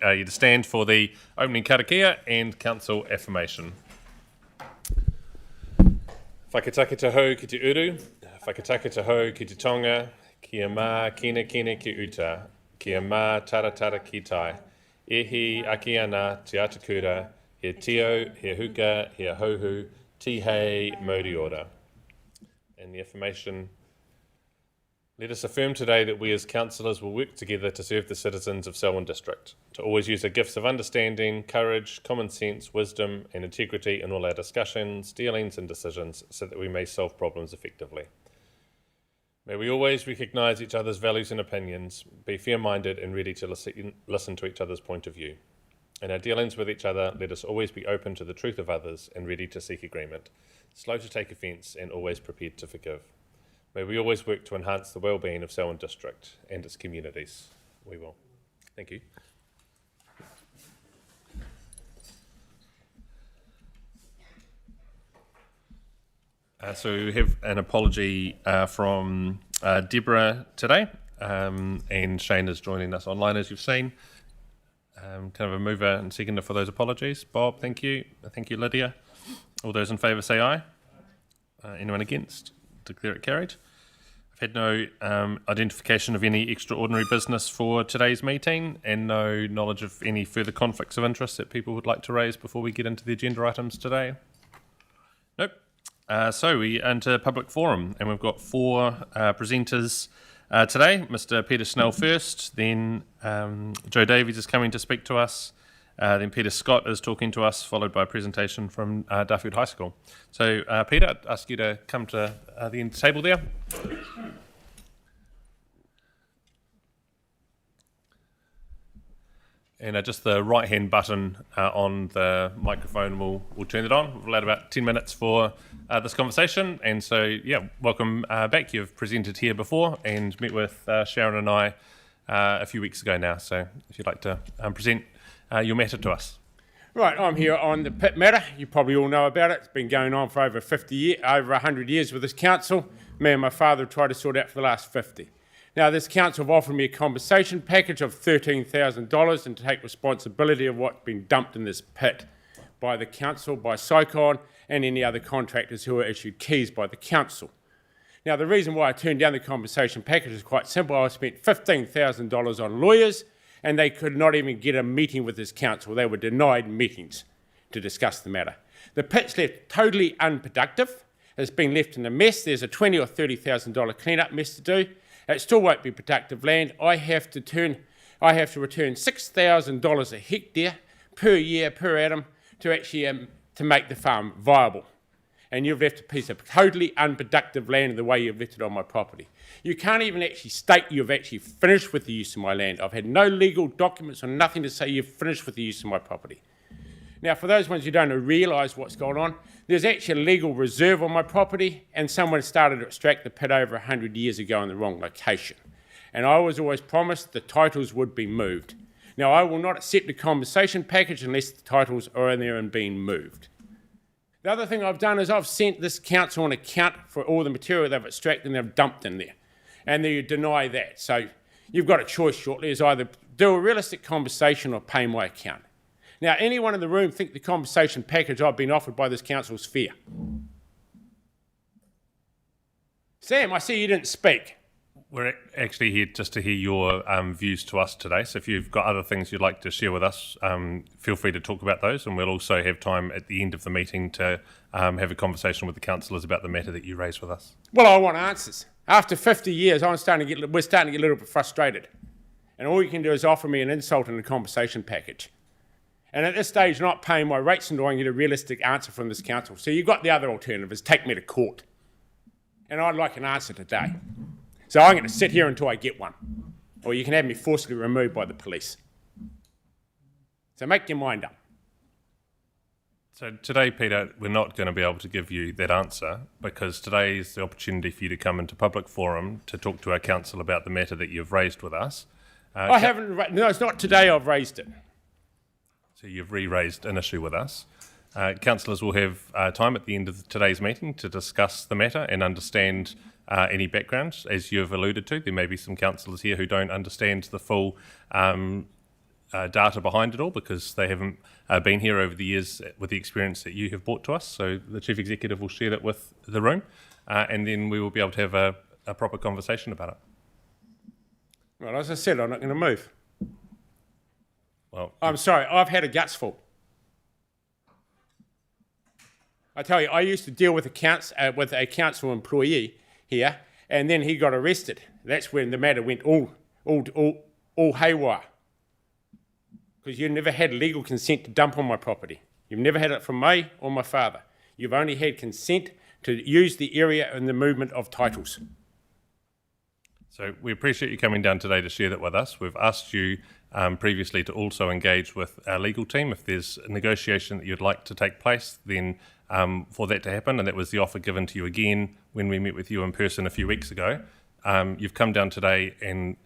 you to stand for the opening karakia and council affirmation. Whakatake te hau ki te uru, whakatake te hau ki te tonga, kia mā kina kina ki uta, kia mā tara tara ki tai, ehi aki ana te atakura, he tio, he huka, he hauhu, ti hei mauri ora. And the affirmation: let us affirm today that we as councillors will work together to serve the citizens of Selwyn District, to always use our gifts of understanding, courage, common sense, wisdom and integrity in all our discussions, dealings and decisions so that we may solve problems effectively. May we always recognise each other's values and opinions, be fair-minded and ready to listen to each other's point of view. In our dealings with each other, let us always be open to the truth of others and ready to seek agreement, slow to take offence and always prepared to forgive. May we always work to enhance the well-being of Selwyn District and its communities. We will. Thank you. So we have an apology from Deborah today, and Shane is joining us online, as you've seen. Kind of a mover and seconder for those apologies. Bob, thank you. Thank you, Lydia. All those in favour say aye. Anyone against? Declare it carried. I've had no identification of any extraordinary business for today's meeting and no knowledge of any further conflicts of interest that people would like to raise before we get into the agenda items today. Nope. So we enter public forum, and we've got four presenters today. Mr. Peter Snell first, then Joe Davies is coming to speak to us, then Peter Scott is talking to us, followed by a presentation from Duffield High School. So Peter, I'd ask you to come to the end table there. And just the right-hand button on the microphone will turn it on. We've allowed about 10 minutes for this conversation. And so, yeah, welcome back. You've presented here before and met with Sharon and I a few weeks ago now. So if you'd like to present your matter to us. Right, I'm here on the pit matter. You probably all know about it. It's been going on for over 100 years with this council. Me and my father have tried to sort it out for the last 50. Now, this council have offered me a compensation package of $13,000 and to take responsibility of what's been dumped in this pit by the council, by Cyclone, and any other contractors who are issued keys by the council. Now, the reason why I turned down the compensation package is quite simple. I spent $15,000 on lawyers, and they could not even get a meeting with this council. They were denied meetings to discuss the matter. The pit's left totally unproductive. It's been left in a mess. There's a $20,000 or $30,000 clean-up mess to do. It still won't be productive land. I have to return $6,000 a hectare per year, per annum, to actually to make the farm viable. And you've left a piece of totally unproductive land the way you've left it on my property. You can't even actually state you've actually finished with the use of my land. I've had no legal documents or nothing to say you've finished with the use of my property. Now, for those ones who don't realise what's going on, there's actually a legal reserve on my property, and someone started to extract the pit over 100 years ago in the wrong location. And I was always promised the titles would be moved. Now, I will not accept the compensation package unless the titles are in there and being moved. The other thing I've done is I've sent this council an account for all the material they've extracted and they've dumped in there. And they deny that. So you've got a choice shortly, is either do a realistic compensation or pay my account. Now, anyone in the room think the compensation package I've been offered by this council is fair? Sam, I see you didn't speak. We're actually here just to hear your views to us today. So if you've got other things you'd like to share with us, feel free to talk about those. And we'll also have time at the end of the meeting to have a conversation with the councillors about the matter that you raised with us. Well, I want answers. After 50 years, we're starting to get a little bit frustrated. And all you can do is offer me an insult and a compensation package. And at this stage, not paying my rates until I can get a realistic answer from this council. So you've got the other alternative, is take me to court. And I'd like an answer today. So I'm going to sit here until I get one. Or you can have me forcibly removed by the police. So make your mind up. So today, Peter, we're not going to be able to give you that answer because today is the opportunity for you to come into public forum to talk to our council about the matter that you've raised with us. No, it's not today I've raised it. So you've re-raised an issue with us. Councillors will have time at the end of today's meeting to discuss the matter and understand any background. As you've alluded to, there may be some councillors here who don't understand the full data behind it all because they haven't been here over the years with the experience that you have brought to us. So the Chief Executive will share that with the room, and then we will be able to have a proper conversation about it. Well, as I said, I'm not going to move. Well, I'm sorry, I've had a guts full. I tell you, I used to deal with a council employee here, and then he got arrested. That's when the matter went all haywire. Because you never had legal consent to dump on my property. You've never had it from me or my father. You've only had consent to use the area and the movement of titles. So we appreciate you coming down today to share that with us. We've asked you previously to also engage with our legal team. If there's a negotiation that you'd like to take place, then for that to happen, and that was the offer given to you again when we met with you in person a few weeks ago. You've come down today and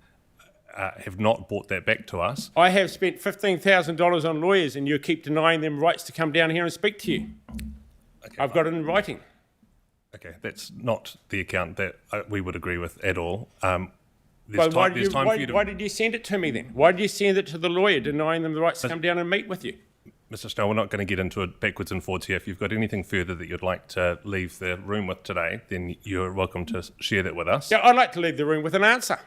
have not brought that back to us. I have spent $15,000 on lawyers, and you keep denying them rights to come down here and speak to you. Okay, I've got it in writing. Okay, that's not the account that we would agree with at all. Why did you send it to me then? Why did you send it to the lawyer, denying them the rights to come down and meet with you? Mr. Snell, we're not going to get into it backwards and forwards here. If you've got anything further that you'd like to leave the room with today, then you're welcome to share that with us. Yeah, I'd like to leave the room with an answer.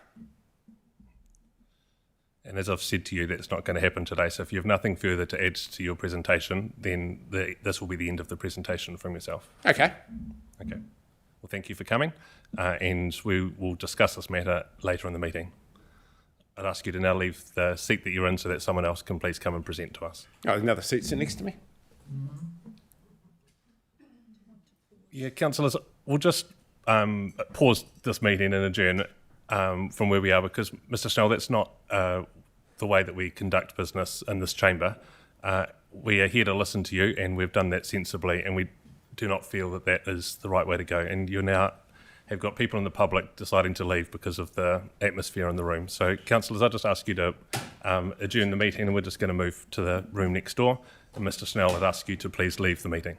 And as I've said to you, that's not going to happen today. So if you have nothing further to add to your presentation, then this will be the end of the presentation from yourself. Okay. Okay. Well, thank you for coming, and we will discuss this matter later in the meeting. I'd ask you to now leave the seat that you're in so that someone else can please come and present to us. Oh, there's another seat sitting next to me. Yeah, councillors, we'll just pause this meeting and adjourn from where we are because, Mr. Snell, that's not the way that we conduct business in this chamber. We are here to listen to you, and we've done that sensibly, and we do not feel that that is the right way to go. And you now have got people in the public deciding to leave because of the atmosphere in the room. So, councillors, I just ask you to adjourn the meeting, and we're just going to move to the room next door. And Mr. Snell, I'd ask you to please leave the meeting.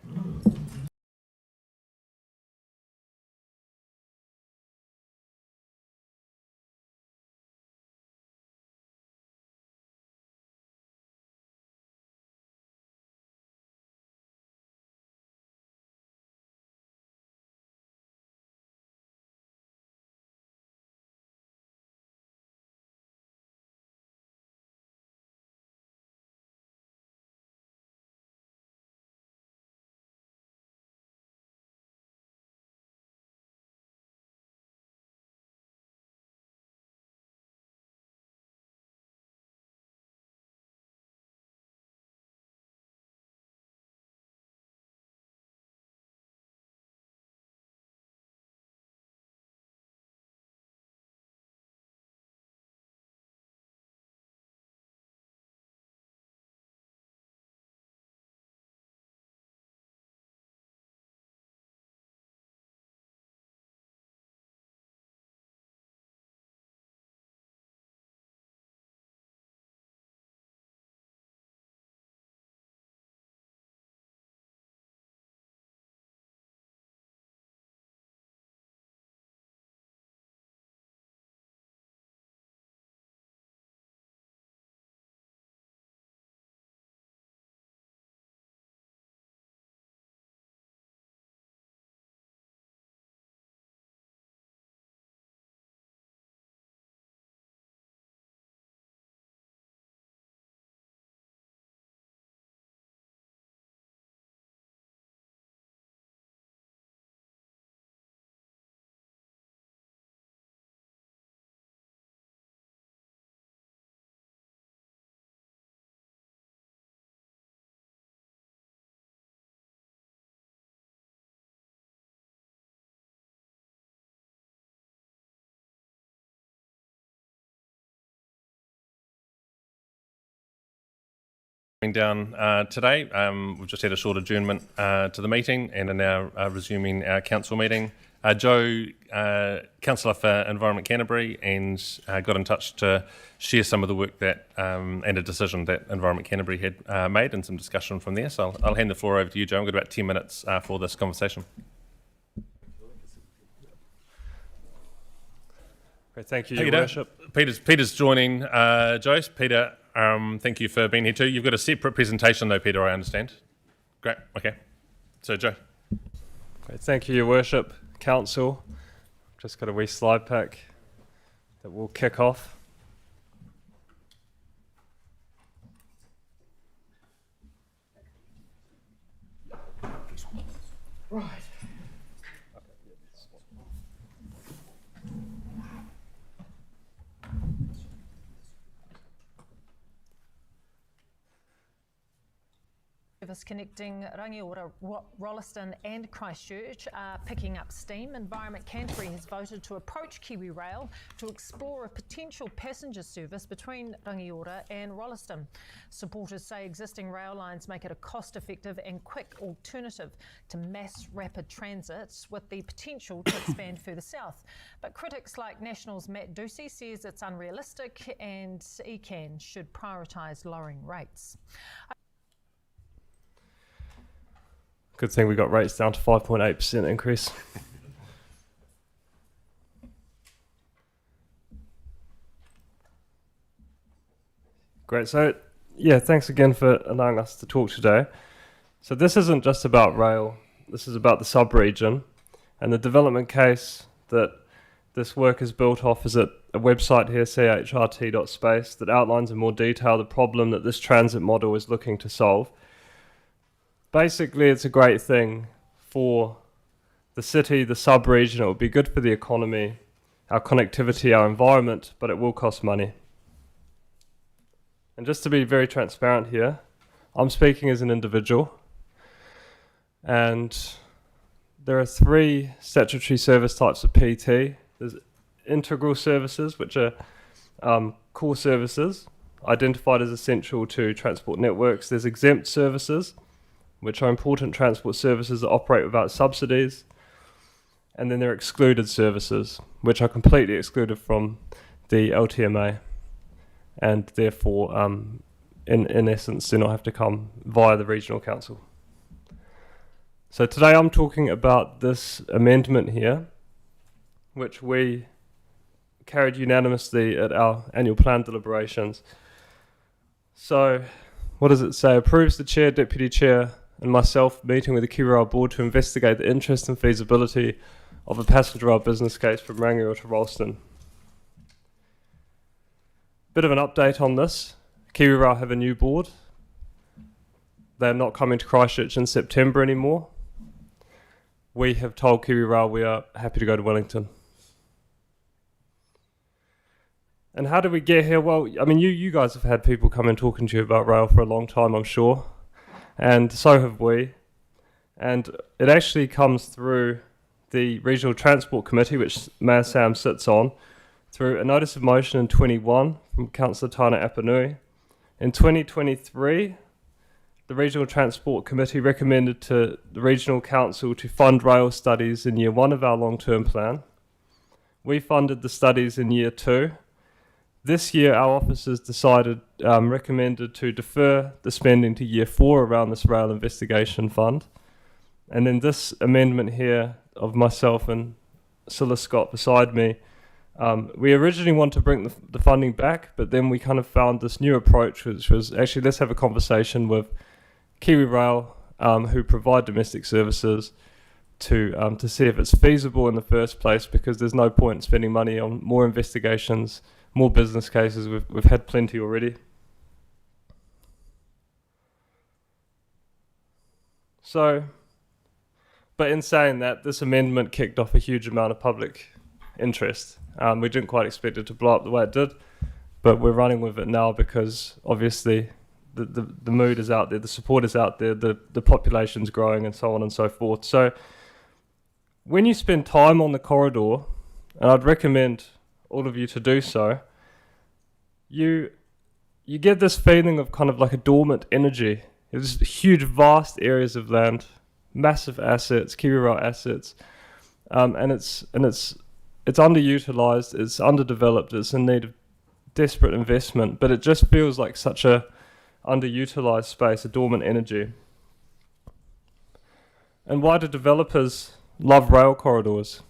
Down today. We've just had a short adjournment to the meeting and are now resuming our council meeting. Joe, Councillor for Environment Canterbury, and got in touch to share some of the work that and a decision that Environment Canterbury had made and some discussion from there. So I'll hand the floor over to you, Joe. I've got about 10 minutes for this conversation. Great, thank you, Your Worship. Peter's joining Joyce. Peter, Thank you for being here too. You've got a separate presentation though, Peter, I understand. Great, okay. So Joe. Great. Thank you, Your Worship, Council. Just got a wee slide pack that will kick off. Right. Service connecting Rangiora, Rolleston and Christchurch are picking up steam. Environment Canterbury has voted to approach Kiwi Rail to explore a potential passenger service between Rangiora and Rolleston. Supporters say existing rail lines make it a cost-effective and quick alternative to mass rapid transit with the potential to expand further south. But critics like National's Matt Ducey says it's unrealistic and ECAN should prioritise lowering rates. Good thing we got rates down to 5.8% increase. Great. So, yeah, thanks again for allowing us to talk today. So this isn't just about rail. This is about the sub-region. And the development case that this work is built off is at a website here, chrt.space, that outlines in more detail the problem that this transit model is looking to solve. Basically, it's a great thing for the city, the sub-region. It will be good for the economy, our connectivity, our environment, but it will cost money. And just to be very transparent here, I'm speaking as an individual, and there are 3 statutory service types of PT. There's integral services, which are core services identified as essential to transport networks. There's exempt services, which are important transport services that operate without subsidies. And then there are excluded services, which are completely excluded from the LTMA, and therefore, in essence, do not have to come via the Regional Council. So today I'm talking about this amendment here, which we carried unanimously at our annual plan deliberations. So what does it say? Approves the Chair, Deputy Chair, and myself meeting with the Kiwi Rail Board to investigate the interest and feasibility of a passenger rail business case from Rangiora to Rolleston. Bit of an update on this. Kiwi Rail have a new board. They're not coming to Christchurch in September anymore. We have told Kiwi Rail we are happy to go to Wellington. And how did we get here? Well, I mean, you guys have had people come and talking to you about rail for a long time, I'm sure. And so have we. And it actually comes through the Regional Transport Committee, which Mayor Sam sits on, through a notice of motion in 21 from Councillor Tana Apanui. In 2023, the Regional Transport Committee recommended to the Regional Council to fund rail studies in year 1 of our long-term plan. We funded the studies in year 2. This year, our officers recommended to defer the spending to year 4 around this rail investigation fund. And then this amendment here of myself and Scylla Scott beside me, we originally wanted to bring the funding back, but then we kind of found this new approach, which was actually let's have a conversation with Kiwi Rail, who provide domestic services, to see if it's feasible in the first place, because there's no point in spending money on more investigations, more business cases. We've had plenty already. So, but in saying that, this amendment kicked off a huge amount of public interest. We didn't quite expect it to blow up the way it did, but we're running with it now because obviously the mood is out there, the support is out there, the population's growing, and so on and so forth. So when you spend time on the corridor, and I'd recommend all of you to do so, you get this feeling of kind of like a dormant energy. There's huge, vast areas of land, massive assets, Kiwi Rail assets, and it's underutilized, it's underdeveloped, it's in need of desperate investment, but it just feels like such a underutilized space, a dormant energy. And why do developers love rail corridors?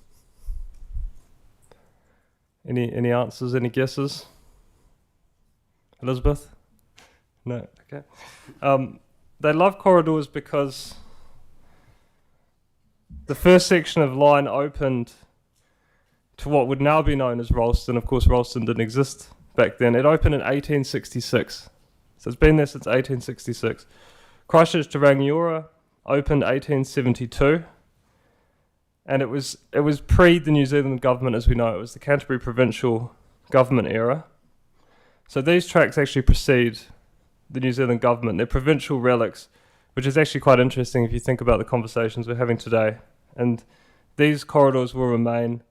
Any answers, any guesses? Elizabeth? No, okay. They love corridors because the first section of line opened to what would now be known as Rolleston. Of course, Rolleston didn't exist back then. It opened in 1866. So it's been there since 1866. Christchurch to Rangiora opened 1872. And it was pre the New Zealand government as we know it. It was the Canterbury provincial government era. So these tracks actually precede the New Zealand government. They're provincial relics, which is actually quite interesting if you think about the conversations we're having today. And these corridors will remain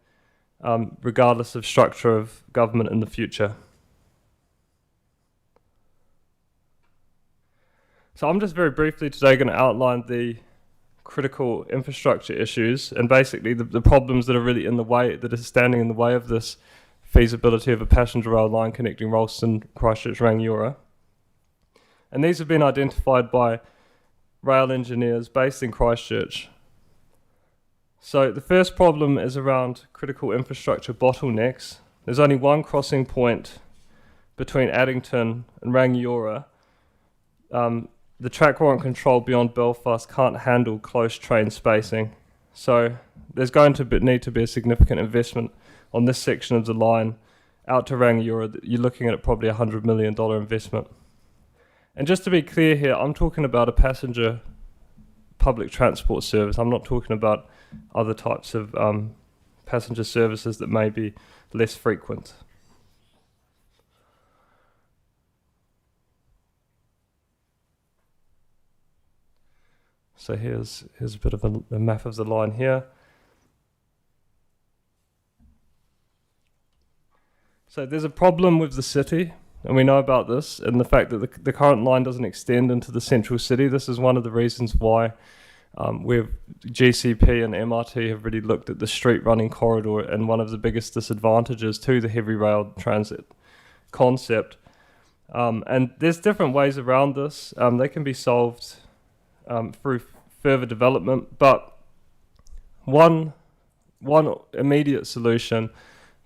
regardless of structure of government in the future. So I'm just very briefly today going to outline the critical infrastructure issues and basically the problems that are really in the way, that are standing in the way of this feasibility of a passenger rail line connecting Rolleston, Christchurch, Rangiora. And these have been identified by rail engineers based in Christchurch. So the first problem is around critical infrastructure bottlenecks. There's only one crossing point between Addington and Rangiora. The track warrant control beyond Belfast can't handle close train spacing. So there's going to need to be a significant investment on this section of the line out to Rangiora. You're looking at probably $100 million investment. And just to be clear here, I'm talking about a passenger public transport service. I'm not talking about other types of passenger services that may be less frequent. So here's a bit of a map of the line here. So there's a problem with the city, and we know about this, and the fact that the current line doesn't extend into the central city. This is one of the reasons why GCP and MRT have really looked at the street running corridor, and one of the biggest disadvantages to the heavy rail transit concept. And there's different ways around this. They can be solved through further development, but one immediate solution,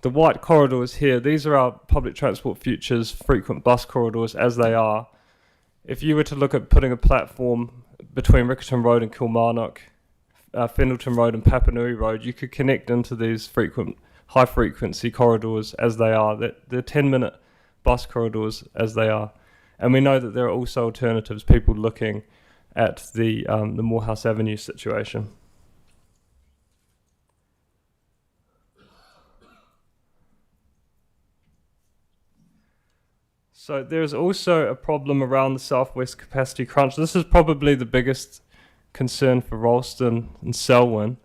the white corridors here, these are our public transport futures frequent bus corridors as they are. If you were to look at putting a platform between Riccarton Road and Kilmarnock, Fendleton Road and Papanui Road, you could connect into these frequent high frequency corridors as they are. They're 10-minute bus corridors as they are. And we know that there are also alternatives, people looking at the Morehouse Avenue situation. So there's also a problem around the southwest capacity crunch. This is probably the biggest concern for Rolleston and Selwyn.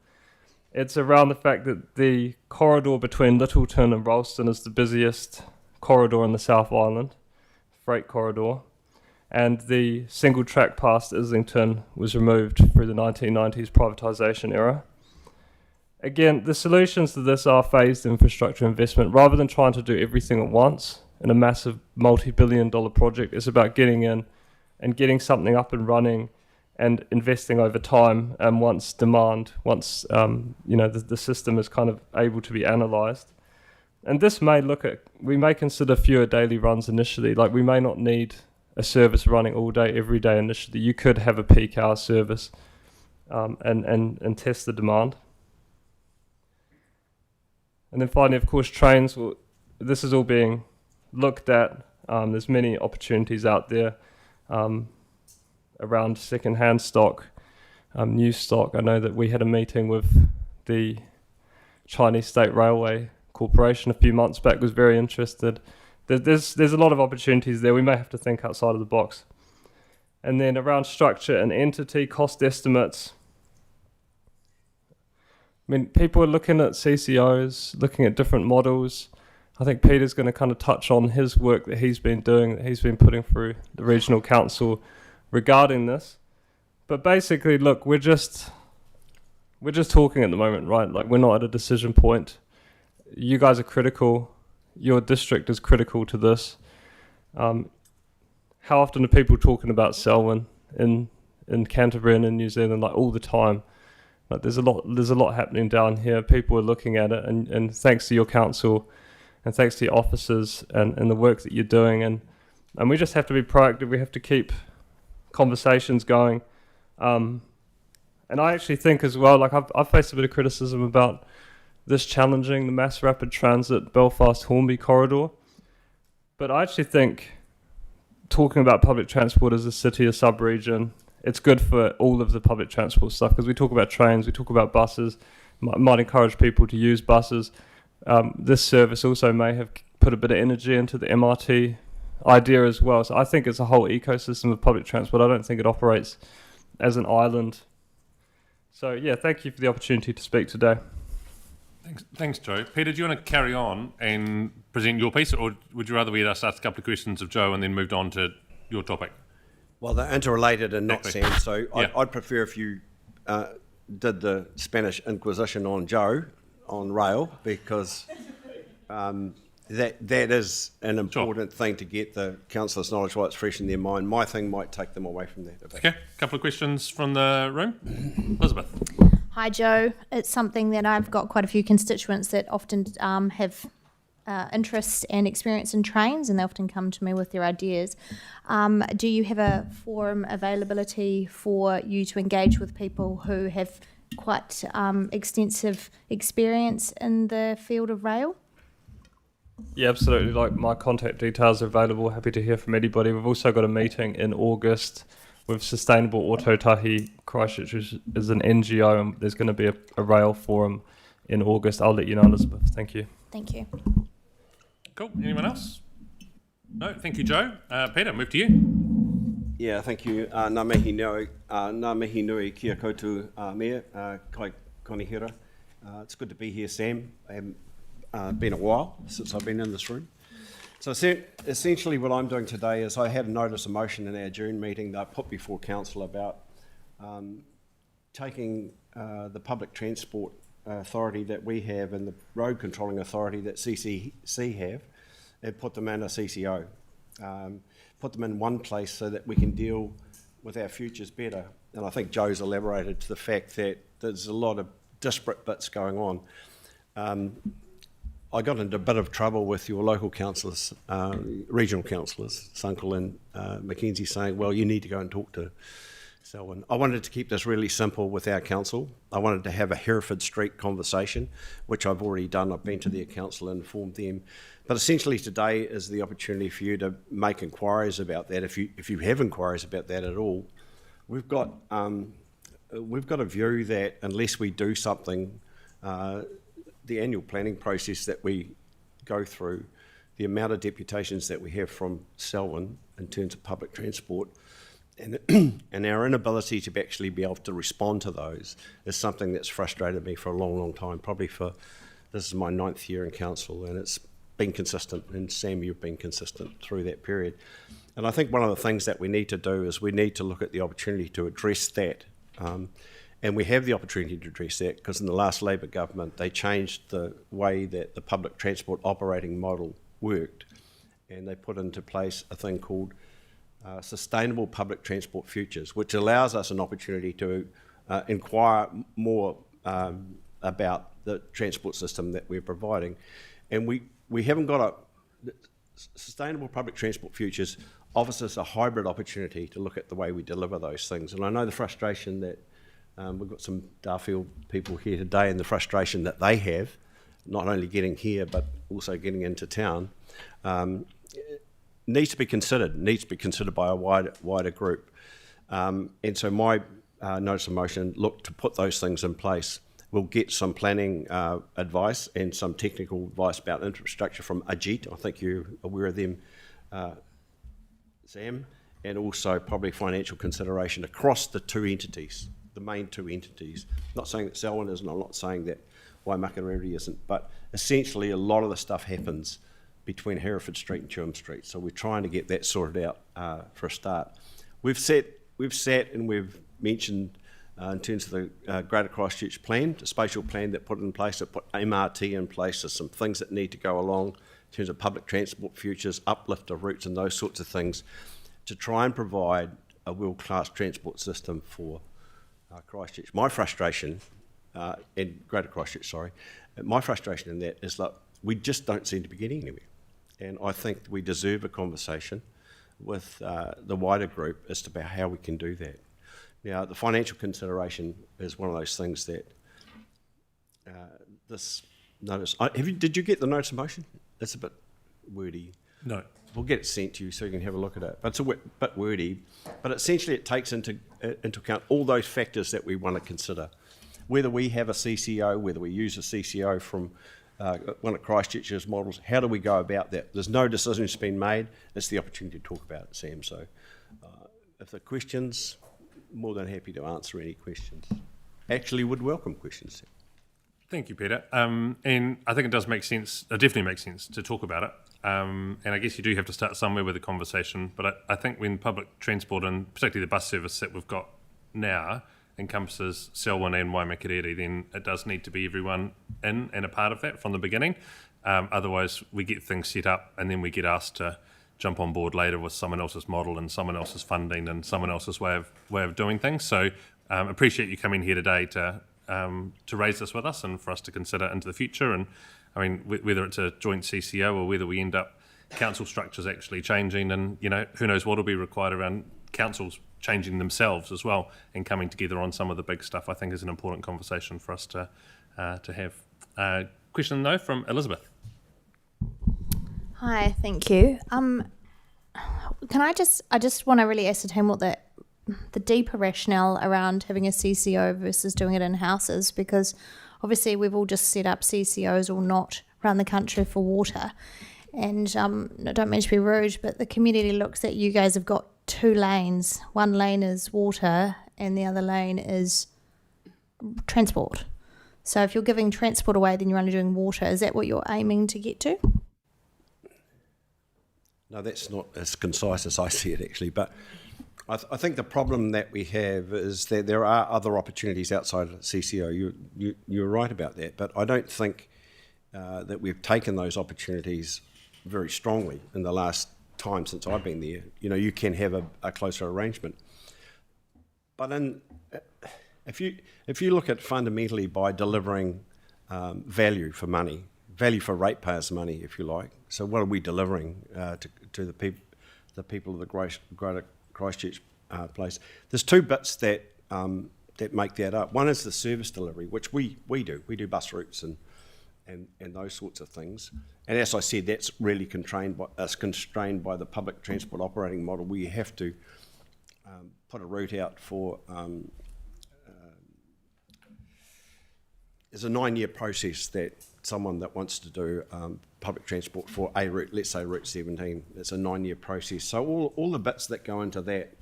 It's around the fact that the corridor between Littleton and Rolleston is the busiest corridor in the South Island, freight corridor. And the single track past Islington was removed through the 1990s privatisation era. Again, the solutions to this are phased infrastructure investment. Rather than trying to do everything at once in a massive multi-billion-dollar project, it's about getting in and getting something up and running and investing over time. And once the system is kind of able to be analysed. And this may we may consider fewer daily runs initially. Like we may not need a service running all day, every day initially. You could have a peak hour service and test the demand. And then finally, of course, trains. This is all being looked at. There's many opportunities out there around second-hand stock, new stock. I know that we had a meeting with the Chinese State Railway Corporation a few months back, was very interested. There's a lot of opportunities there. We may have to think outside of the box. And then around structure and entity, cost estimates. I mean, people are looking at CCOs, looking at different models. I think Peter's going to kind of touch on his work that he's been doing, that he's been putting through the regional council regarding this. But basically, look, we're just talking at the moment, right? Like, we're not at a decision point. You guys are critical. Your district is critical to this. How often are people talking about Selwyn in Canterbury and in New Zealand? Like all the time. Like there's a lot happening down here. People are looking at it, and thanks to your council, and thanks to your officers and the work that you're doing, and And we just have to be proactive. We have to keep conversations going. And I actually think as well, like I've faced a bit of criticism about this challenging the mass rapid transit Belfast-Hornby corridor. But I actually think talking about public transport as a city, a sub-region, it's good for all of the public transport stuff, because we talk about trains, we talk about buses, might encourage people to use buses. This service also may have put a bit of energy into the MRT idea as well. So I think it's a whole ecosystem of public transport. I don't think it operates as an island. So yeah, thank you for the opportunity to speak today. Thanks, Joe. Peter, do you want to carry on and present your piece, or would you rather we ask a couple of questions of Joe and then moved on to your topic? Well, they're interrelated and not Exactly. Sam, so Yeah. I'd prefer if you did the Spanish Inquisition on Joe on rail, because that is an important thing to get the councillors' knowledge while it's fresh in their mind. My thing might take them away from that. Okay, a couple of questions from the room. Elizabeth. Hi, Joe. It's something that I've got quite a few constituents that often have interest and experience in trains, and they often come to me with their ideas. Do you have a forum availability for you to engage with people who have quite extensive experience in the field of rail? Yeah, absolutely. Like, my contact details are available. Happy to hear from anybody. We've also got a meeting in August with Sustainable Ōtautahi Christchurch, which is an NGO, and there's going to be a rail forum in August. I'll let you know, Elizabeth. Thank you. Thank you. Cool. Anyone else? No, thank you, Joe. Peter, move to you. Yeah, thank you. Ngā mihi nui kia koutou mea, kai konihira. It's good to be here, Sam. I haven't been a while since I've been in this room. So essentially what I'm doing today is I had a notice of motion in our June meeting that I put before council about taking the public transport authority that we have and the road controlling authority that CCC have and put them in a CCO. Put them in one place so that we can deal with our futures better. And I think Joe's elaborated to the fact that there's a lot of disparate bits going on. I got into a bit of trouble with your local councillors, regional councillors, Sunkel and Mackenzie, saying, well, you need to go and talk to Selwyn. I wanted to keep this really simple with our council. I wanted to have a Hereford Street conversation, which I've already done. I've been to their council and informed them. But essentially today is the opportunity for you to make inquiries about that. If you have inquiries about that at all, we've got a view that unless we do something, the annual planning process that we go through, the amount of deputations that we have from Selwyn in terms of public transport, and our inability to actually be able to respond to those is something that's frustrated me for a long, long time. This is my 9th year in council, and it's been consistent, and Sam, you've been consistent through that period. And I think one of the things that we need to do is we need to look at the opportunity to address that. And we have the opportunity to address that because in the last Labor government, they changed the way that the public transport operating model worked, and they put into place a thing called Sustainable Public Transport Futures, which allows us an opportunity to inquire more about the transport system that we're providing. And we haven't got Sustainable Public Transport Futures offers us a hybrid opportunity to look at the way we deliver those things. And I know the frustration that we've got some Darfield people here today, and the frustration that they have, not only getting here but also getting into town, needs to be considered by a wider group. And so my notice of motion looked to put those things in place. We'll get some planning advice and some technical advice about infrastructure from Ajit. I think you're aware of them, Sam, and also probably financial consideration across the two entities, the main two entities. Not saying that Selwyn isn't, I'm not saying that Waimakariri isn't, but essentially a lot of the stuff happens between Hereford Street and Chewham Street. So we're trying to get that sorted out for a start. We've sat and we've mentioned in terms of the Greater Christchurch plan, the spatial plan that put in place, that put MRT in place. There's some things that need to go along in terms of public transport futures, uplift of routes and those sorts of things to try and provide a world-class transport system for Christchurch. My frustration, in Greater Christchurch, my frustration in that is that we just don't seem to be getting anywhere. And I think we deserve a conversation the wider group as to about how we can do that. Now, the financial consideration is one of those things that this notice. Did you get the notice of motion? It's a bit wordy. No. We'll get it sent to you so you can have a look at it. But it's a bit wordy. But essentially, it takes into account all those factors that we want to consider. Whether we have a CCO, whether we use a CCO from one of Christchurch's models, how do we go about that? There's no decisions been made. It's the opportunity to talk about it, Sam. So if there are questions, more than happy to answer any questions. Actually, would welcome questions, Sam. Thank you, Peter. And I think it does make sense, it definitely makes sense to talk about it. And I guess you do have to start somewhere with a conversation. But I think when public transport, and particularly the bus service that we've got now, encompasses Selwyn and Waimakariri, then it does need to be everyone in and a part of that from the beginning. Otherwise, we get things set up and then we get asked to jump on board later with someone else's model and someone else's funding and someone else's way of doing things. So appreciate you coming here today to raise this with us and for us to consider into the future. And I mean, whether it's a joint CCO or whether we end up council structures actually changing, and who knows what will be required around councils changing themselves as well and coming together on some of the big stuff, I think is an important conversation for us to have. Question though from Elizabeth. Hi, thank you. Can I just want to really ascertain what the deeper rationale around having a CCO versus doing it in houses, because obviously we've all just set up CCOs or not around the country for water, and I don't mean to be rude, but the community looks at you guys have got 2 lanes. One lane is water and the other lane is transport. So if you're giving transport away, then you're only doing water. Is that what you're aiming to get to? No, that's not as concise as I see it, actually. But I think the problem that we have is that there are other opportunities outside of CCO. You're right about that. But I don't think that we've taken those opportunities very strongly in the last time since I've been there. You can have a closer arrangement. But if you look at fundamentally by delivering value for money, value for ratepayers' money, if you like. So what are we delivering to the people of the Greater Christchurch place? There's 2 bits that make that up. One is the service delivery, which we do. We do bus routes and those sorts of things. And as I said, that's really constrained by the public transport operating model, where you have to put a route out for. There's a 9-year process that someone that wants to do public transport for a route, let's say Route 17, it's a 9-year process. So all the bits that go into that,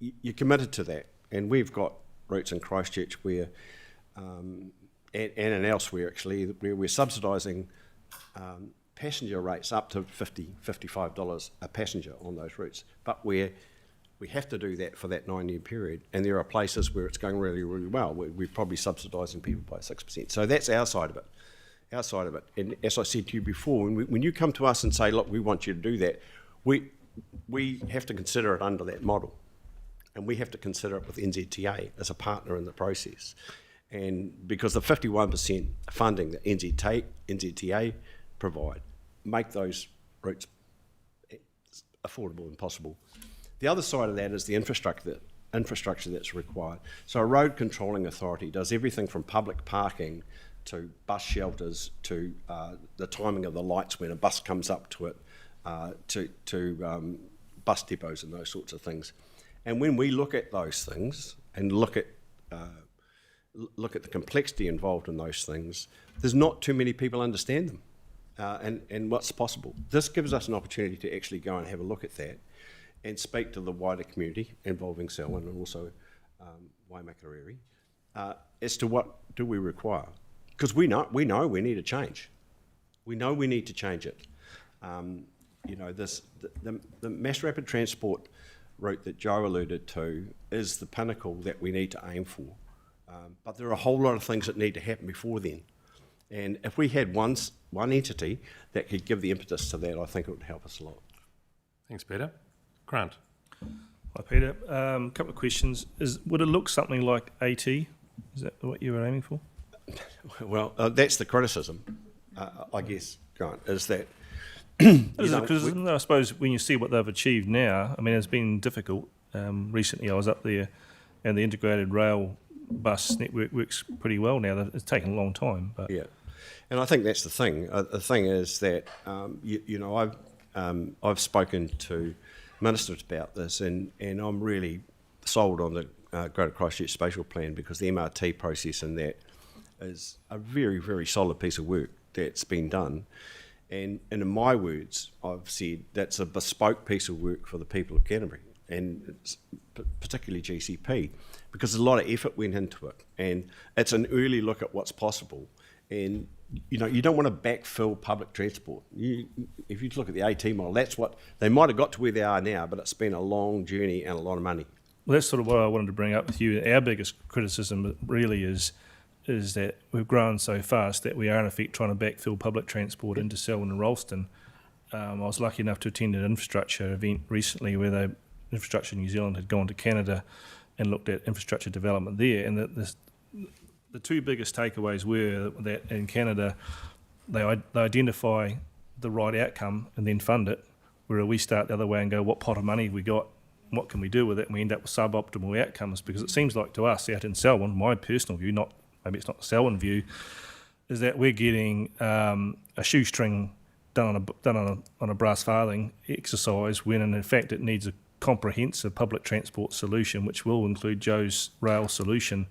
you're committed to that. And we've got routes in Christchurch where, and elsewhere actually, where we're subsidising passenger rates up to $50, $55 a passenger on those routes. But we have to do that for that 9-year period. And there are places where it's going really, really well. We're probably subsidising people by 6%. So that's our side of it. And as I said to you before, when you come to us and say, look, we want you to do that, we have to consider it under that model. And we have to consider it with NZTA as a partner in the process. And because the 51% funding that NZTA provide make those routes affordable and possible. The other side of that is the infrastructure that's required. So a road controlling authority does everything from public parking to bus shelters to the timing of the lights when a bus comes up to it, to bus depots and those sorts of things. And when we look at those things and look at the complexity involved in those things, there's not too many people understand them and what's possible. This gives us an opportunity to actually go and have a look at that and speak to the wider community involving Selwyn and also Waimakariri as to what do we require. Because we know we need a change. We know we need to change it. The mass rapid transport route that Joe alluded to is the pinnacle that we need to aim for. But there are a whole lot of things that need to happen before then. And if we had one entity that could give the impetus to that, I think it would help us a lot. Thanks, Peter. Grant. Hi, Peter. A couple of questions. Would it look something like AT? Is that what you were aiming for? Well, that's the criticism, I guess, Grant, is that Because I suppose when you see what they've achieved now, I mean, it's been difficult. Recently, I was up there, and the integrated rail bus network works pretty well now. It's taken a long time, but Yeah, and I think that's the thing. The thing is that I've spoken to ministers about this, and I'm really sold on the Greater Christchurch Spatial Plan, because the MRT process in that is a very, very solid piece of work that's been done. And in my words, I've said that's a bespoke piece of work for the people of Canterbury, and it's particularly GCP, because a lot of effort went into it, and it's an early look at what's possible. And you don't want to backfill public transport. If you look at the AT model, that's what they might have got to where they are now, but it's been a long journey and a lot of money. well, that's sort of what I wanted to bring up with you. Our biggest criticism really is that we've grown so fast that we are in effect trying to backfill public transport into Selwyn and Ralston. I was lucky enough to attend an infrastructure event recently where Infrastructure New Zealand had gone to Canada and looked at infrastructure development there, and the two biggest takeaways were that in Canada they identify the right outcome and then fund it, where we start the other way and go, what pot of money have we got, what can we do with it, and we end up with suboptimal outcomes, because it seems like to us out in Selwyn, my personal view, maybe it's not the Selwyn view, is that we're getting a shoestring done on a brass farthing exercise, when in fact it needs a comprehensive public transport solution, which will include Joe's rail solution.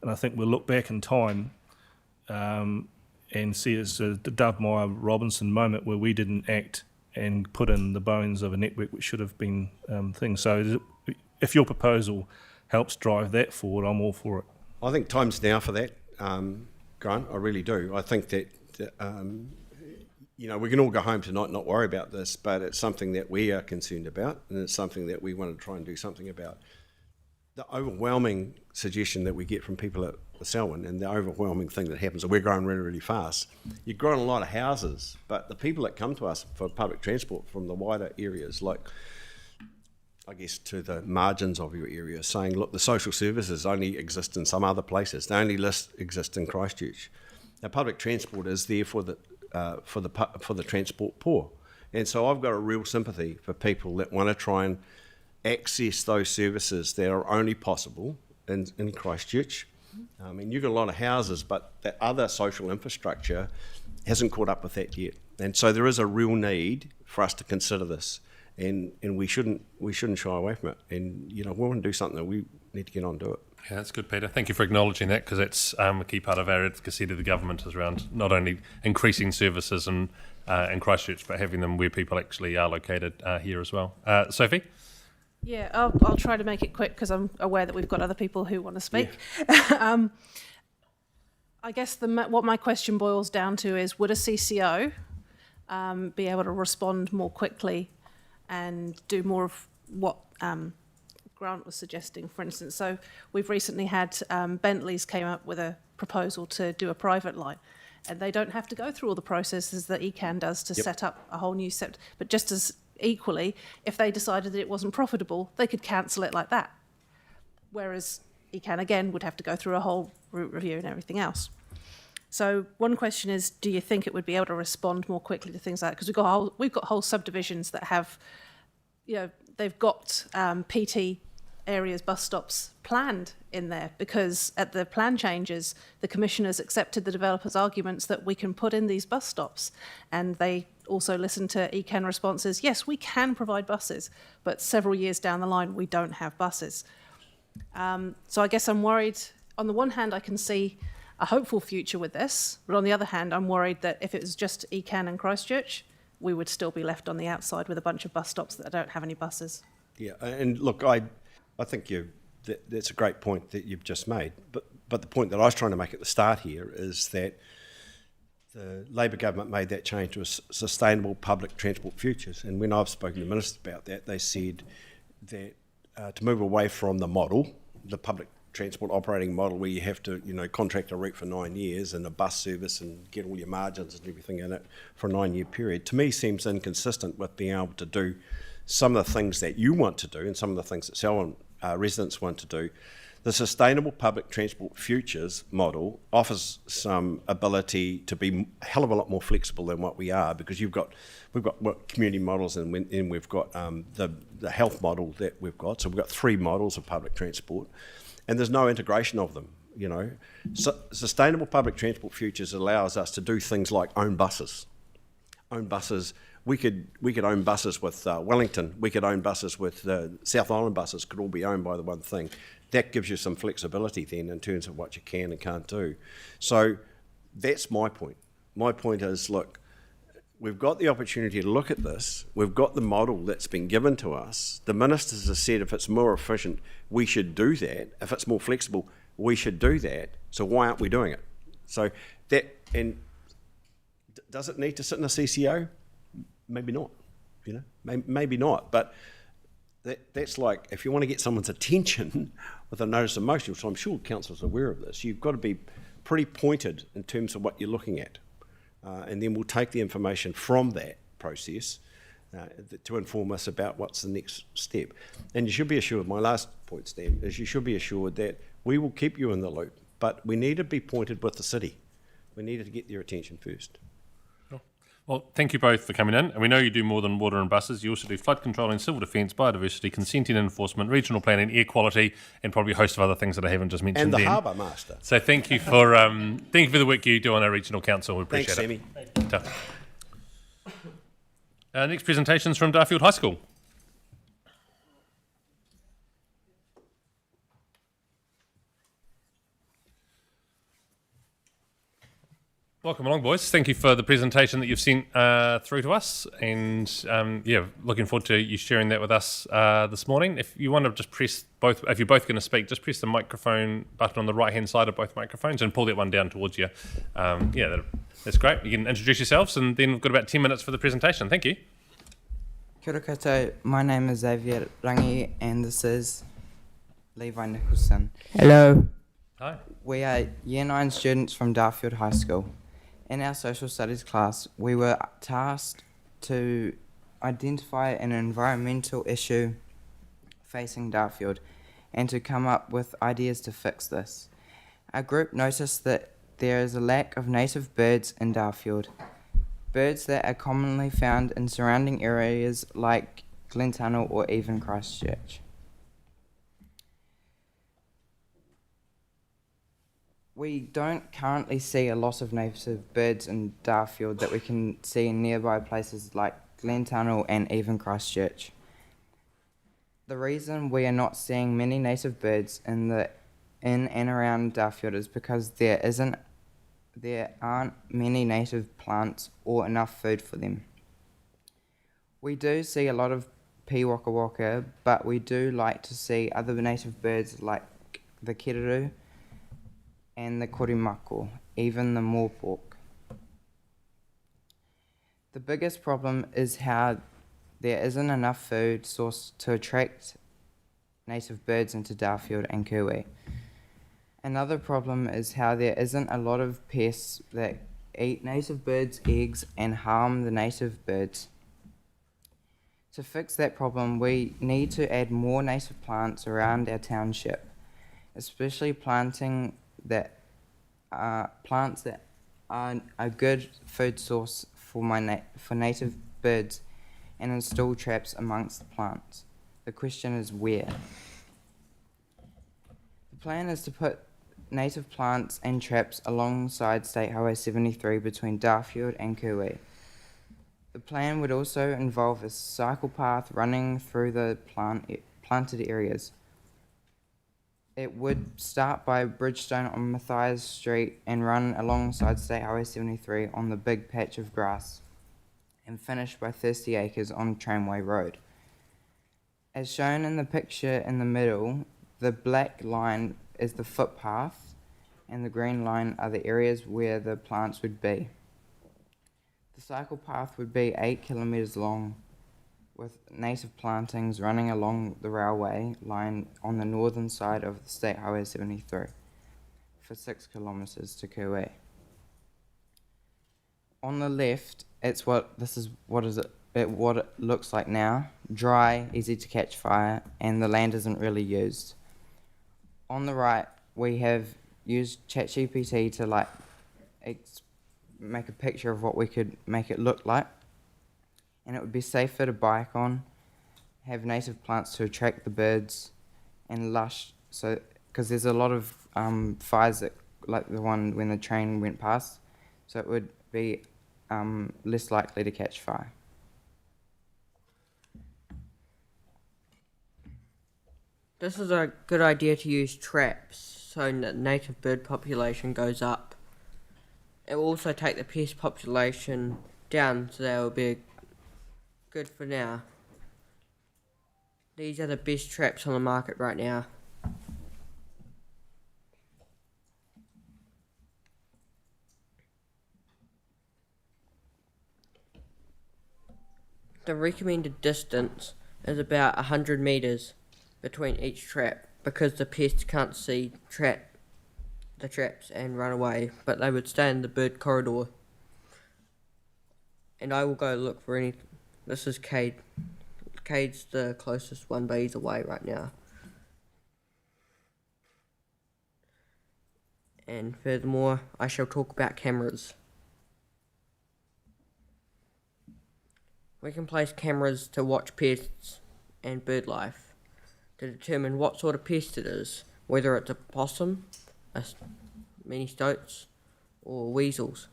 And I think we'll look back in time and see it's the Dovemeyer Robinson moment where we didn't act and put in the bones of a network which should have been things. So if your proposal helps drive that forward, I'm all for it. I think time's now for that, Grant. I really do. I think that we can all go home tonight and not worry about this, but it's something that we are concerned about, and it's something that we want to try and do something about. The overwhelming suggestion that we get from people at Selwyn, and the overwhelming thing that happens, we're growing really, really fast. You're growing a lot of houses, but the people that come to us for public transport from the wider areas, like I guess to the margins of your area, saying, look, the social services only exist in some other places. They only exist in Christchurch. Now, public transport is there for the transport poor, and so I've got a real sympathy for people that want to try and access those services that are only possible in Christchurch. I mean, you've got a lot of houses, but that other social infrastructure hasn't caught up with that yet, and so there is a real need for us to consider this. And we shouldn't shy away from it. And we want to do something, we need to get on and do it. Yeah, that's good, Peter. Thank you for acknowledging that, because it's a key part of our advocacy to the government is around not only increasing services in Christchurch, but having them where people actually are located here as well. Sophie? Yeah, I'll try to make it quick because I'm aware that we've got other people who want to speak. Yeah. I guess what my question boils down to is, would a CCO be able to respond more quickly and do more of what Grant was suggesting, for instance? So we've recently had Bentley's came up with a proposal to do a private line, and they don't have to go through all the processes that ECAN does to set up a whole new set. But just as equally, if they decided that it wasn't profitable, they could cancel it like that. Whereas ECAN, again, would have to go through a whole route review and everything else. So one question is, do you think it would be able to respond more quickly to things like that? Because we've got whole subdivisions that have, they've got PT areas, bus stops planned in there, because at the plan changes, the commissioners accepted the developers' arguments that we can put in these bus stops. And they also listened to ECAN responses. Yes, we can provide buses, but several years down the line, we don't have buses. So I guess I'm worried. On the one hand, I can see a hopeful future with this, but on the other hand, I'm worried that if it was just ECAN and Christchurch, we would still be left on the outside with a bunch of bus stops that don't have any buses. Yeah, and look, I think that's a great point that you've just made, but the point that I was trying to make at the start here is that the Labor government made that change to a sustainable public transport futures, and when I've spoken to ministers about that, they said that to move away from the model, the public transport operating model where you have to, contract a route for 9 years and a bus service and get all your margins and everything in it for a 9-year period, to me seems inconsistent with being able to do some of the things that you want to do and some of the things that Selwyn residents want to do. The Sustainable Public Transport Futures model offers some ability to be a hell of a lot more flexible than what we are, because we've got community models, and we've got the health model that we've got. So we've got 3 models of public transport, and there's no integration of them. Sustainable Public Transport Futures allows us to do things like own buses. We could own buses with Wellington. We could own buses with South Island buses. Could all be owned by the one thing. That gives you some flexibility then in terms of what you can and can't do. So that's my point. My point is, look, we've got the opportunity to look at this. We've got the model that's been given to us. The ministers have said if it's more efficient, we should do that. If it's more flexible, we should do that. So why aren't we doing it? So that, and does it need to sit in a CCO? Maybe not, maybe not. But that's like, if you want to get someone's attention with a notice of motion, which I'm sure council's aware of this, you've got to be pretty pointed in terms of what you're looking at. And then we'll take the information from that process to inform us about what's the next step. And you should be assured, my last point, Stan, is you should be assured that we will keep you in the loop, but we need to be pointed with the city. We need to get their attention first. Well, thank you both for coming in. And we know you do more than water and buses. You also do flood controlling, civil defence, biodiversity, consenting and enforcement, regional planning, air quality, and probably a host of other things that I haven't just mentioned. And the then. harbour master. So thank you for the work you do on our regional council. We appreciate Thanks, it. Sammy. Next presentation is from Darfield High School. Welcome along, boys. Thank you for the presentation that you've sent through to us, and looking forward to you sharing that with us this morning. If you want to just press both, if you're both going to speak, just press the microphone button on the right-hand side of both microphones and pull that one down towards you. That's great. You can introduce yourselves, and then we've got about 10 minutes for the presentation. Thank you. Kia ora koutou. My name is Xavier Rangi, and this is Levi Nicholson. Hello. Hi. We are Year 9 students from Darfield High School. In our social studies class, we were tasked to identify an environmental issue facing Darfield and to come up with ideas to fix this. Our group noticed that there is a lack of native birds in Darfield, birds that are commonly found in surrounding areas like Glentunnel or even Christchurch. We don't currently see a lot of native birds in Darfield that we can see in nearby places like Glentunnel and even Christchurch. The reason we are not seeing many native birds in and around Darfield is because there aren't many native plants or enough food for them. We do see a lot of pea waka waka, but we do like to see other native birds like the kereru and the korimako, even the moorpork. The biggest problem is how there isn't enough food source to attract native birds into Darfield and Kuwi. Another problem is how there isn't a lot of pests that eat native birds' eggs and harm the native birds. To fix that problem, we need to add more native plants around our township, especially plants that are a good food source for native birds, and install traps amongst the plants. The question is where. The plan is to put native plants and traps alongside State Highway 73 between Darfield and Kuwi. The plan would also involve a cycle path running through the planted areas. It would start by Bridgestone on Matthias Street and run alongside State Highway 73 on the big patch of grass, and finish by Thirsty Acres on Tramway Road. As shown in the picture in the middle, the black line is the footpath and the green line are the areas where the plants would be. The cycle path would be 8 kilometres long, with native plantings running along the railway line on the northern side of the State Highway 73 for 6 kilometres to Kuwi. On the left, what it looks like now: dry, easy to catch fire, and the land isn't really used. on the right, we have used ChatGPT to like make a picture of what we could make it look like, and it would be safer to bike on, have native plants to attract the birds, and lush. So, because there's a lot of fires that, like the one when the train went past, so it would be less likely to catch fire. This is a good idea to use traps so that native bird population goes up. It will also take the pest population down, so that will be good for now. These are the best traps on the market right now. The recommended distance is about 100 metres between each trap, because the pests can't see the traps and run away, but they would stay in the bird corridor. And I will go look for any. This is Cade. Cade's the closest one, but he's away right now. And furthermore, I shall talk about cameras. We can place cameras to watch pests and bird life, to determine what sort of pest it is, whether it's a possum, many stoats, or weasels,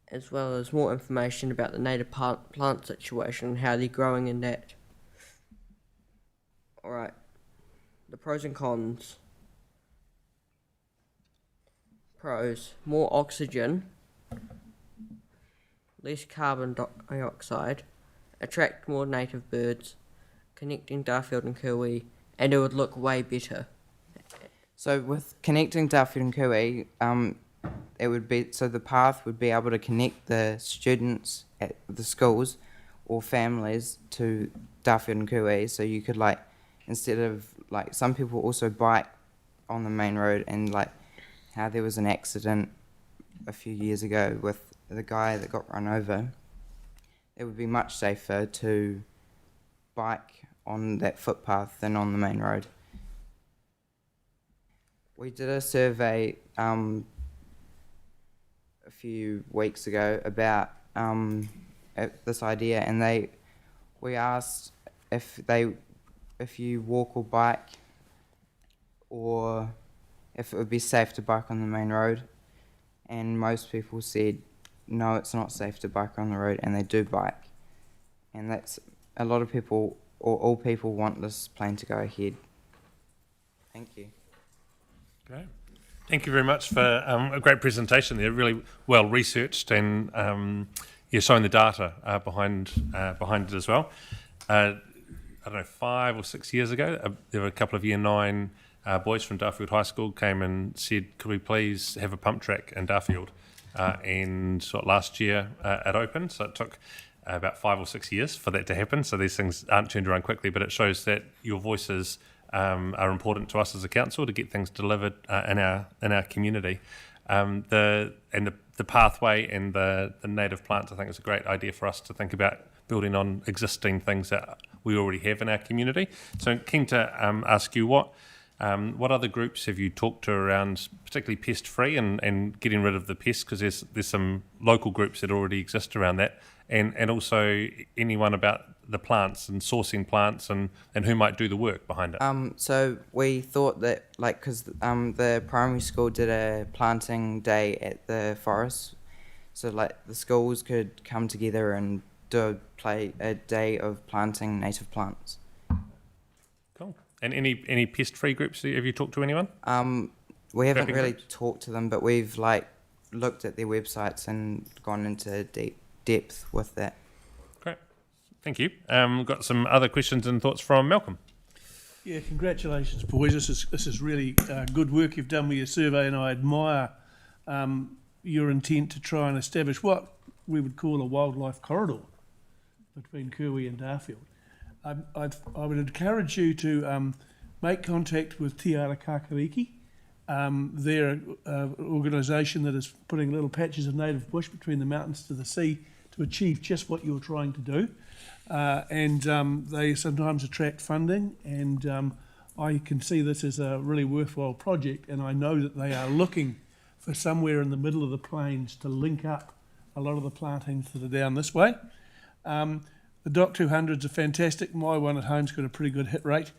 as well as more information about the native plant situation and how they're growing in that. Alright, the pros and cons. Pros: more oxygen, less carbon dioxide, attract more native birds, connecting Darfield and Kuwi, and it would look way better. So with connecting Darfield and Kuwi, it would be, so the path would be able to connect the students at the schools or families to Darfield and Kuwi. So you could, like, instead of, like, some people also bike on the main road, and like how there was an accident a few years ago with the guy that got run over. It would be much safer to bike on that footpath than on the main road. We did a survey a few weeks ago about this idea, and we asked if you walk or bike, or if it would be safe to bike on the main road, and most people said no, it's not safe to bike on the road, and they do bike. And that's, a lot of people, or all people, want this plan to go ahead. Thank you. Great. Thank you very much for a great presentation there, really well researched, and you're showing the data behind it as well. I don't know, 5 or 6 years ago, there were a couple of Year 9 boys from Darfield High School came and said, could we please have a pump track in Darfield? And so last year it opened, so it took about 5 or 6 years for that to happen. So these things aren't turned around quickly, but it shows that your voices are important to us as a council to get things delivered in our community. The pathway and the native plants, I think, is a great idea for us to think about building on existing things that we already have in our community. So I'm keen to ask you, what other groups have you talked to around particularly pest-free and getting rid of the pests, because there's some local groups that already exist around that, and also anyone about the plants and sourcing plants and who might do the work behind it? So we thought that, like, because the primary school did a planting day at the forest, so like the schools could come together and do a day of planting native plants. Cool. And any pest-free groups, have you talked to anyone? We haven't Trapping really groups? talked to them, but we've like looked at their websites and gone into deep depth with that. Great. Thank you. We've got some other questions and thoughts from Malcolm. Yeah, congratulations, boys. This is really good work you've done with your survey, and I admire your intent to try and establish what we would call a wildlife corridor between Kuwi and Darfield. I would encourage you to make contact with Te Ara Kakariki. They're an organisation that is putting little patches of native bush between the mountains to the sea to achieve just what you're trying to do. They sometimes attract funding, and I can see this as a really worthwhile project, and I know that they are looking for somewhere in the middle of the plains to link up a lot of the plantings that are down this way. The DOC 200s are fantastic. My one at home's got a pretty good hit rate.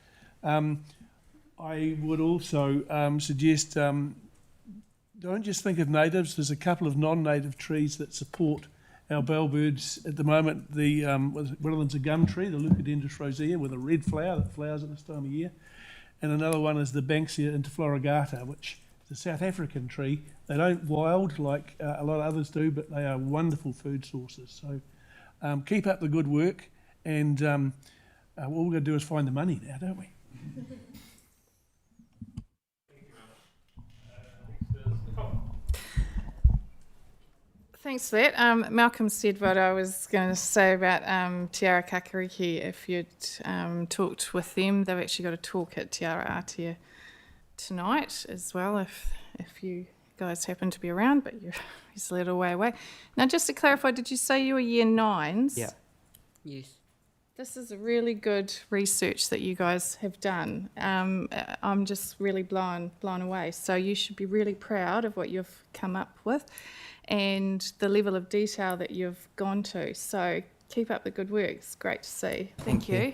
I would also suggest don't just think of natives. There's a couple of non-native trees that support our bellbirds at the moment. One of them's a gum tree, the Leucodendrus rosea, with a red flower that flowers at this time of year. And another one is the Banksia interflorigata, which is a South African tree. They don't wild like a lot of others do, but they are wonderful food sources. So keep up the good work, and all we're going to do is find the money now, don't we? Thanks for that. Malcolm said what I was going to say about Te Ara Kakariki. If you'd talked with them, they've actually got a talk at Te Ara Atia tonight as well, if you guys happen to be around, but you're a little way away. Now, just to clarify, did you say you were year 9s? Yeah. Yes. This is a really good research that you guys have done. I'm just really blown away. So you should be really proud of what you've come up with and the level of detail that you've gone to. So keep up the good work. It's great to see. Thank you.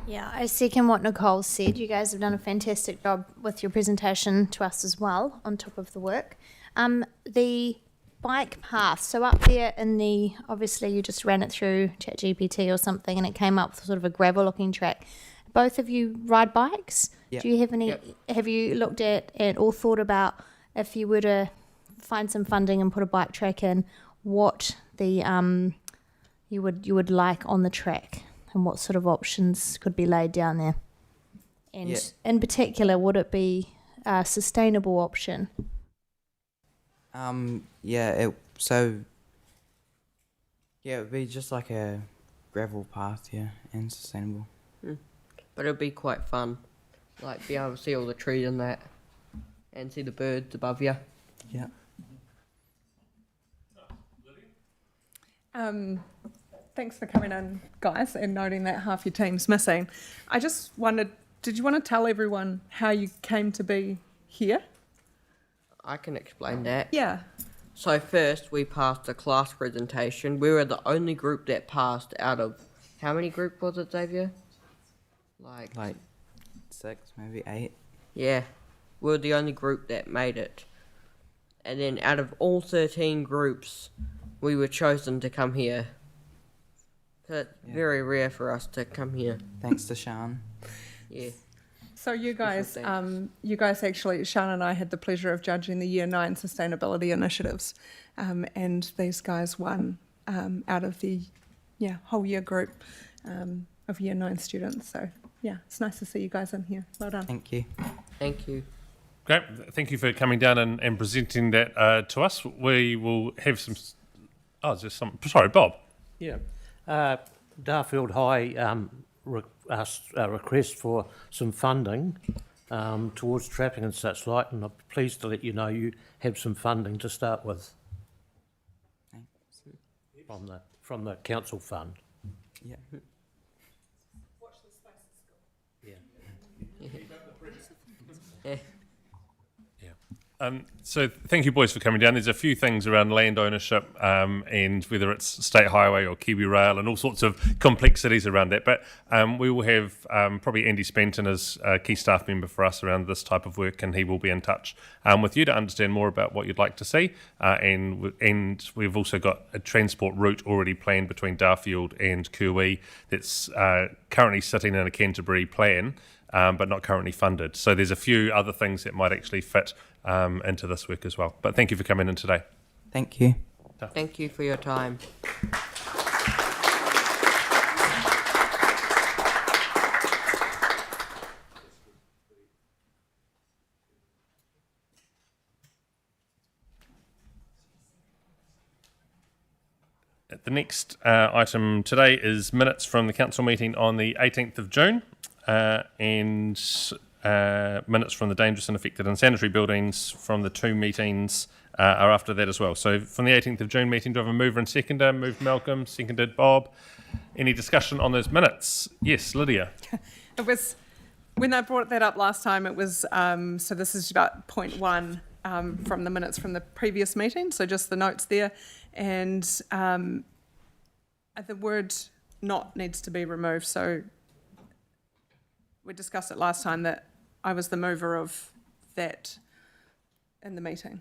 Yeah, I second what Nicole said. You guys have done a fantastic job with your presentation to us as well, on top of the work. The bike path, so up there obviously you just ran it through ChatGPT or something and it came up with sort of a gravel looking track. Both of you ride bikes? Yep. Do you have any, Yep. have you looked at or thought about if you were to find some funding and put a bike track in, what the you would like on the track and what sort of options could be laid down there? And in particular, would it be a sustainable option? It would be just like a gravel path, and sustainable. But it'll be quite fun. Like, be able to see all the trees and that. And see the birds above you. Yeah. Thanks for coming in, guys, and noting that half your team's missing. I just wondered, did you want to tell everyone how you came to be here? I can explain that. Yeah. So first, we passed a class presentation. We were the only group that passed out of... How many group was it, Xavier? Like 6, maybe 8. Yeah. We were the only group that made it. And then out of all 13 groups, we were chosen to come here. So it's very rare for us to come here. Thanks to Sean. Yeah. So you guys, thanks. actually, Sean and I had the pleasure of judging the Year 9 sustainability initiatives, and these guys won out of the whole year group of Year 9 students. So it's nice to see you guys in here. Well done. Thank you. Thank you. Great. Thank you for coming down and presenting that to us. We will have some... Oh, is there some... Sorry, Bob. Yeah. Darfield High asked a request for some funding towards trapping and such like, and I'm pleased to let you know you have some funding to start with. Thanks. From the council fund. Yeah. Watch the spaces go. Yeah. So thank you, boys, for coming down. There's a few things around land ownership and whether it's State Highway or Kiwi Rail and all sorts of complexities around that. But we will have probably Andy Spenton as a key staff member for us around this type of work, and he will be in touch with you to understand more about what you'd like to see. And we've also got a transport route already planned between Darfield and Kuwi that's currently sitting in a Canterbury plan, but not currently funded. So there's a few other things that might actually fit into this work as well. But thank you for coming in today. Thank you. Thank you for your time. The next item today is minutes from the council meeting on the 18th of June. And minutes from the dangerous and affected and sanitary buildings from the 2 meetings are after that as well. So from the 18th of June meeting, do I have a mover and seconder? Moved Malcolm, seconded Bob. Any discussion on those minutes? Yes, Lydia. It was, when I brought that up last time, it was, so this is about point 1 from the minutes from the previous meeting, so just the notes there. And the word not needs to be removed, so we discussed it last time that I was the mover of that in the meeting.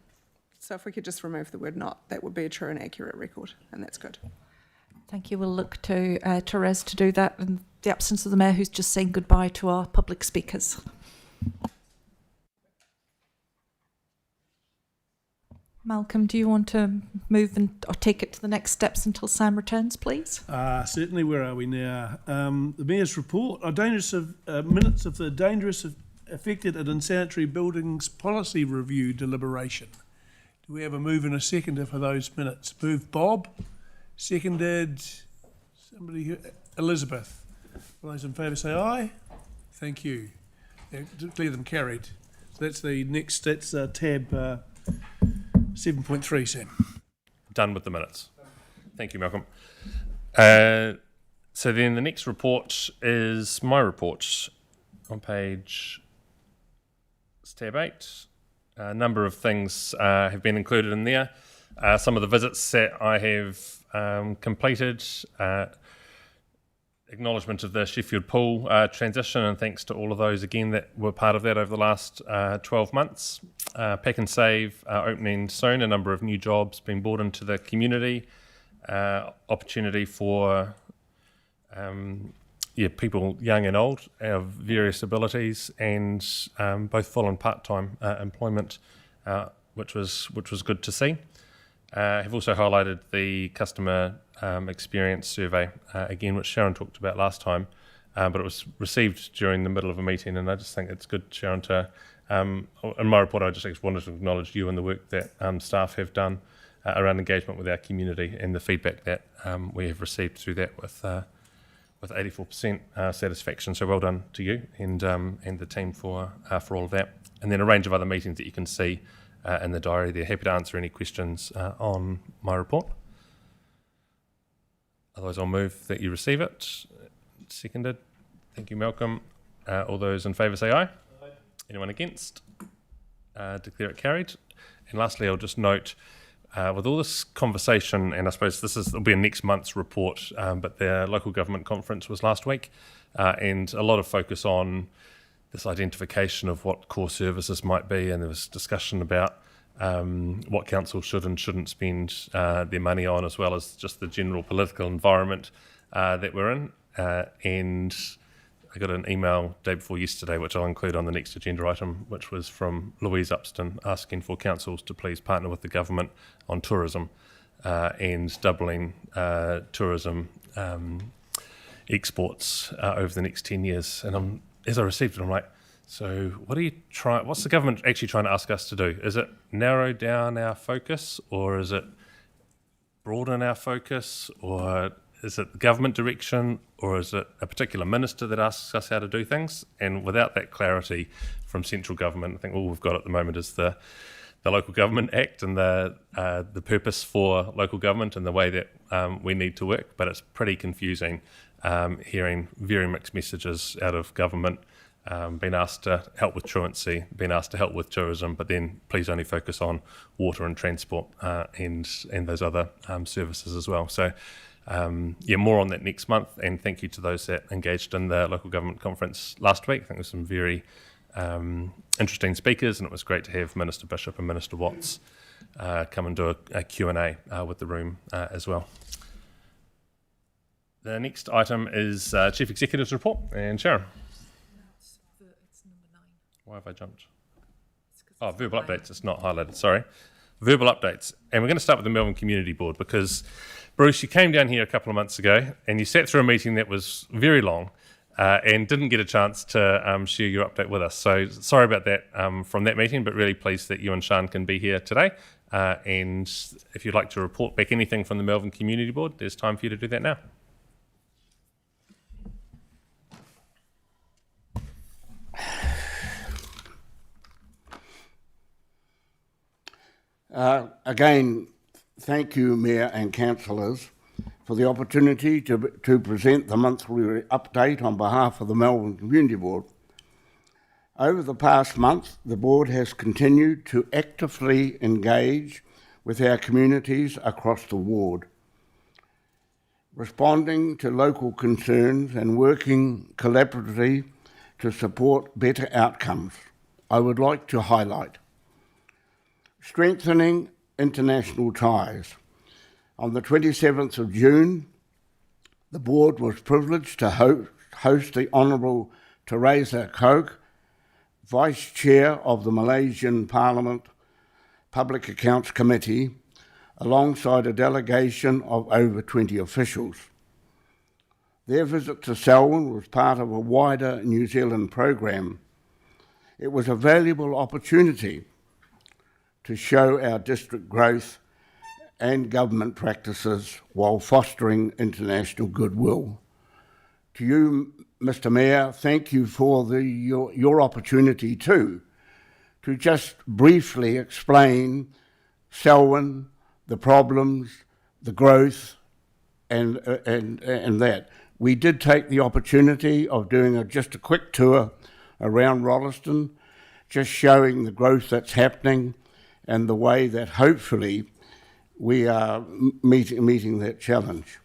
So if we could just remove the word not, that would be a true and accurate record, and that's good. Thank you. We'll look to Therese to do that in the absence of the Mayor, who's just saying goodbye to our public speakers. Malcolm, do you want to move or take it to the next steps until Sam returns, please? Certainly. Where are we now? The Mayor's report. Minutes of the dangerous, affected and unsanitary buildings policy review deliberation. Do we have a move and a seconder for those minutes? Moved Bob, seconded somebody, Elizabeth. All those in favour say aye. Thank you. Declare them carried. So that's the next. That's tab 7.3, Sam. Done with the minutes. Thank you, Malcolm. So then the next report is my report on page tab 8. A number of things have been included in there. Some of the visits that I have completed, acknowledgement of the Sheffield Pool transition, and thanks to all of those again that were part of that over the last 12 months. Pack and Save opening soon, a number of new jobs being brought into the community, opportunity for people young and old of various abilities, and both full and part-time employment, which was good to see. I've also highlighted the customer experience survey, again, which Sharon talked about last time, but it was received during the middle of a meeting, and I just think it's good, Sharon, to, in my report, I just wanted to acknowledge you and the work that staff have done around engagement with our community and the feedback that we have received through that with 84% satisfaction. So well done to you and the team for all of that. And then a range of other meetings that you can see in the diary there. Happy to answer any questions on my report. Otherwise, I'll move that you receive it. Seconded. Thank you, Malcolm. All those in favour say aye. Aye. Anyone against? Declare it carried. And lastly, I'll just note, with all this conversation, and I suppose will be a next month's report, but the local government conference was last week, and a lot of focus on this identification of what core services might be, and there was discussion about what council should and shouldn't spend their money on, as well as just the general political environment that we're in. And I got an email day before yesterday, which I'll include on the next agenda item, which was from Louise Upston asking for councils to please partner with the government on tourism and doubling tourism exports over the next 10 years. And as I received it, I'm like, so what's the government actually trying to ask us to do? Is it narrow down our focus, or is it broaden our focus, or is it the government direction, or is it a particular minister that asks us how to do things? And without that clarity from central government, I think all we've got at the moment is the Local Government Act and the purpose for local government and the way that we need to work. But it's pretty confusing hearing very mixed messages out of government, being asked to help with truancy, being asked to help with tourism, but then please only focus on water and transport and those other services as well. So more on that next month, and thank you to those that engaged in the local government conference last week. I think there's some very interesting speakers, and it was great to have Minister Bishop and Minister Watts come and do a Q&A with the room as well. The next item is Chief Executive's report, and Sharon. It's number 9. Why have I jumped? Oh, verbal updates. It's not highlighted. Sorry. Verbal updates. And we're going to start with the Melbourne Community Board, because, Bruce, you came down here a couple of months ago and you sat through a meeting that was very long and didn't get a chance to share your update with us. So sorry about that from that meeting, but really pleased that you and Sian can be here today. And if you'd like to report back anything from the Melbourne Community Board, there's time for you to do that now. Again, thank you, Mayor and councillors, for the opportunity to present the monthly update on behalf of the Melbourne Community Board. Over the past month, the Board has continued to actively engage with our communities across the ward, responding to local concerns and working collaboratively to support better outcomes. I would like to highlight strengthening international ties. On the 27th of June, the Board was privileged to host the Honourable Teresa Koch, Vice Chair of the Malaysian Parliament Public Accounts Committee, alongside a delegation of over 20 officials. Their visit to Selwyn was part of a wider New Zealand program. It was a valuable opportunity to show our district growth and government practices while fostering international goodwill. To you, Mr. Mayor, thank you for your opportunity too, to just briefly explain Selwyn, the problems, the growth, and that. We did take the opportunity of doing just a quick tour around Rolleston, just showing the growth that's happening and the way that hopefully we are meeting that challenge.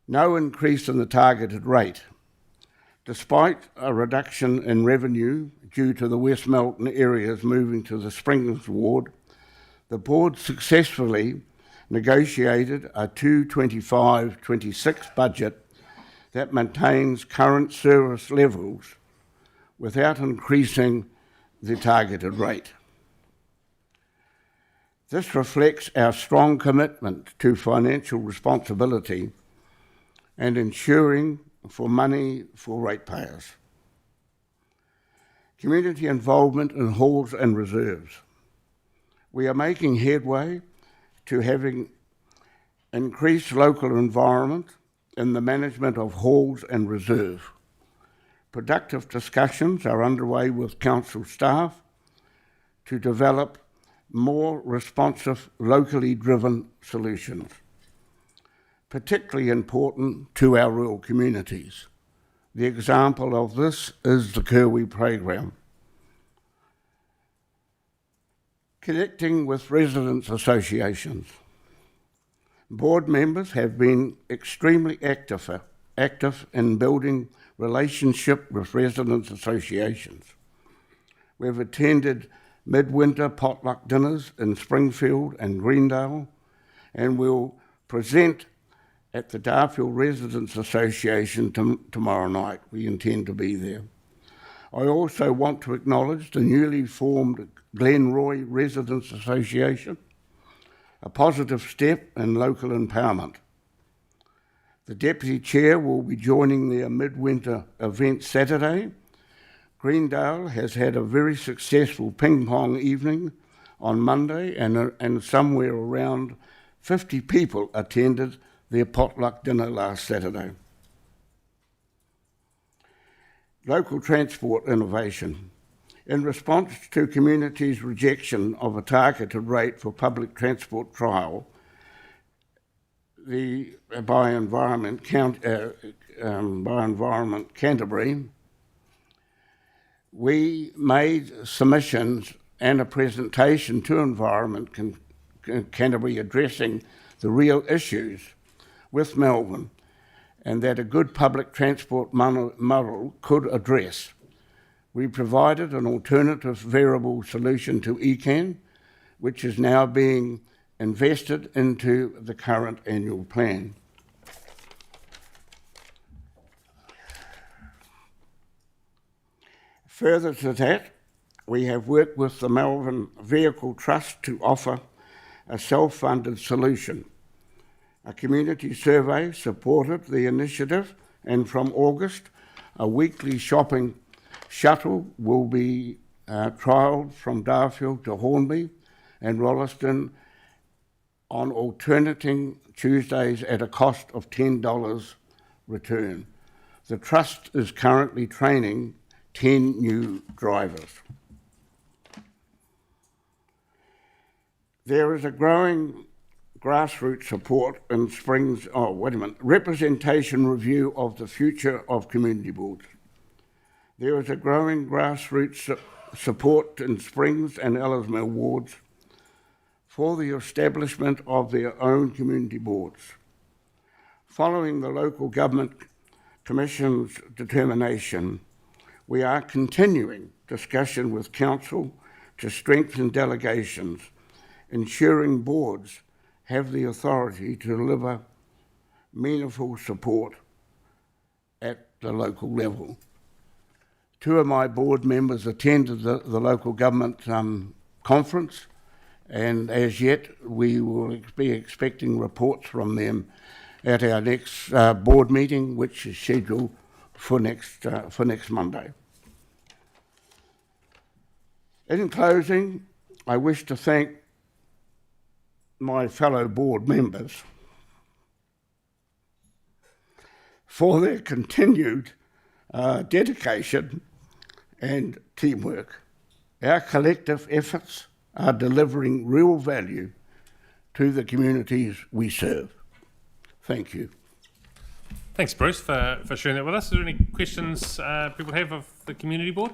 No increase in the targeted rate. Despite a reduction in revenue due to the West Melton areas moving to the Springs ward, the Board successfully negotiated a 2025-26 budget that maintains current service levels without increasing the targeted rate. This reflects our strong commitment to financial responsibility and ensuring for money for ratepayers. Community involvement in halls and reserves. We are making headway to having increased local involvement in the management of halls and reserve. Productive discussions are underway with council staff to develop more responsive, locally driven solutions, particularly important to our rural communities. The example of this is the Kerwee program. Connecting with residents' associations. Board members have been extremely active in building relationship with residents' associations. We've attended midwinter potluck dinners in Springfield and Greendale, and we'll present at the Darfield Residents Association tomorrow night. We intend to be there. I also want to acknowledge the newly formed Glenroy Residents Association, a positive step in local empowerment. The Deputy Chair will be joining their midwinter event Saturday. Greendale has had a very successful ping pong evening on Monday, and somewhere around 50 people attended their potluck dinner last Saturday. Local transport innovation. In response to communities' rejection of a targeted rate for public transport trial, by Environment Canterbury, we made submissions and a presentation to Environment Canterbury addressing the real issues with Melbourne and that a good public transport model could address. We provided an alternative variable solution to ECAN, which is now being invested into the current annual plan. Further to that, we have worked with the Melbourne Vehicle Trust to offer a self-funded solution. A community survey supported the initiative, and from August, a weekly shopping shuttle will be trialled from Darfield to Hornby and Rolleston on alternating Tuesdays at a cost of $10 return. The Trust is currently training 10 new drivers. There is a growing grassroots support in Springs, representation review of the future of community boards. There is a growing grassroots support in Springs and Ellesmere wards for the establishment of their own community boards. Following the Local Government Commission's determination, we are continuing discussion with Council to strengthen delegations, ensuring boards have the authority to deliver meaningful support at the local level. 2 of my board members attended the local government conference, and as yet we will be expecting reports from them at our next board meeting, which is scheduled for next Monday. In closing, I wish to thank my fellow board members for their continued dedication and teamwork. Our collective efforts are delivering real value to the communities we serve. Thank you. Thanks, Bruce, for sharing that with us. Are there any questions people have of the community board?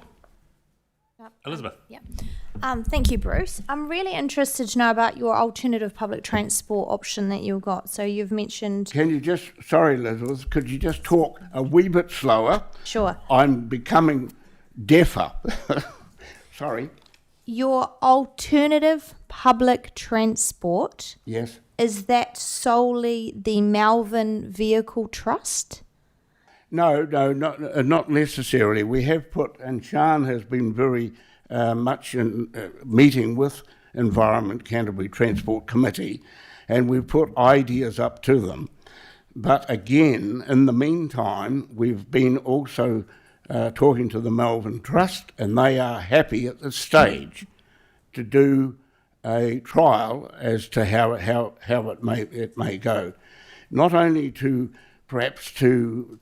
Elizabeth. Yeah. Thank you, Bruce. I'm really interested to know about your alternative public transport option that you've got. So you've mentioned... Can you just, sorry Elizabeth, could you just talk a wee bit slower? Sure. I'm becoming deafer. Sorry. Your alternative public transport, Yes. is that solely the Melvin Vehicle Trust? No, not necessarily. We have put, and Sian has been very much in meeting with Environment Canterbury Transport Committee, and we've put ideas up to them. But again, in the meantime, we've been also talking to the Melvin Trust, and they are happy at this stage to do a trial as to how it may go. Not only to perhaps to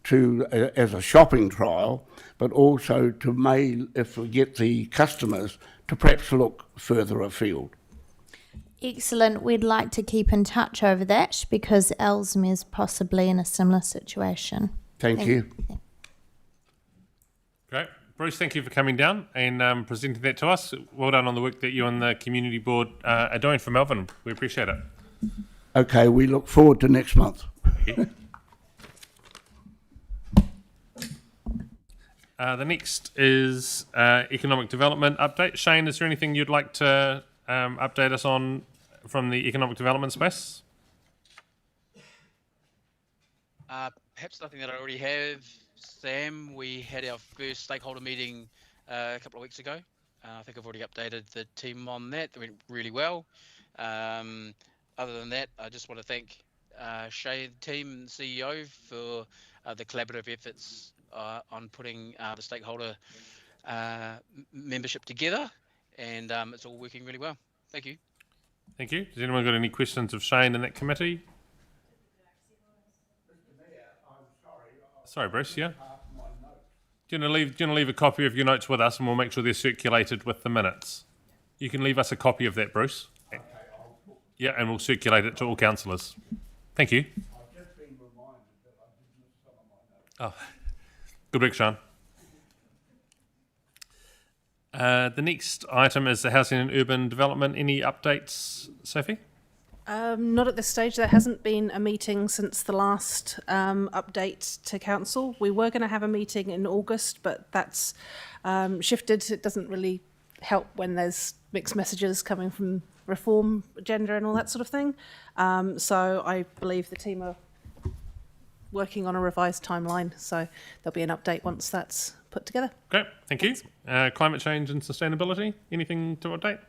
as a shopping trial, but also to if we get the customers to perhaps look further afield. Excellent. We'd like to keep in touch over that because Ellesmere's possibly in a similar situation. Thank you. Great. Bruce, thank you for coming down and presenting that to us. Well done on the work that you and the community board are doing for Melbourne. We appreciate it. Okay, we look forward to next month. The next is economic development update. Shane, is there anything you'd like to update us on from the economic development space? Perhaps nothing that I already have. Sam, we had our first stakeholder meeting a couple of weeks ago. I think I've already updated the team on that. It went really well. Other than that, I just want to thank Shay, the team, and CEO for the collaborative efforts on putting the stakeholder membership together, and it's all working really well. Thank you. Thank you. Has anyone got any questions of Shane and that committee? Sorry, Bruce, yeah? Do you want to leave a copy of your notes with us and we'll make sure they're circulated with the minutes? You can leave us a copy of that, Bruce. Okay, yeah, and we'll circulate it to all councillors. Thank you. I've just been reminded that I did miss some of my notes. Oh, good work, Sean. The next item is the housing and urban development. Any updates, Sophie? Not at this stage. There hasn't been a meeting since the last update to council. We were going to have a meeting in August, but that's shifted. It doesn't really help when there's mixed messages coming from reform agenda and all that sort of thing. So I believe the team are working on a revised timeline. So there'll be an update once that's put together. Great, thank you. Climate change and sustainability, anything to update?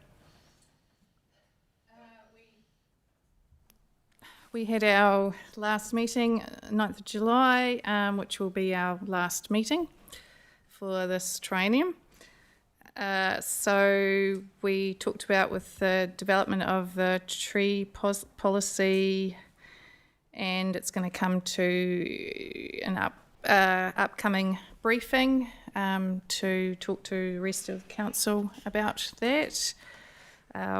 We had our last meeting, 9th of July, which will be our last meeting for this triennium. So we talked about with the development of the tree policy, and it's going to come to an upcoming briefing to talk to the rest of the council about that.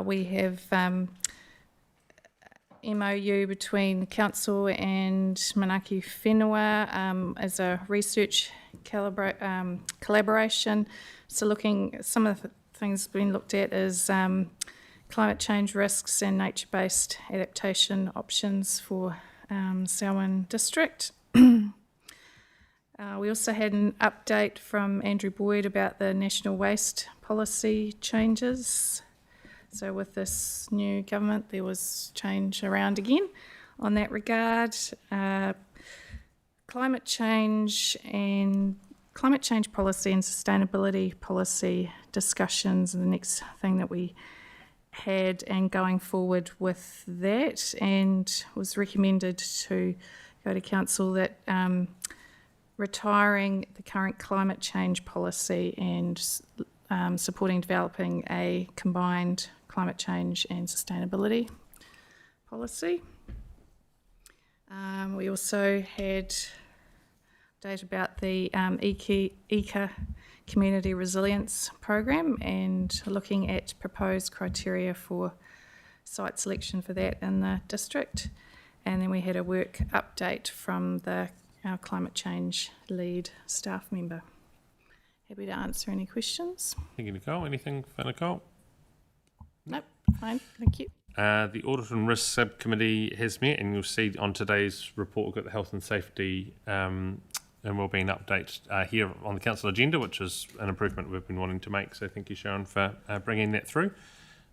We have MOU between the council and Manaki Whenua as a research collaboration. So some of the things being looked at is climate change risks and nature-based adaptation options for Selwyn District. We also had an update from Andrew Boyd about the national waste policy changes. So with this new government, there was change around again on that regard. Climate change policy and sustainability policy discussions are the next thing that we had, and going forward with that, and was recommended to go to council that retiring the current climate change policy and supporting developing a combined climate change and sustainability policy. We also had data about the ECA Community Resilience Program and looking at proposed criteria for site selection for that in the district. And then we had a work update from our climate change lead staff member. Happy to answer any questions. Thank you, Nicole. Anything for Nicole? Nope, fine, thank you. The Audit and Risk Subcommittee has met, and you'll see on today's report we've got the health and safety and wellbeing update here on the council agenda, which is an improvement we've been wanting to make. So thank you, Sharon, for bringing that through.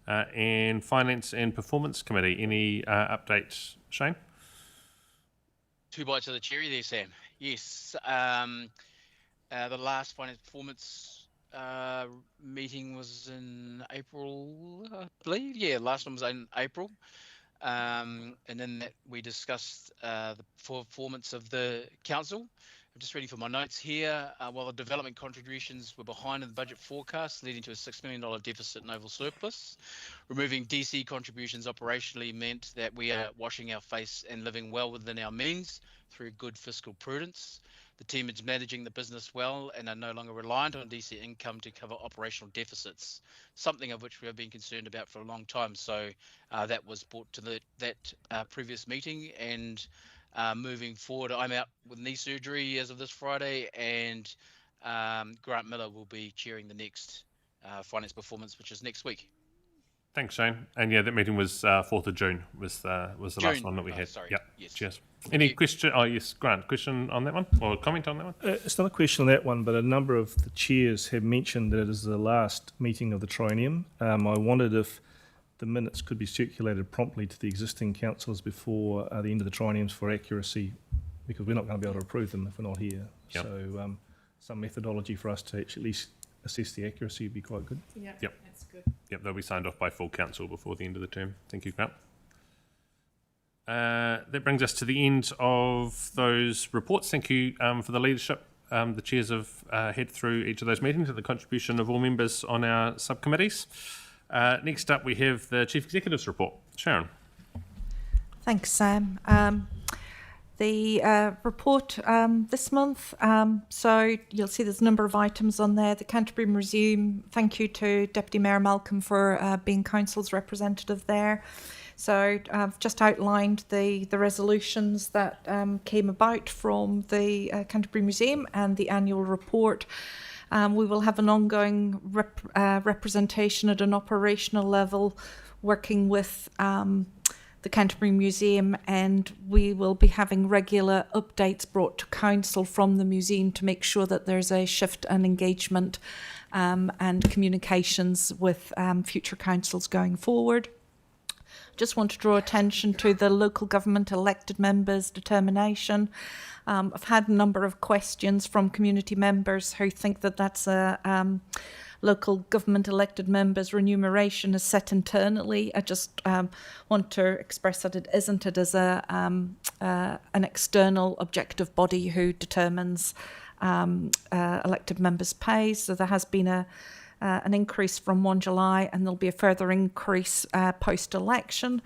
And Finance and Performance Committee, any updates, Shane? 2 bites of the cherry there, Sam. Yes. The last finance performance meeting was in April, I believe. Yeah, last one was in April. And in that we discussed the performance of the council. I'm just reading for my notes here. While the development contributions were behind in the budget forecast, leading to a $6 million deficit and oval surplus, removing DC contributions operationally meant that we are washing our face and living well within our means through good fiscal prudence. The team is managing the business well and are no longer reliant on DC income to cover operational deficits, something of which we have been concerned about for a long time. So that was brought to that previous meeting, and moving forward, I'm out with knee surgery as of this Friday, and Grant Miller will be chairing the next finance performance, which is next week. Thanks, Shane. And yeah, that meeting was 4th of June was the last one that we had. Sorry. Yep. Yes. Cheers. Any question? Oh, yes, Grant. Question on that one, or comment on that one? It's not a question on that one, but a number of the chairs have mentioned that it is the last meeting of the triennium. I wondered if the minutes could be circulated promptly to the existing councillors before the end of the trienniums for accuracy, because we're not going to be able to approve them if we're not here. Yep. So some methodology for us to at least assess the accuracy would be quite good. Yeah, Yep. that's good. Yep, they'll be signed off by full council before the end of the term. Thank you, Grant. That brings us to the end of those reports. Thank you for the leadership. The chairs have head through each of those meetings and the contribution of all members on our subcommittees. Next up, we have the Chief Executive's report. Sharon. Thanks, Sam. The report this month, so you'll see there's a number of items on there. The Canterbury Museum, thank you to Deputy Mayor Malcolm for being Council's representative there. So I've just outlined the resolutions that came about from the Canterbury Museum and the annual report. We will have an ongoing representation at an operational level, working with the Canterbury Museum, and we will be having regular updates brought to Council from the museum to make sure that there's a shift and engagement and communications with future councils going forward. Just want to draw attention to the local government elected members' determination. I've had a number of questions from community members who think that that's a local government elected members' remuneration is set internally. I just want to express that it isn't. It is an external objective body who determines elected members' pay. So there has been an increase from 1 July, and there'll be a further increase post-election.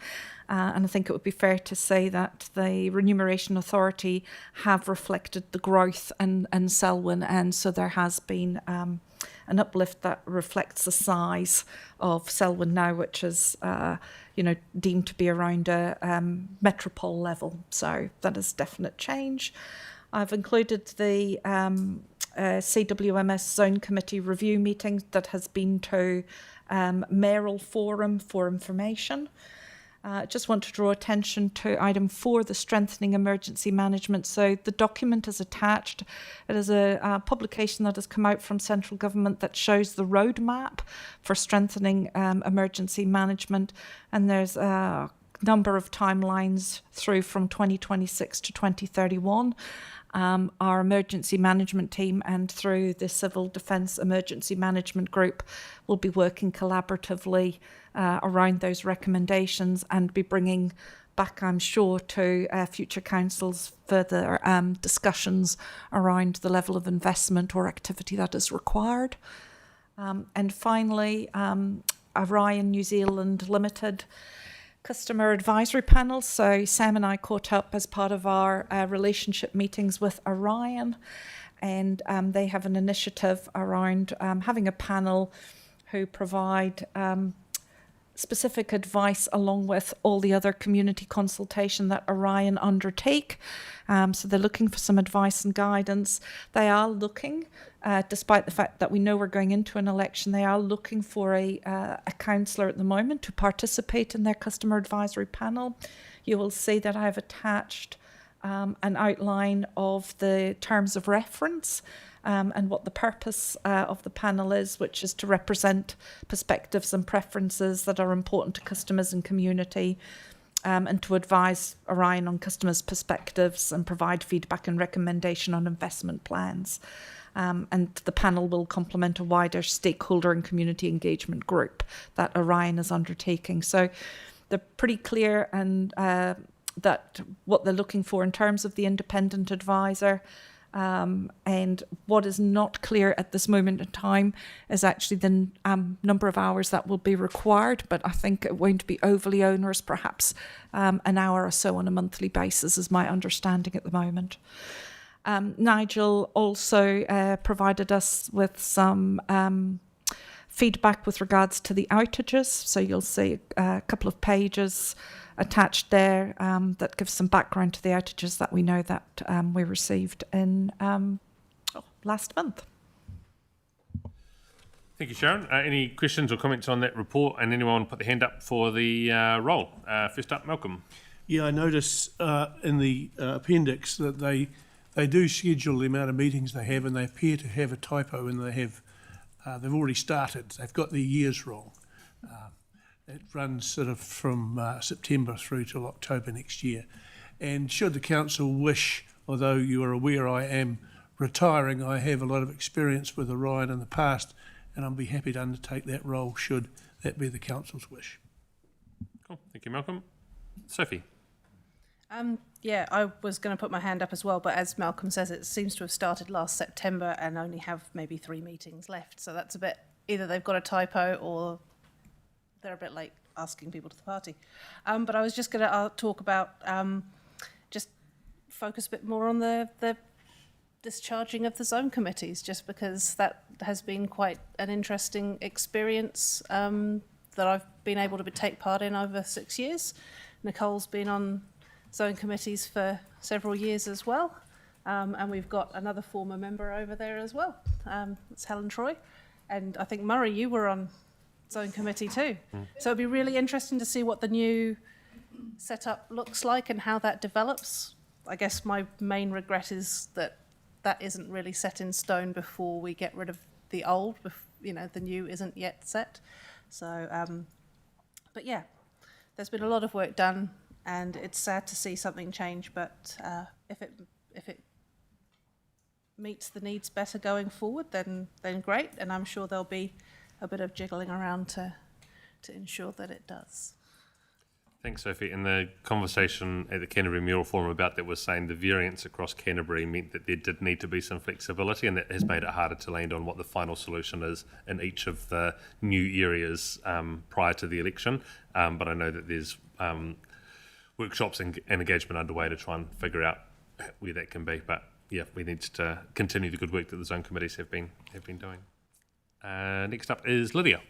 And I think it would be fair to say that the Remuneration Authority have reflected the growth in Selwyn, and so there has been an uplift that reflects the size of Selwyn now, which is deemed to be around a metropole level. So that is definite change. I've included the CWMS Zone Committee review meeting that has been to Mayoral Forum for information. Just want to draw attention to item 4, the strengthening emergency management. So the document is attached. It is a publication that has come out from central government that shows the roadmap for strengthening emergency management. And there's a number of timelines through from 2026 to 2031. Our emergency management team and through the Civil Defence Emergency Management Group will be working collaboratively around those recommendations and be bringing back, I'm sure, to future councils further discussions around the level of investment or activity that is required. And finally, Orion New Zealand Limited Customer Advisory Panel. So Sam and I caught up as part of our relationship meetings with Orion, and they have an initiative around having a panel who provide specific advice along with all the other community consultation that Orion undertake. So they're looking for some advice and guidance. They are looking, despite the fact that we know we're going into an election, they are looking for a councillor at the moment to participate in their customer advisory panel. You will see that I have attached an outline of the terms of reference and what the purpose of the panel is, which is to represent perspectives and preferences that are important to customers and community, and to advise Orion on customers' perspectives and provide feedback and recommendation on investment plans. And the panel will complement a wider stakeholder and community engagement group that Orion is undertaking. So they're pretty clear and that what they're looking for in terms of the independent advisor. And what is not clear at this moment in time is actually the number of hours that will be required, but I think it won't be overly onerous, perhaps an hour or so on a monthly basis is my understanding at the moment. Nigel also provided us with some feedback with regards to the outages, so you'll see a couple of pages attached there that gives some background to the outages that we know that we received in last month. Thank you, Sharon. Any questions or comments on that report? And anyone put their hand up for the roll? First up, Malcolm. Yeah, I notice in the appendix that they do schedule the amount of meetings they have, and they appear to have a typo, and they've already started. They've got their years wrong. It runs sort of from September through till October next year. And should the council wish, although you are aware I am retiring, I have a lot of experience with Orion in the past, and I'll be happy to undertake that role should that be the council's wish. Cool. Thank you, Malcolm. Sophie. Yeah, I was going to put my hand up as well, but as Malcolm says, it seems to have started last September and only have maybe 3 meetings left. So that's a bit, either they've got a typo or they're a bit late asking people to the party. But I was just going to talk about, just focus a bit more on the discharging of the zone committees, just because that has been quite an interesting experience that I've been able to take part in over 6 years. Nicole's been on zone committees for several years as well. And we've got another former member over there as well. It's Helen Troy. And I think, Murray, you were on zone committee too. So it'd be really interesting to see what the new setup looks like and how that develops. I guess my main regret is that that isn't really set in stone before we get rid of the old. The new isn't yet set. So, but yeah, there's been a lot of work done, and it's sad to see something change. But if it meets the needs better going forward, then great. And I'm sure there'll be a bit of jiggling around to ensure that it does. Thanks, Sophie. In the conversation at the Canterbury Mural Forum about that was saying the variance across Canterbury meant that there did need to be some flexibility, and that has made it harder to land on what the final solution is in each of the new areas prior to the election. But I know that there's workshops and engagement underway to try and figure out where that can be. But yeah, we need to continue the good work that the zone committees have been doing. Next up is Lydia.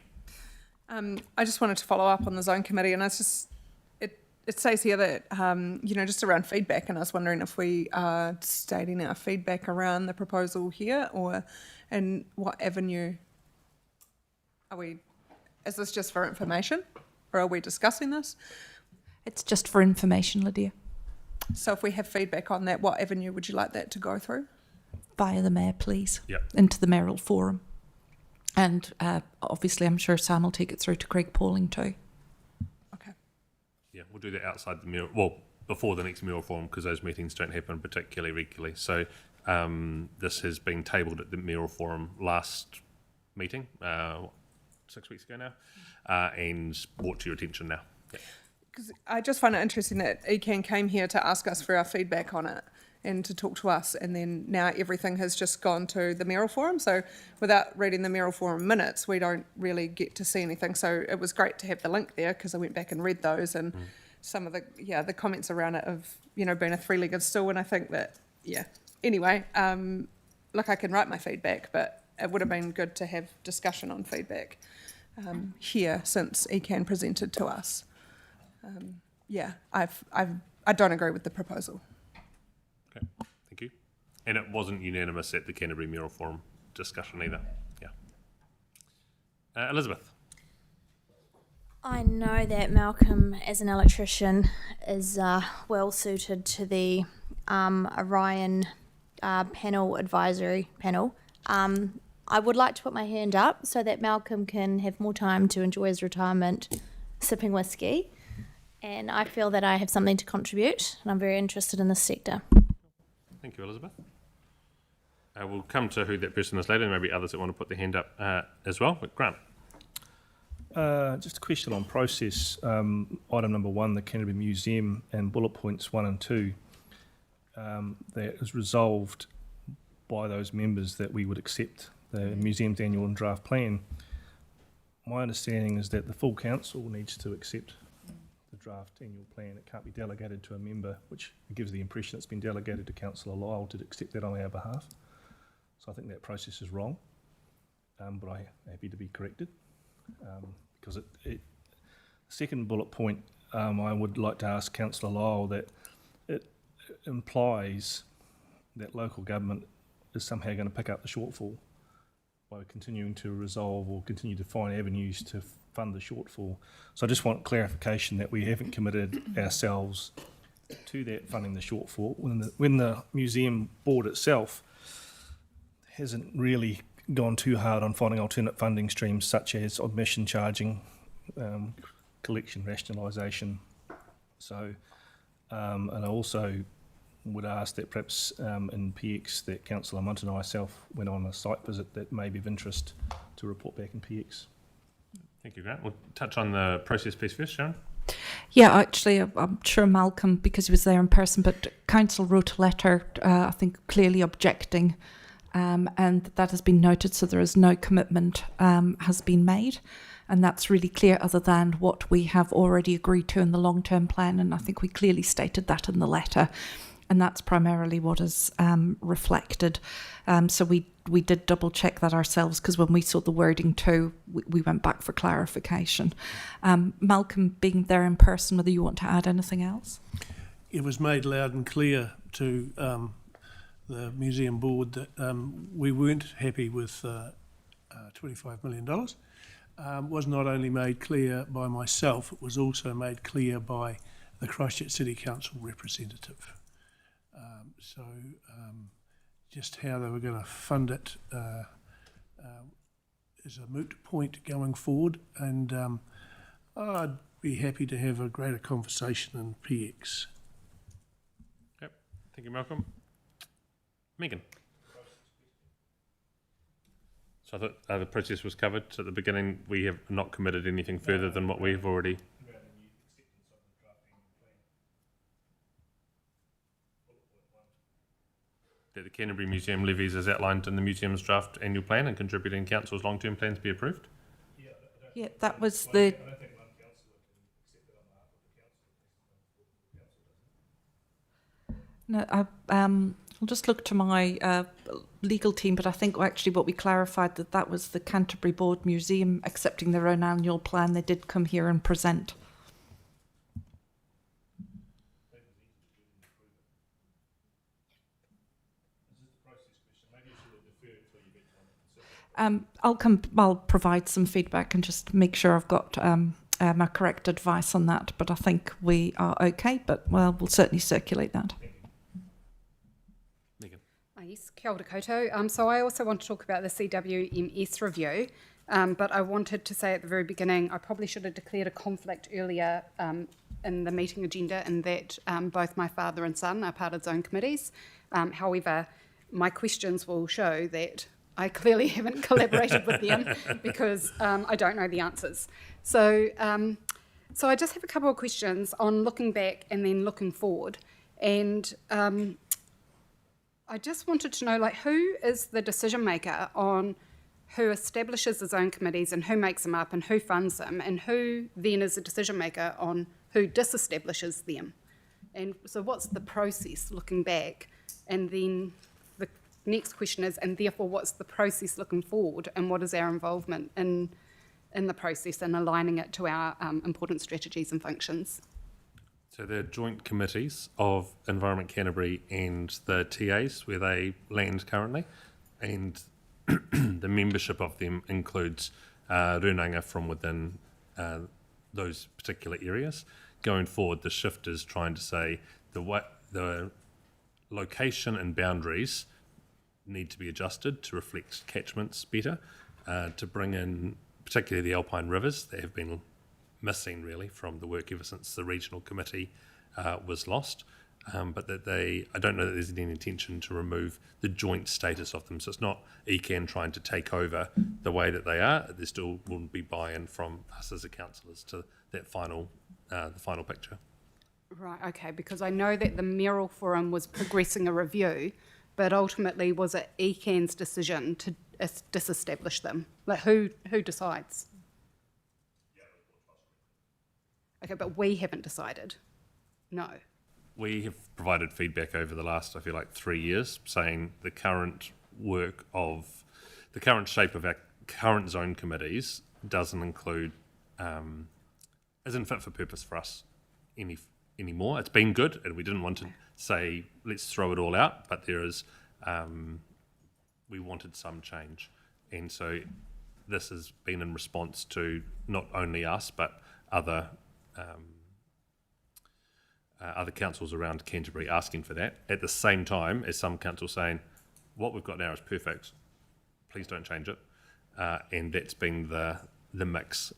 I just wanted to follow up on the zone committee, and it says here that just around feedback, and I was wondering if we are stating our feedback around the proposal here, or in what avenue are we? Is this just for information, or are we discussing this? It's just for information, Lydia. So if we have feedback on that, what avenue would you like that to go through? Via the mayor, please. Yep. Into the mayoral forum. And obviously, I'm sure Sam will take it through to Craig Pauling too. Yeah, we'll do that outside the mayoral, well, before the next mayoral forum, because those meetings don't happen particularly regularly. So this has been tabled at the mayoral forum last meeting, 6 weeks ago now, and brought to your attention now. Yeah. Because I just find it interesting that ECAN came here to ask us for our feedback on it and to talk to us, and then now everything has just gone to the mayoral forum. So without reading the mayoral forum minutes, we don't really get to see anything. So it was great to have the link there, because I went back and read those, and some of the comments around it of being a three-legged stool. And I think that anyway, look, I can write my feedback, but it would have been good to have discussion on feedback here since ECAN presented to us. I don't agree with the proposal. Okay, thank you. And it wasn't unanimous at the Canterbury Mayoral Forum discussion either. Yeah. Elizabeth. I know that Malcolm, as an electrician, is well suited to the Orion panel advisory panel. I would like to put my hand up so that Malcolm can have more time to enjoy his retirement sipping whiskey. And I feel that I have something to contribute, and I'm very interested in this sector. Thank you, Elizabeth. We'll come to who that person is later, and maybe others that want to put their hand up as well. But Grant. Just a question on process. Item number 1, the Canterbury Museum, and bullet points 1 and 2. That is resolved by those members that we would accept the museum's annual and draft plan. My understanding is that the full council needs to accept the draft annual plan. It can't be delegated to a member, which gives the impression it's been delegated to Councillor Lyle to accept that on our behalf. So I think that process is wrong, but I'm happy to be corrected. Because the second bullet point, I would like to ask Councillor Lyle that it implies that local government is somehow going to pick up the shortfall by continuing to resolve or continue to find avenues to fund the shortfall. So I just want clarification that we haven't committed ourselves to that funding the shortfall when the museum board itself hasn't really gone too hard on finding alternate funding streams such as admission charging, collection rationalisation. So, and I also would ask that perhaps in PX that Councillor Munt and I went on a site visit that may be of interest to report back in PX. Thank you, Grant. We'll touch on the process piece first, Sharon. Yeah, actually, I'm sure Malcolm, because he was there in person, but Council wrote a letter, I think, clearly objecting, and that has been noted, so there is no commitment has been made, and that's really clear other than what we have already agreed to in the long-term plan, and I think we clearly stated that in the letter, and that's primarily what is reflected. So we did double check that ourselves, because when we saw the wording too, we went back for clarification. Malcolm, being there in person, whether you want to add anything else? It was made loud and clear to the museum board that we weren't happy with $25 million. Was not only made clear by myself, it was also made clear by the Christchurch City Council representative. Just how they were going to fund it is a moot point going forward, and I'd be happy to have a greater conversation in PX. Yep. Thank you, Malcolm. Megan. So I thought the process was covered. So at the beginning, we have not committed anything further than what we've already. That the Canterbury Museum levies as outlined in the museum's draft annual plan and contributing council's long-term plans be approved? Yeah, that was the... No, I'll just look to my legal team, but I think actually what we clarified that was the Canterbury Board Museum accepting their own annual plan. They did come here and present. I'll provide some feedback and just make sure I've got my correct advice on that. But I think we are okay. But well, we'll certainly circulate that. Yes, kia ora koutou. So I also want to talk about the CWMS review, but I wanted to say at the very beginning, I probably should have declared a conflict earlier in the meeting agenda, in that both my father and son are part of zone committees. However, my questions will show that I clearly haven't collaborated with them because I don't know the answers. So I just have a couple of questions on looking back and then looking forward. And I just wanted to know, like, who is the decision maker on who establishes the zone committees and who makes them up and who funds them, and who then is the decision maker on who disestablishes them? And so what's the process looking back? And then the next question is, and therefore what's the process looking forward, and what is our involvement in the process and aligning it to our important strategies and functions? So they're joint committees of Environment Canterbury and the TAs where they land currently, and the membership of them includes runanga from within those particular areas. Going forward, the shift is trying to say the location and boundaries need to be adjusted to reflect catchments better, to bring in particularly the Alpine rivers that have been missing really from the work ever since the regional committee was lost, but that I don't know that there's any intention to remove the joint status of them. So it's not ECAN trying to take over the way that they are. There still will be buy-in from us as the councillors to that the final picture. Right, okay, because I know that the Merrill Forum was progressing a review, but ultimately was it ECAN's decision to disestablish them? Like, who decides? Okay, but we haven't decided. No. We have provided feedback over the last, I feel like, 3 years, saying the current shape of our current zone committees doesn't include, isn't fit for purpose for us anymore. It's been good, and we didn't want to say, let's throw it all out, but we wanted some change. And so this has been in response to not only us, but other councils around Canterbury asking for that, at the same time as some councils saying, what we've got now is perfect, please don't change it. And that's been the mix.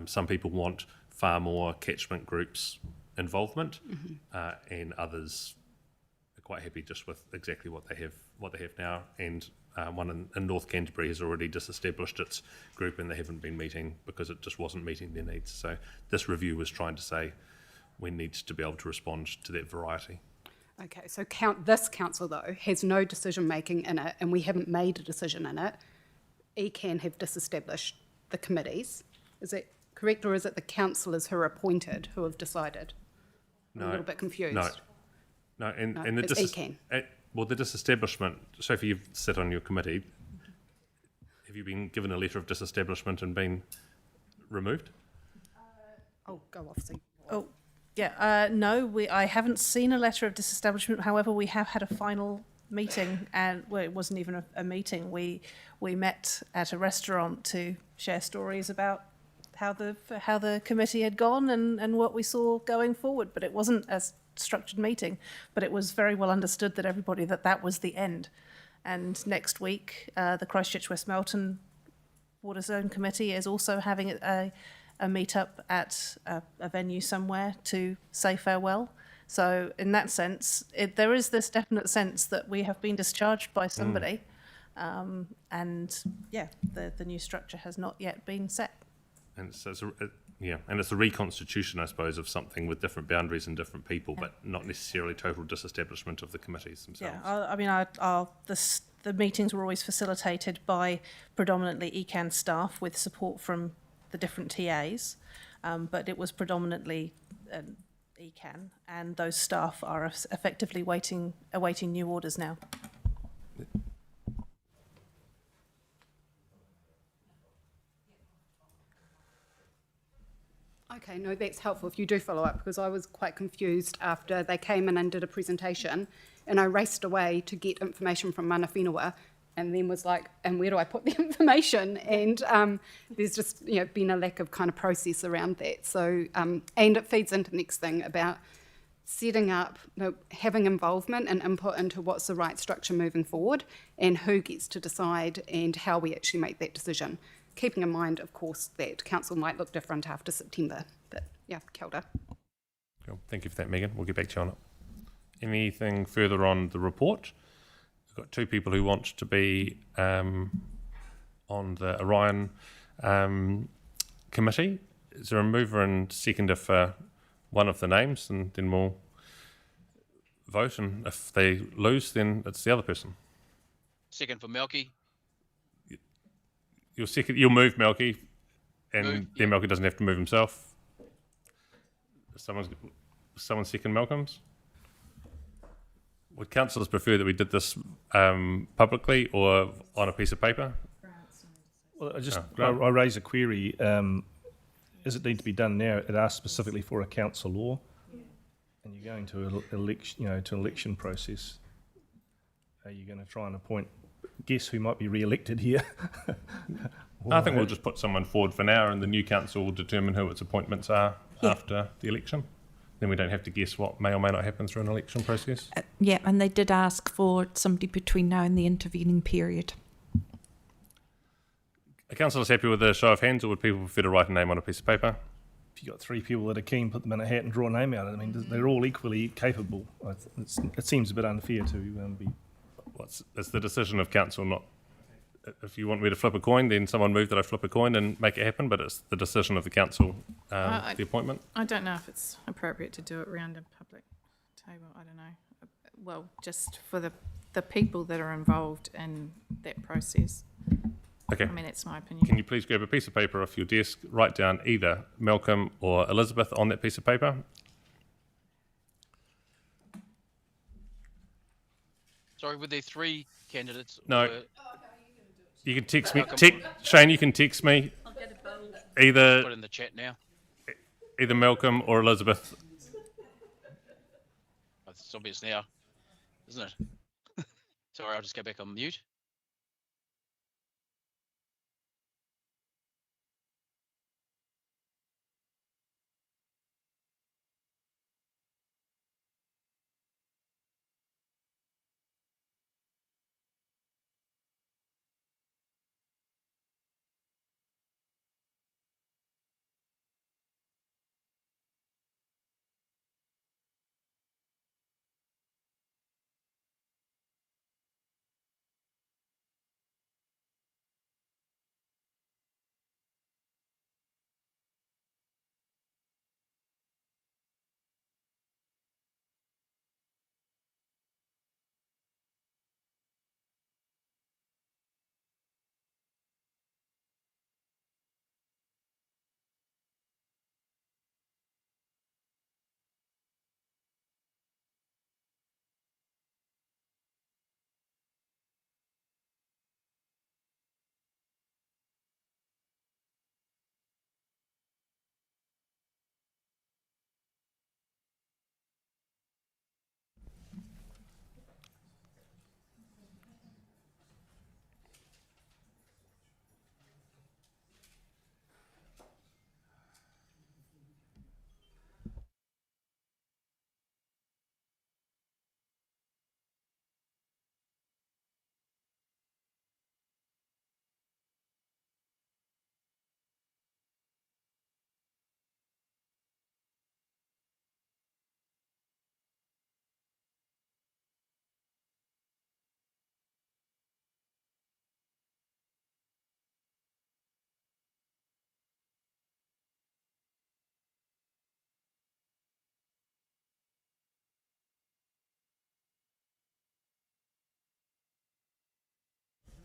Some people want far more catchment groups involvement, and others are quite happy just with exactly what they have now. And one in North Canterbury has already disestablished its group, and they haven't been meeting because it just wasn't meeting their needs. So this review was trying to say we need to be able to respond to that variety. Okay, so this council, though, has no decision-making in it, and we haven't made a decision in it. ECAN have disestablished the committees. Is that correct, or is it the councillors who are appointed who have decided? I'm a little bit confused. No, and No, it's ECAN. Well, the disestablishment, Sophie, you've sat on your committee. Have you been given a letter of disestablishment and been removed? Oh, go off, see. Oh, yeah. No, I haven't seen a letter of disestablishment. However, we have had a final meeting, and well, it wasn't even a meeting. We met at a restaurant to share stories about how the committee had gone and what we saw going forward. But it wasn't a structured meeting, but it was very well understood that everybody that was the end. And next week, the Christchurch West Melton Water Zone Committee is also having a meet-up at a venue somewhere to say farewell. So in that sense, there is this definite sense that we have been discharged by somebody, and yeah, the new structure has not yet been set. And so it's a reconstitution, I suppose, of something with different boundaries and different people, but not necessarily total disestablishment of the committees themselves. Yeah, the meetings were always facilitated by predominantly ECAN staff with support from the different TAs, but it was predominantly ECAN, and those staff are effectively awaiting new orders now. Okay, no, that's helpful if you do follow up, because I was quite confused after they came in and did a presentation, and I raced away to get information from Mana Whenua, and then was like, and where do I put the information? And there's just been a lack of kind of process around that. So, and it feeds into the next thing about setting up, having involvement and input into what's the right structure moving forward, and who gets to decide and how we actually make that decision. Keeping in mind, of course, that council might look different after September. But yeah, kia ora. Cool. Thank you for that, Megan. We'll get back to you on it. Anything further on the report? We've got two people who want to be on the Orion committee. Is there a mover and seconder for one of the names, and then we'll vote, and if they lose, then it's the other person. Second for Melky. You'll move Melky, and then Melky doesn't have to move himself. Someone second Malcolm's. Would councillors prefer that we did this publicly or on a piece of paper? Well, I raise a query. Does it need to be done now? It asks specifically for a council law, and you're going to election process. Are you going to try and guess who might be re-elected here? I think we'll just put someone forward for now, and the new council will determine who its appointments are after the election. Then we don't have to guess what may or may not happen through an election process. Yeah, and they did ask for somebody between now and the intervening period. Are councillors happy with a show of hands, or would people prefer to write a name on a piece of paper? If you've got three people that are keen, put them in a hat and draw a name out. I mean, they're all equally capable. It seems a bit unfair to be... It's the decision of council, not... If you want me to flip a coin, then someone move that I flip a coin and make it happen, but it's the decision of the council, the appointment. I don't know if it's appropriate to do it round a public table. I don't know. Well, just for the people that are involved in that process. Okay. I mean, that's my opinion. Can you please grab a piece of paper off your desk, write down either Malcolm or Elizabeth on that piece of paper? Sorry, were there three candidates? No. You can text me. Shane, you can text me. I'll get a bowl. Either put it in the chat now. Either Malcolm or Elizabeth. It's obvious now, isn't it? Sorry, I'll just go back on mute.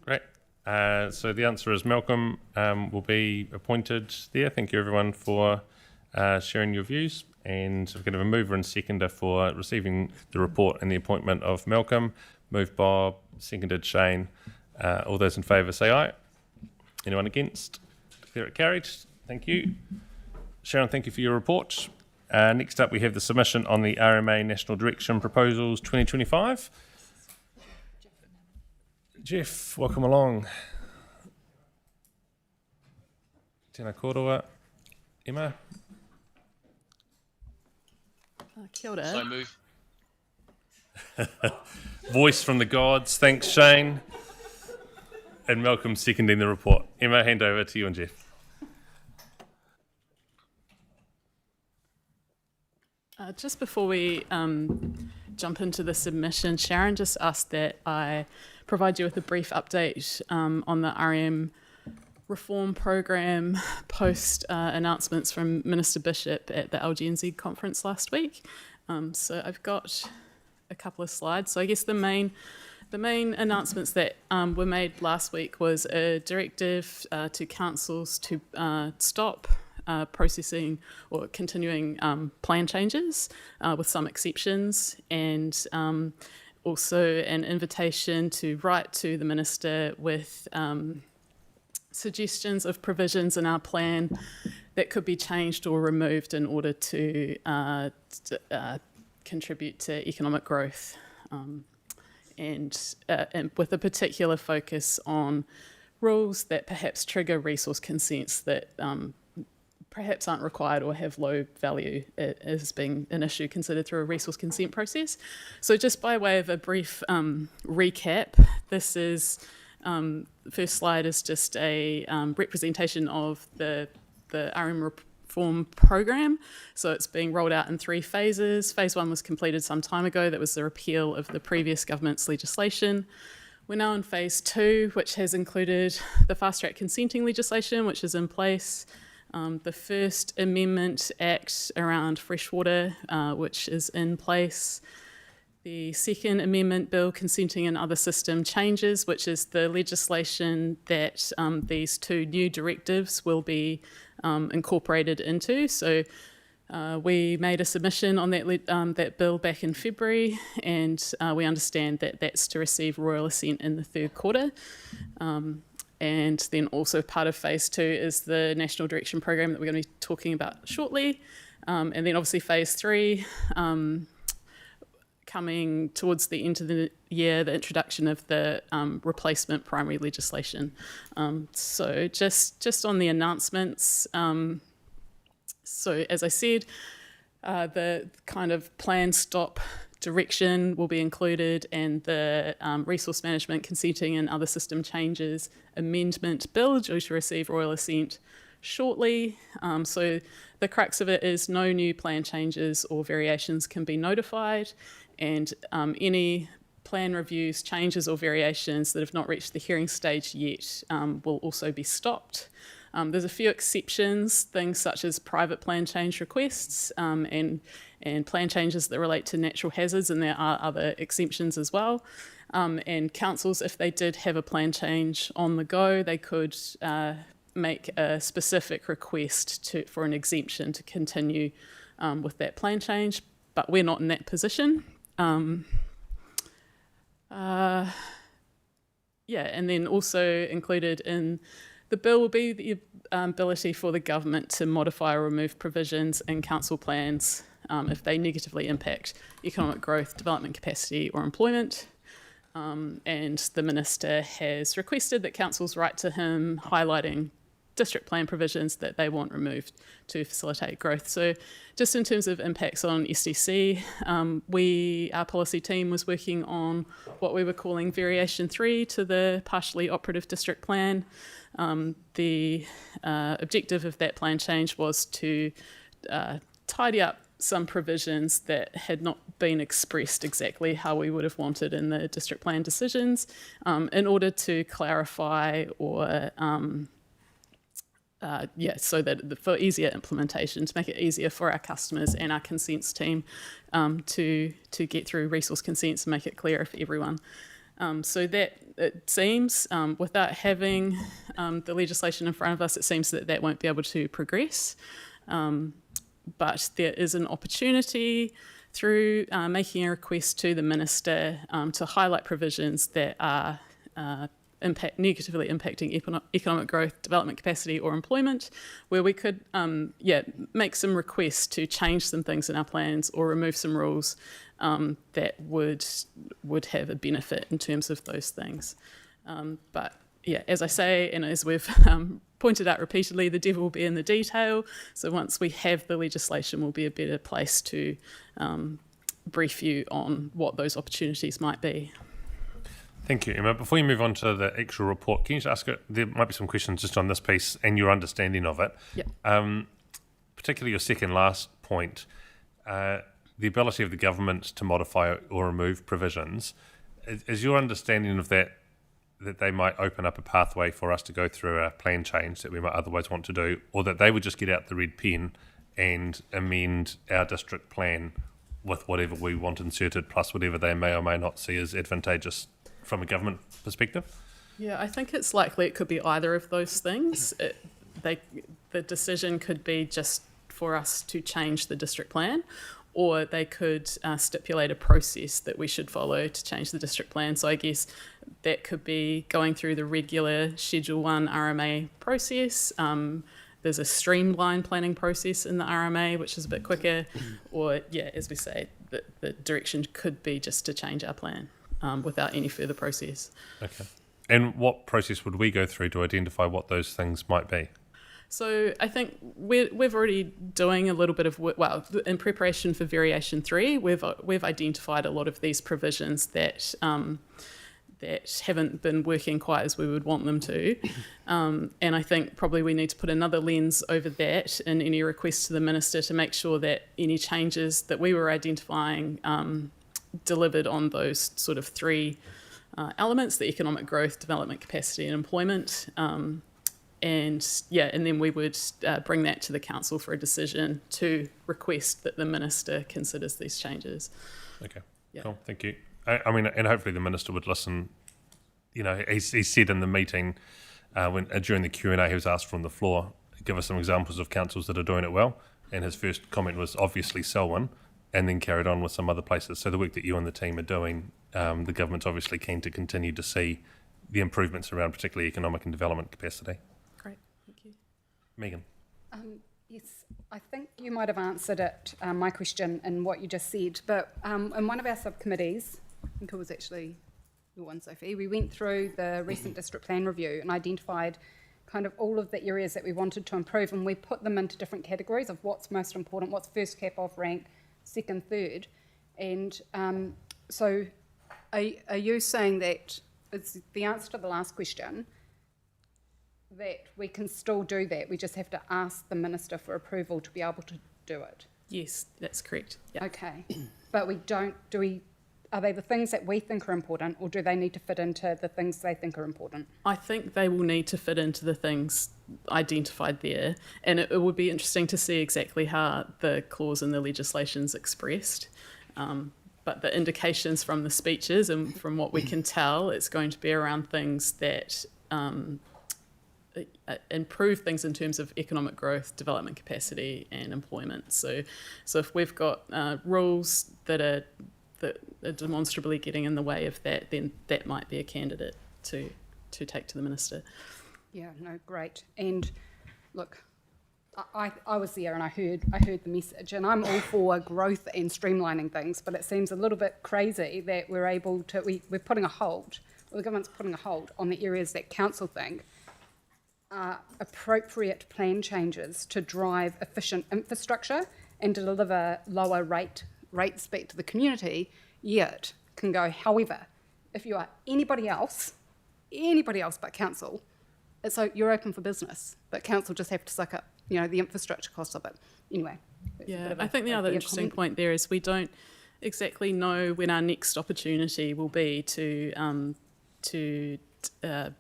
Great. So the answer is Malcolm will be appointed there. Thank you everyone for sharing your views. And we're going to have a mover and seconder for receiving the report and the appointment of Malcolm. Moved Bob, seconded Shane. All those in favour say aye. Anyone against? Declare it carried. Thank you. Sharon, thank you for your report. Next up, we have the submission on the RMA National Direction Proposals 2025. Jeff, welcome along. Tēnā kōrua. Emma? Kia ora. So move. Voice from the gods. Thanks, Shane. And Malcolm seconding the report. Emma, hand over to you and Jeff. Just before we jump into the submission, Sharon just asked that I provide you with a brief update on the RM reform program post announcements from Minister Bishop at the LGNZ conference last week. So I've got a couple of slides. So I guess the main announcements that were made last week was a directive to councils to stop processing or continuing plan changes with some exceptions, and also an invitation to write to the Minister with suggestions of provisions in our plan that could be changed or removed in order to contribute to economic growth, and with a particular focus on rules that perhaps trigger resource consents that perhaps aren't required or have low value as being an issue considered through a resource consent process. So just by way of a brief recap, this is the first slide is just a representation of the RM reform program. So it's being rolled out in 3 phases. Phase 1 was completed some time ago. That was the repeal of the previous government's legislation. We're now in phase 2, which has included the fast track consenting legislation, which is in place. The First Amendment Act around freshwater, which is in place. The Second Amendment Bill, Consenting and Other System Changes, which is the legislation that these 2 new directives will be incorporated into. So we made a submission on that bill back in February, and we understand that that's to receive royal assent in the 3rd quarter. And then also part of phase 2 is the National Direction Program that we're going to be talking about shortly. And then obviously phase 3, coming towards the end of the year, the introduction of the replacement primary legislation. So just on the announcements, so as I said, the kind of plan stop direction will be included, and the resource management, consenting and other system changes amendment bill due to receive royal assent shortly. So the crux of it is no new plan changes or variations can be notified, and any plan reviews, changes or variations that have not reached the hearing stage yet will also be stopped. There's a few exceptions, things such as private plan change requests and plan changes that relate to natural hazards, and there are other exemptions as well. And councils, if they did have a plan change on the go, they could make a specific request for an exemption to continue with that plan change, but we're not in that position. And then also included in the bill will be the ability for the government to modify or remove provisions in council plans if they negatively impact economic growth, development capacity or employment. And the Minister has requested that councils write to him highlighting district plan provisions that they want removed to facilitate growth. So just in terms of impacts on SDC, our policy team was working on what we were calling Variation 3 to the partially operative district plan. The objective of that plan change was to tidy up some provisions that had not been expressed exactly how we would have wanted in the district plan decisions in order to clarify or so that for easier implementation, to make it easier for our customers and our consents team to get through resource consents and make it clearer for everyone. So that it seems, without having the legislation in front of us, it seems that won't be able to progress. but there is an opportunity through making a request to the Minister to highlight provisions that are negatively impacting economic growth, development capacity or employment, where we could make some requests to change some things in our plans or remove some rules that would have a benefit in terms of those things. But yeah, as I say, and as we've pointed out repeatedly, the devil will be in the detail. So once we have the legislation, we'll be a better place to brief you on what those opportunities might be. Thank you, Emma. Before you move on to the actual report, can you just ask, there might be some questions just on this piece and your understanding of it. Yeah. Particularly your second last point, the ability of the government to modify or remove provisions. Is your understanding of that they might open up a pathway for us to go through a plan change that we might otherwise want to do, or that they would just get out the red pen and amend our district plan with whatever we want inserted, plus whatever they may or may not see as advantageous from a government perspective? Yeah, I think it's likely it could be either of those things. The decision could be just for us to change the district plan, or they could stipulate a process that we should follow to change the district plan. So I guess that could be going through the regular Schedule 1 RMA process. There's a streamlined planning process in the RMA, which is a bit quicker. Or, yeah, as we say, the direction could be just to change our plan without any further process. Okay. And what process would we go through to identify what those things might be? So I think we've already doing a little bit of work. Well, in preparation for Variation 3, we've identified a lot of these provisions that that haven't been working quite as we would want them to. And I think probably we need to put another lens over that in any request to the Minister to make sure that any changes that we were identifying delivered on those sort of three elements: the economic growth, development capacity and employment. And then we would bring that to the council for a decision to request that the Minister considers these changes. Okay, cool, thank you. I mean, and hopefully the Minister would listen. You know, he said in the meeting during the Q&A, he was asked from the floor, give us some examples of councils that are doing it well. And his first comment was obviously Selwyn, and then carried on with some other places. So the work that you and the team are doing, the government's obviously keen to continue to see the improvements around particularly economic and development capacity. Great, thank you. Megan. Yes, I think you might have answered it, my question, in what you just said, but in one of our subcommittees, I think it was actually your one, Sophie, we went through the recent district plan review and identified kind of all of the areas that we wanted to improve, and we put them into different categories of what's most important, what's first cap off rank, second, third. And so are you saying that it's the answer to the last question, that we can still do that, we just have to ask the Minister for approval to be able to do it? Yes, that's correct. Yep. Okay, but are they the things that we think are important, or do they need to fit into the things they think are important? I think they will need to fit into the things identified there, and it would be interesting to see exactly how the clause in the legislation is expressed. But the indications from the speeches and from what we can tell, it's going to be around things that improve things in terms of economic growth, development capacity and employment. So if we've got rules that are demonstrably getting in the way of that, then that might be a candidate to take to the Minister. Yeah, no, great. And look, I was there and I heard the message, and I'm all for growth and streamlining things, but it seems a little bit crazy that we're putting a hold, or the government's putting a hold on the areas that council think are appropriate plan changes to drive efficient infrastructure and to deliver lower rates back to the community, yet can go, however, if you are anybody else but council, so you're open for business, but council just have to suck up, the infrastructure costs of it. Anyway. Yeah, I think the other interesting point there is we don't exactly know when our next opportunity will be to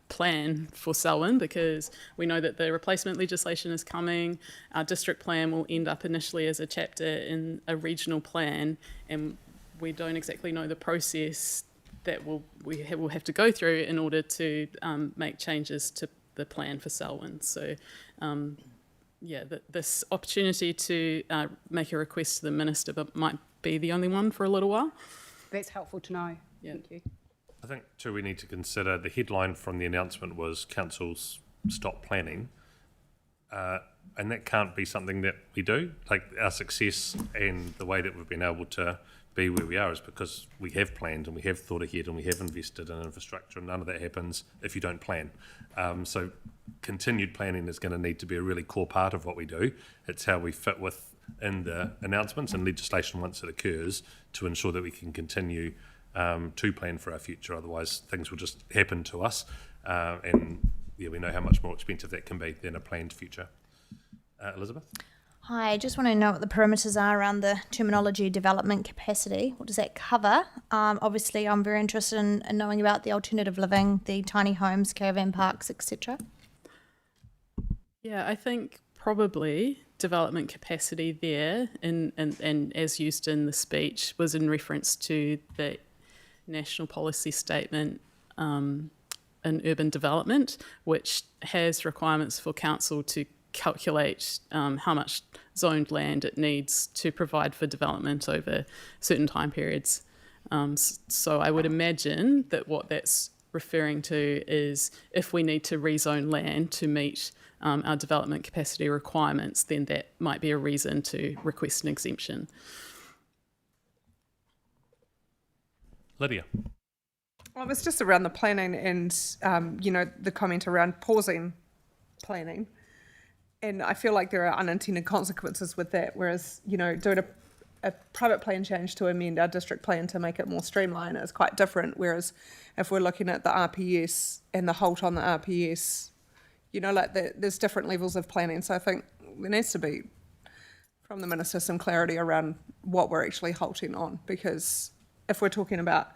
plan for Selwyn, because we know that the replacement legislation is coming. Our district plan will end up initially as a chapter in a regional plan, and we don't exactly know the process that we'll have to go through in order to make changes to the plan for Selwyn. So this opportunity to make a request to the minister, but might be the only one for a little while. That's helpful to know. Yeah. Thank you. I think too we need to consider the headline from the announcement was councils stop planning, and that can't be something that we do. Like our success and the way that we've been able to be where we are is because we have planned and we have thought ahead and we have invested in infrastructure, and none of that happens if you don't plan. So continued planning is going to need to be a really core part of what we do. It's how we fit within the announcements and legislation once it occurs to ensure that we can continue to plan for our future. Otherwise things will just happen to us, and we know how much more expensive that can be than a planned future. Elizabeth? Hi, I just want to know what the parameters are around the terminology development capacity. What does that cover? Obviously, I'm very interested in knowing about the alternative living, the tiny homes, caravan parks, etc. Yeah, I think probably development capacity there, and as used in the speech, was in reference to the national policy statement in urban development, which has requirements for council to calculate how much zoned land it needs to provide for development over certain time periods. So I would imagine that what that's referring to is if we need to rezone land to meet our development capacity requirements, then that might be a reason to request an exemption. Lydia? Well, it was just around the planning and, the comment around pausing planning. And I feel like there are unintended consequences with that, whereas, doing a private plan change to amend our district plan to make it more streamlined is quite different, whereas if we're looking at the RPS and the halt on the RPS, there's different levels of planning. So I think there needs to be, from the Minister, some clarity around what we're actually halting on, because if we're talking about,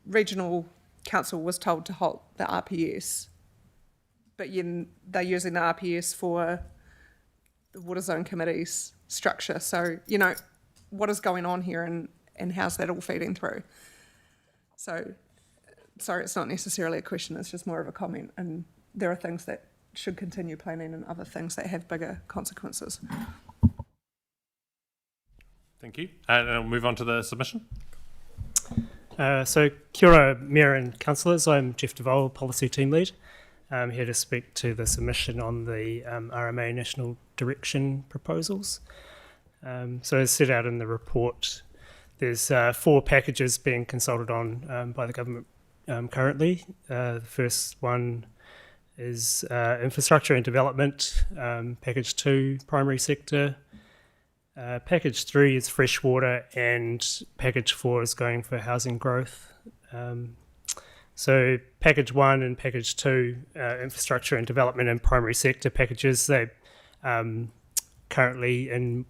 regional council was told to halt the RPS, but they're using the RPS for the Water Zone Committee's structure. So, what is going on here and how's that all feeding through? So, sorry, it's not necessarily a question, it's just more of a comment. And there are things that should continue planning and other things that have bigger consequences. Thank you. And we'll move on to the submission. So, kia ora, Mayor and Councillors. I'm Jeff DeVole, Policy Team Lead. I'm here to speak to the submission on the RMA National Direction proposals. So as set out in the report, there's 4 packages being consulted on by the government currently. The first one is infrastructure and development, package 2, primary sector. Package 3 is freshwater, and package 4 is going for housing growth. So package 1 and package 2, infrastructure and development and primary sector packages, they currently in,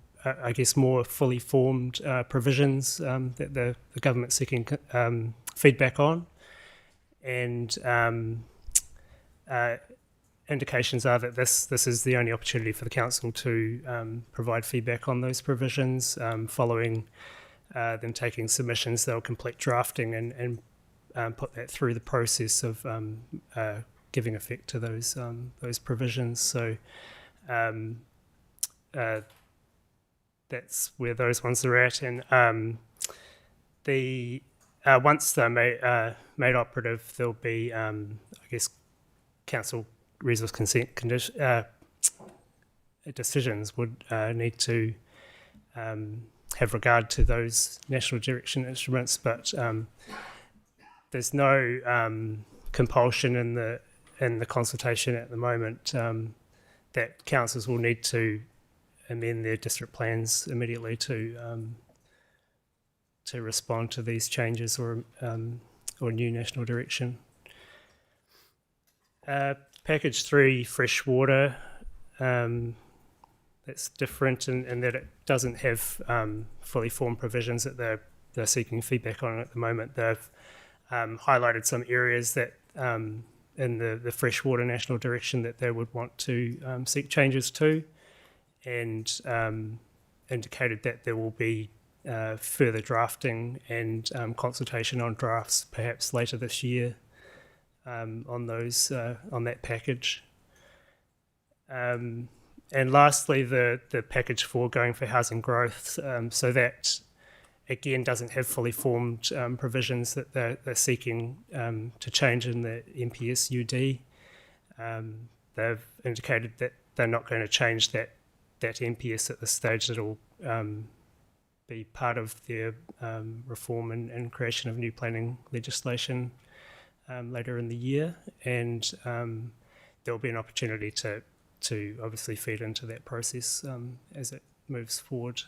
more fully formed provisions that the government's seeking feedback on. And indications are that this is the only opportunity for the council to provide feedback on those provisions. Following them taking submissions, they'll complete drafting and put that through the process of giving effect to those provisions. So that's where those ones are at. And the once they're made operative, there'll be council resource consent decisions would need to have regard to those national direction instruments, but there's no compulsion in the consultation at the moment that councils will need to amend their district plans immediately to respond to these changes or new national direction. Package 3, freshwater, that's different in that it doesn't have fully formed provisions that they're seeking feedback on at the moment. They've highlighted some areas that in the freshwater national direction that they would want to seek changes to, and indicated that there will be further drafting and consultation on drafts perhaps later this year on that package. and lastly, the package 4 going for housing growth. So that again doesn't have fully formed provisions that they're seeking to change in the MPS UD. They've indicated that they're not going to change that MPS at this stage. It'll be part of their reform and creation of new planning legislation later in the year, and there'll be an opportunity to obviously feed into that process as it moves forward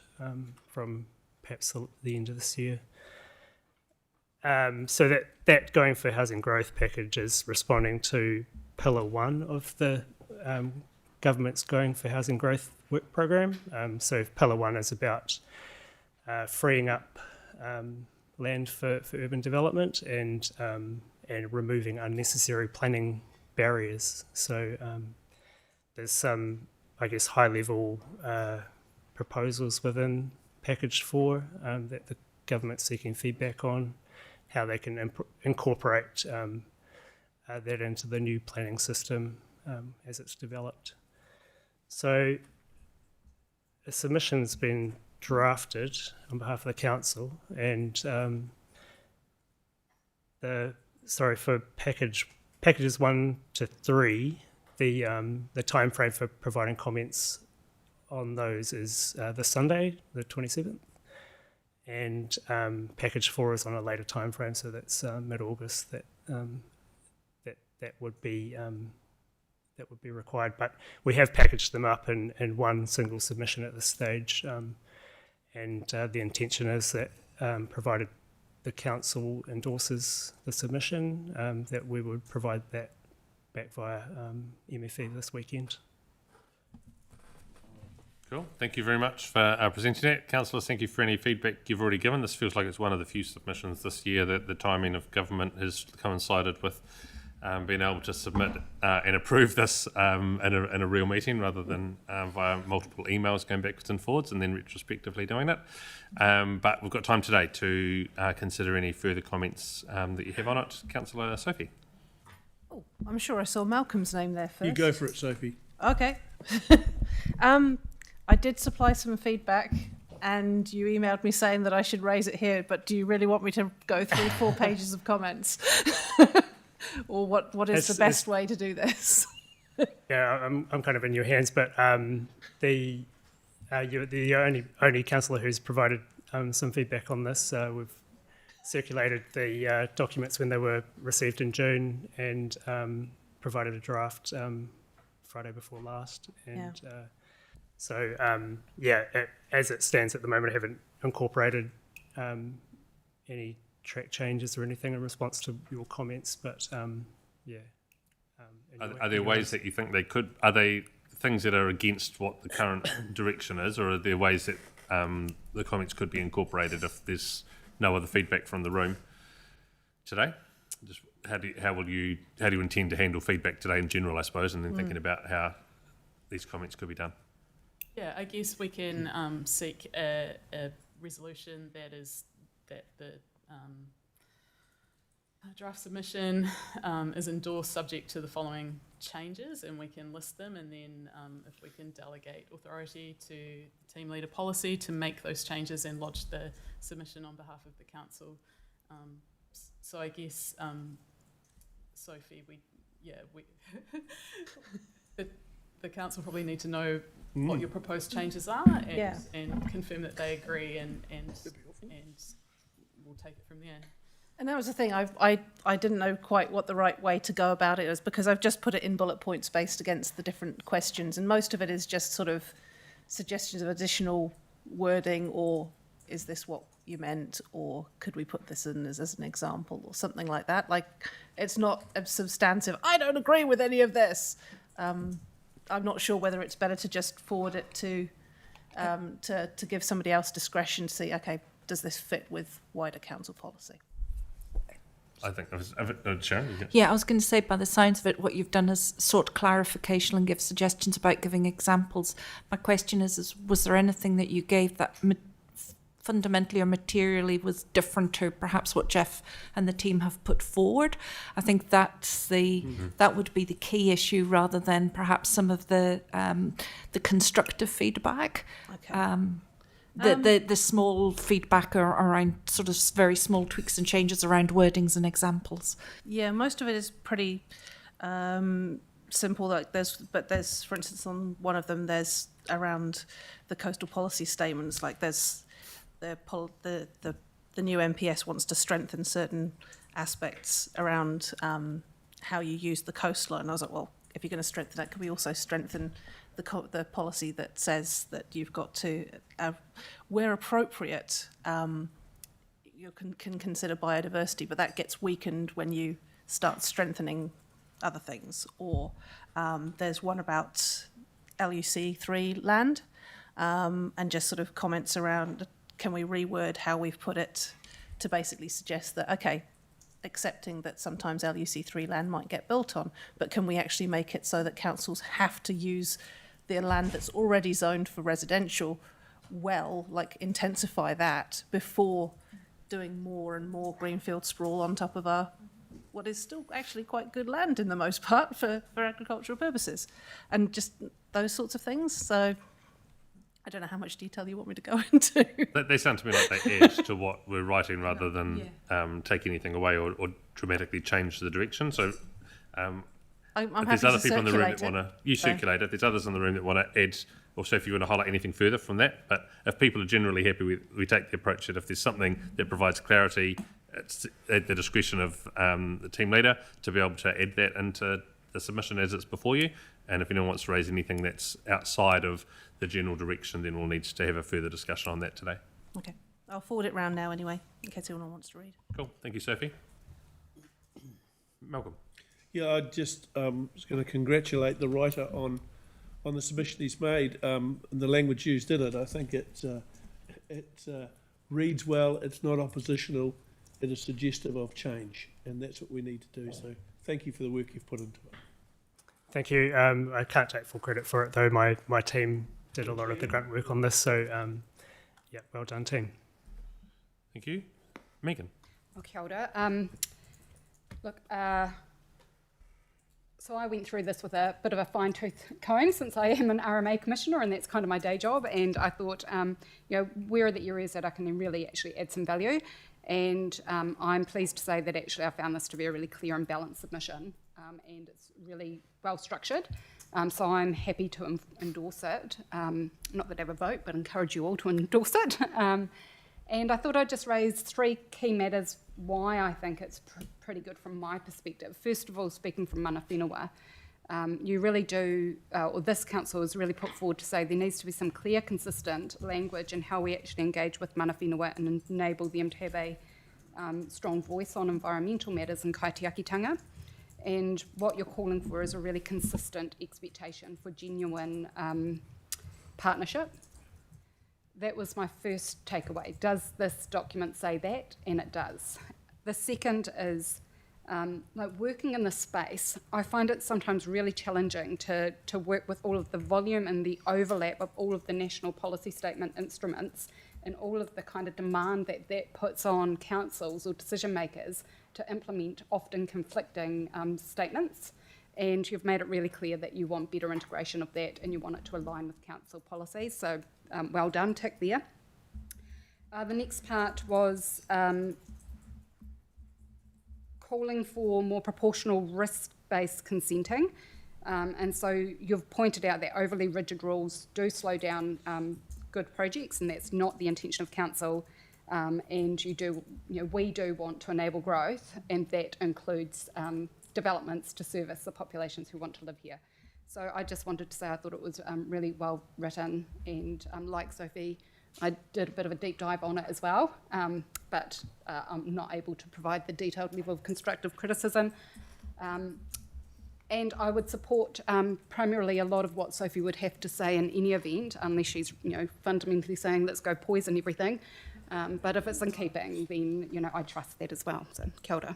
from perhaps the end of this year. So that going for housing growth package is responding to Pillar 1 of the government's Going for Housing Growth work program. So Pillar 1 is about freeing up land for urban development and removing unnecessary planning barriers. So there's some, I guess, high-level proposals within Package 4 that the government's seeking feedback on, how they can incorporate that into the new planning system as it's developed. So a submission's been drafted on behalf of the council, and for packages 1 to 3, the time frame for providing comments on those is this Sunday, the 27th, and package 4 is on a later time frame, so that's mid-August that would be required. But we have packaged them up in one single submission at this stage, and the intention is that provided the council endorses the submission, that we would provide that back via MFE this weekend. Cool. Thank you very much for presenting it. Councillors, thank you for any feedback you've already given. This feels like it's one of the few submissions this year that the timing of government has coincided with being able to submit and approve this in a real meeting rather than via multiple emails going backwards and forwards and then retrospectively doing it. But we've got time today to consider any further comments that you have on it. Councillor Sophie. Oh, I'm sure I saw Malcolm's name there first. You go for it, Sophie. Okay. I did supply some feedback, and you emailed me saying that I should raise it here, but do you really want me to go through 4 pages of comments? Or what is the best way to do this? Yeah, I'm kind of in your hands, but you're the only councillor who's provided some feedback on this. We've circulated the documents when they were received in June and provided a draft Friday before last. And as it stands at the moment, I haven't incorporated any track changes or anything in response to your comments, but Are there ways that you think they could? Are they things that are against what the current direction is, or are there ways that the comments could be incorporated if there's no other feedback from the room today? Just how do you intend to handle feedback today in general, I suppose, and then thinking about how these comments could be done? Yeah, I guess we can seek a resolution that the draft submission is endorsed subject to the following changes, and we can list them, and then if we can delegate authority to the team leader policy to make those changes and lodge the submission on behalf of the council. So I guess, Sophie, the council probably need to know what your proposed changes are and confirm that they agree, and we'll take it from there. And that was the thing, I didn't know quite what the right way to go about it is, because I've just put it in bullet points based against the different questions, and most of it is just sort of suggestions of additional wording, or is this what you meant, or could we put this in as an example, or something like that. Like, it's not a substantive, I don't agree with any of this. I'm not sure whether it's better to just forward it to give somebody else discretion to see, okay, does this fit with wider council policy? I think Sharon. Yeah, I was going to say, by the sounds of it, what you've done is sought clarification and give suggestions about giving examples. My question is was there anything that you gave that fundamentally or materially was different to perhaps what Jeff and the team have put forward. I think that's that would be the key issue, rather than perhaps some of the constructive feedback. The small feedback around sort of very small tweaks and changes around wordings and examples. Yeah, most of it is pretty simple. Like there's, for instance, on one of them, there's around the coastal policy statements. Like there's the new MPS wants to strengthen certain aspects around how you use the coastline. I was like, well, if you're going to strengthen that, can we also strengthen the policy that says that you've got to, where appropriate, you can consider biodiversity, but that gets weakened when you start strengthening other things. Or there's one about LUC3 land, and just sort of comments around, can we reword how we've put it to basically suggest that, okay, accepting that sometimes LUC3 land might get built on, but can we actually make it so that councils have to use the land that's already zoned for residential like intensify that before doing more and more greenfield sprawl on top of what is still actually quite good land in the most part for agricultural purposes, and just those sorts of things. So I don't know how much detail you want me to go into. They sound to me like they add to what we're writing rather than take anything away or dramatically change the direction. So I'm if there's other people in the room that circulate want to, circulate it. There's others in the room that want to add, also if you want to highlight anything further from that. But if people are generally happy with, we take the approach that if there's something that provides clarity, it's at the discretion of the team leader to be able to add that into the submission as it's before you. And if anyone wants to raise anything that's outside of the general direction, then we'll need to have a further discussion on that today. Okay, I'll forward it round now anyway, in case anyone wants to read. Cool, thank you, Sophie. Malcolm. Yeah, I just was going to congratulate the writer on the submission he's made, and the language used in it. I think it reads well, it's not oppositional, it is suggestive of change, and that's what we need to do. So thank you for the work you've put into it. Thank you. I can't take full credit for it, though. My team did a lot of the grunt work on this, so yeah, well done, team. Thank you. Megan. Well, kia ora. Look, so I went through this with a bit of a fine-tooth comb, since I am an RMA commissioner and that's kind of my day job, and I thought, where are the areas that I can really actually add some value? And I'm pleased to say that actually I found this to be a really clear and balanced submission, and it's really well structured. So I'm happy to endorse it. Not that I have a vote, but encourage you all to endorse it. And I thought I'd just raise three key matters why I think it's pretty good from my perspective. First of all, speaking from mana whenua, you really do, or this council has really put forward to say there needs to be some clear, consistent language in how we actually engage with mana whenua and enable them to have a strong voice on environmental matters in kaitiakitanga. And what you're calling for is a really consistent expectation for genuine partnership. That was my first takeaway. Does this document say that? And it does. The second is, like working in this space, I find it sometimes really challenging to work with all of the volume and the overlap of all of the national policy statement instruments and all of the kind of demand that puts on councils or decision makers to implement often conflicting statements. And you've made it really clear that you want better integration of that and you want it to align with council policies. So well done, tick there. The next part was calling for more proportional risk-based consenting. And so you've pointed out that overly rigid rules do slow down good projects, and that's not the intention of council. And we do want to enable growth, and that includes developments to service the populations who want to live here. So I just wanted to say I thought it was really well written, and like Sophie, I did a bit of a deep dive on it as well, but I'm not able to provide the detailed level of constructive criticism. And I would support primarily a lot of what Sophie would have to say in any event, unless she's fundamentally saying let's go poison everything. But if it's in keeping, then I trust that as well. So kia ora.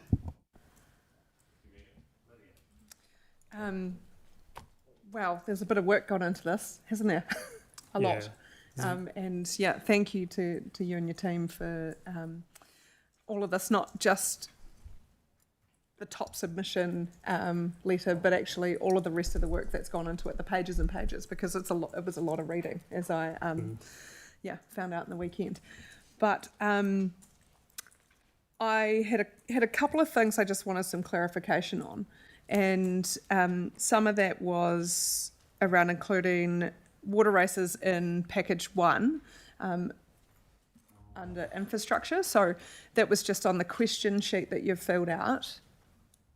Well, there's a bit of work gone into this, hasn't there? A lot. And yeah, thank you to you and your team for all of this, not just the top submission letter, but actually all of the rest of the work that's gone into it, the pages and pages, because it was a lot of reading, as I found out in the weekend. But I had a couple of things I just wanted some clarification on, and some of that was around including water races in package 1 under infrastructure. So that was just on the question sheet that you've filled out,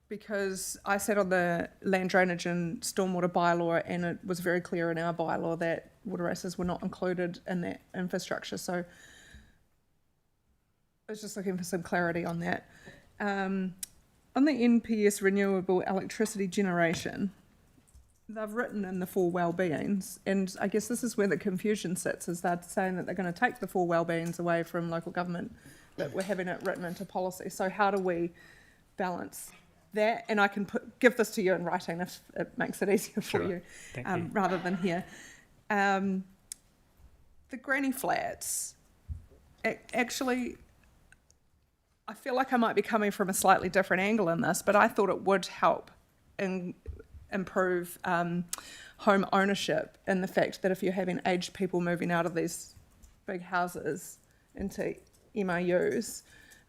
because I sat on the land drainage and stormwater bylaw, and it was very clear in our bylaw that water races were not included in that infrastructure. So I was just looking for some clarity on that. On the NPS renewable electricity generation, they've written in the 4 well-beings, and I guess this is where the confusion sits, is they're saying that they're going to take the 4 well-beings away from local government, but we're having it written into policy. So how do we balance that? And I can give this to you in writing if it makes it easier for you, rather than here. The granny flats, actually, I feel like I might be coming from a slightly different angle in this, but I thought it would help improve home ownership, and the fact that if you're having aged people moving out of these big houses into MIUs,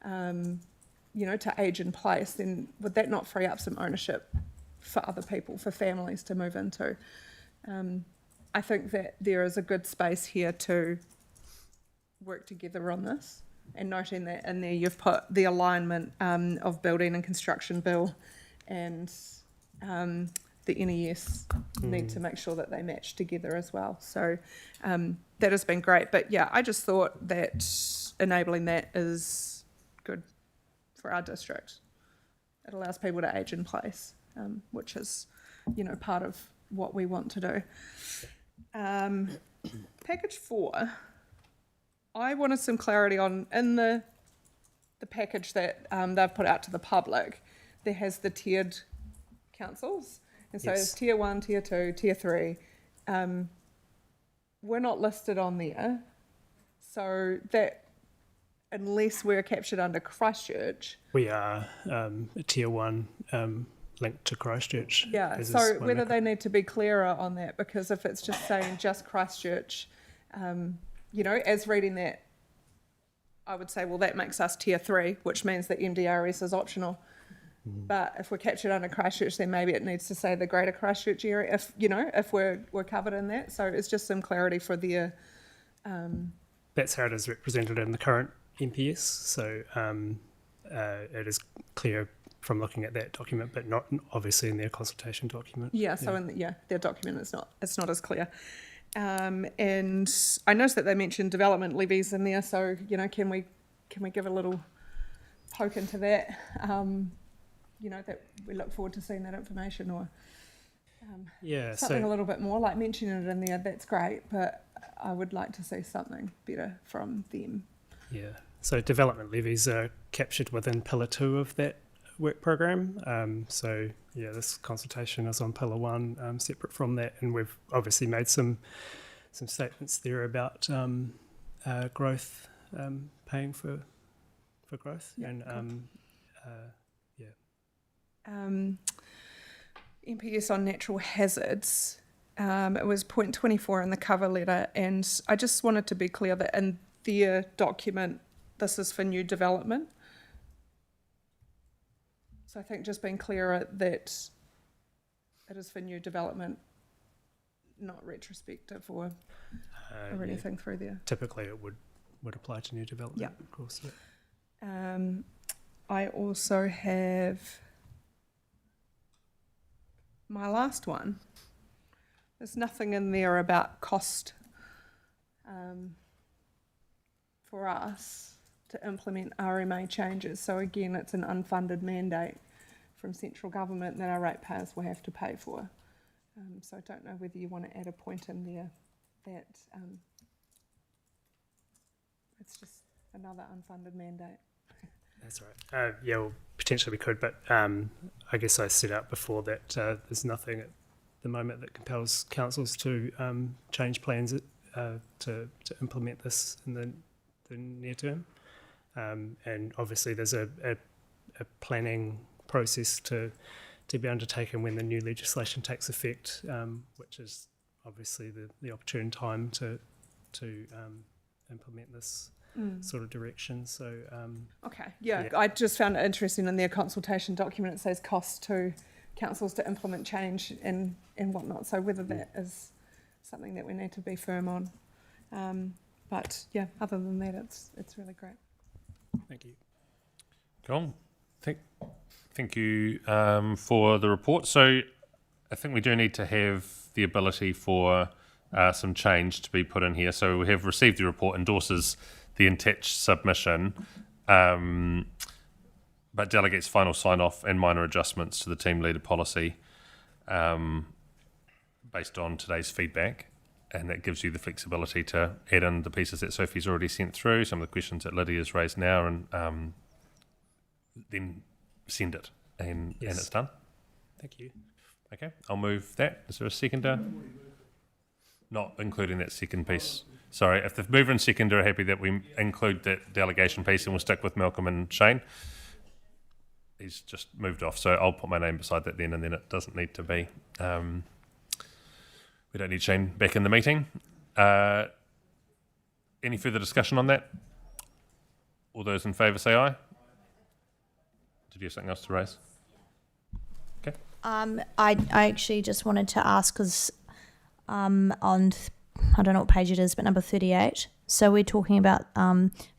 to age in place, then would that not free up some ownership for other people, for families to move into? I think that there is a good space here to work together on this, and noting that in there you've put the alignment of building and construction bill and the NES need to make sure that they match together as well. So that has been great. But yeah, I just thought that enabling that is good for our district. It allows people to age in place, which is, part of what we want to do. Package 4, I wanted some clarity on, in the package that they've put out to the public, there has the tiered councils. And so it's tier 1, tier 2, tier 3. We're not listed on there. So that, unless we're captured under Christchurch. We are tier 1 linked to Christchurch. Yeah, so whether they need to be clearer on that, because if it's just saying just Christchurch, as reading that, I would say, well, that makes us tier 3, which means that MDRS is optional. But if we're captured under Christchurch, then maybe it needs to say the greater Christchurch area, if we're covered in that. So it's just some clarity for their... That's how it is represented in the current NPS. So it is clear from looking at that document, but not obviously in their consultation document. Yeah, so in their document, it's not as clear. And I noticed that they mentioned development levies in there. So can we give a little poke into that? That we look forward to seeing that information, or something a little bit more, like mentioning it in there, that's great, but I would like to see something better from them. Yeah, so development levies are captured within Pillar 2 of that work program. This consultation is on Pillar 1, separate from that, and we've obviously made some statements there about growth, paying for growth, NPS on natural hazards, it was point 24 in the cover letter, and I just wanted to be clear that in their document, this is for new development. So I think just being clearer that it is for new development, not retrospective or anything through there. Typically it would apply to new development, of course. Yeah. I also have my last one. There's nothing in there about cost for us to implement RMA changes. So again, it's an unfunded mandate from central government that our ratepayers will have to pay for. So I don't know whether you want to add a point in there that it's just another unfunded mandate. That's right. Well, potentially we could, but I guess I set out before that there's nothing at the moment that compels councils to change plans to implement this in the near term. And obviously there's a planning process to be undertaken when the new legislation takes effect, which is obviously the opportune time to implement this sort of direction. So I just found it interesting in their consultation document it says cost to councils to implement change and whatnot, so whether that is something that we need to be firm on. But yeah, other than that, it's really great. Thank you. Cool. Thank you for the report. So I think we do need to have the ability for some change to be put in here. So we have received the report, endorses the attached submission, but delegates final sign-off and minor adjustments to the team leader policy based on today's feedback. And that gives you the flexibility to add in the pieces that Sophie's already sent through, some of the questions that Lydia's raised now, and then send it, and it's done. Thank you. Okay, I'll move that. Is there a seconder? Not including that second piece. Sorry, if the mover and seconder are happy that we include that delegation piece, and we'll stick with Malcolm and Shane. He's just moved off, so I'll put my name beside that then, and then it doesn't need to be. We don't need Shane back in the meeting. Any further discussion on that? All those in favour say aye. Did you have something else to raise? Okay. I actually just wanted to ask, because on, I don't know what page it is, but number 38. So we're talking about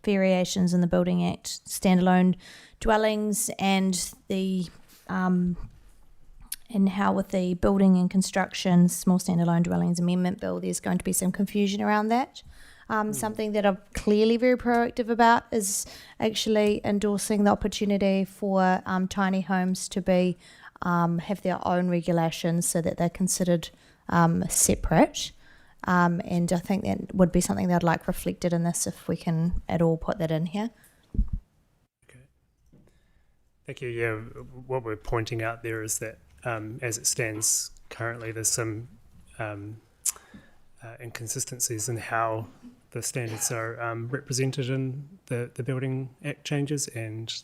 variations in the Building Act, standalone dwellings, and the and how with the building and construction small standalone dwellings amendment bill, there's going to be some confusion around that. Something that I'm clearly very proactive about is actually endorsing the opportunity for tiny homes to be have their own regulations so that they're considered separate. And I think that would be something that I'd like reflected in this, if we can at all put that in here. Okay. Thank you. Yeah, what we're pointing out there is that as it stands currently, there's some inconsistencies in how the standards are represented in the Building Act changes and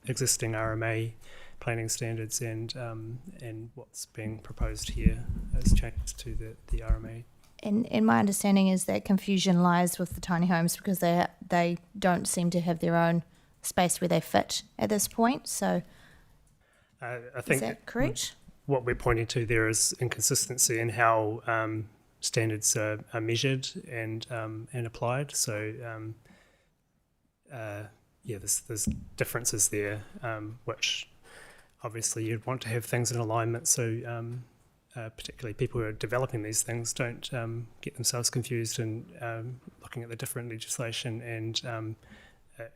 existing RMA planning standards, and what's being proposed here as changes to the RMA. And my understanding is that confusion lies with the tiny homes because they don't seem to have their own space where they fit at this point. So I think is that correct? What we're pointing to there is inconsistency in how standards are measured and applied. So there's differences there, which obviously you'd want to have things in alignment. So particularly people who are developing these things don't get themselves confused and looking at the different legislation, and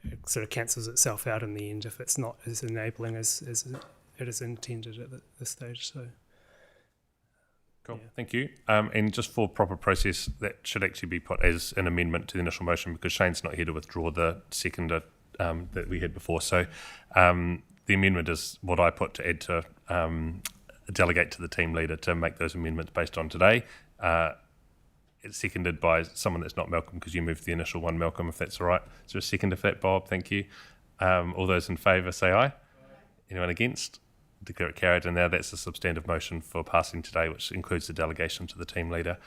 it sort of cancels itself out in the end if it's not as enabling as it is intended at this stage. So, cool. Yeah. Thank you. And just for proper process, that should actually be put as an amendment to the initial motion, because Shane's not here to withdraw the seconder that we had before. So the amendment is what I put to add to delegate to the team leader to make those amendments based on today. It's seconded by someone that's not Malcolm, because you moved the initial one, Malcolm, if that's all right. Is there a second for that, Bob? Thank you. All those in favour say aye. Anyone against? Declare it carried. And now that's a substantive motion for passing today, which includes the delegation to the team leader.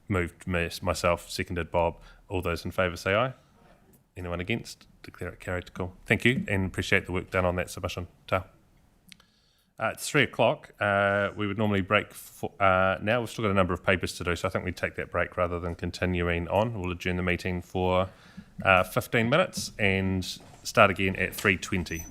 Moved myself, seconded Bob. All those in favour say aye. Anyone against? Declare it carried. Cool. Thank you, and appreciate the work done on that submission. Ta. It's 3 o'clock. We would normally break for, now. We've still got a number of papers to do, so I think we'd take that break rather than continuing on. We'll adjourn the meeting for 15 minutes and start again at 3:20.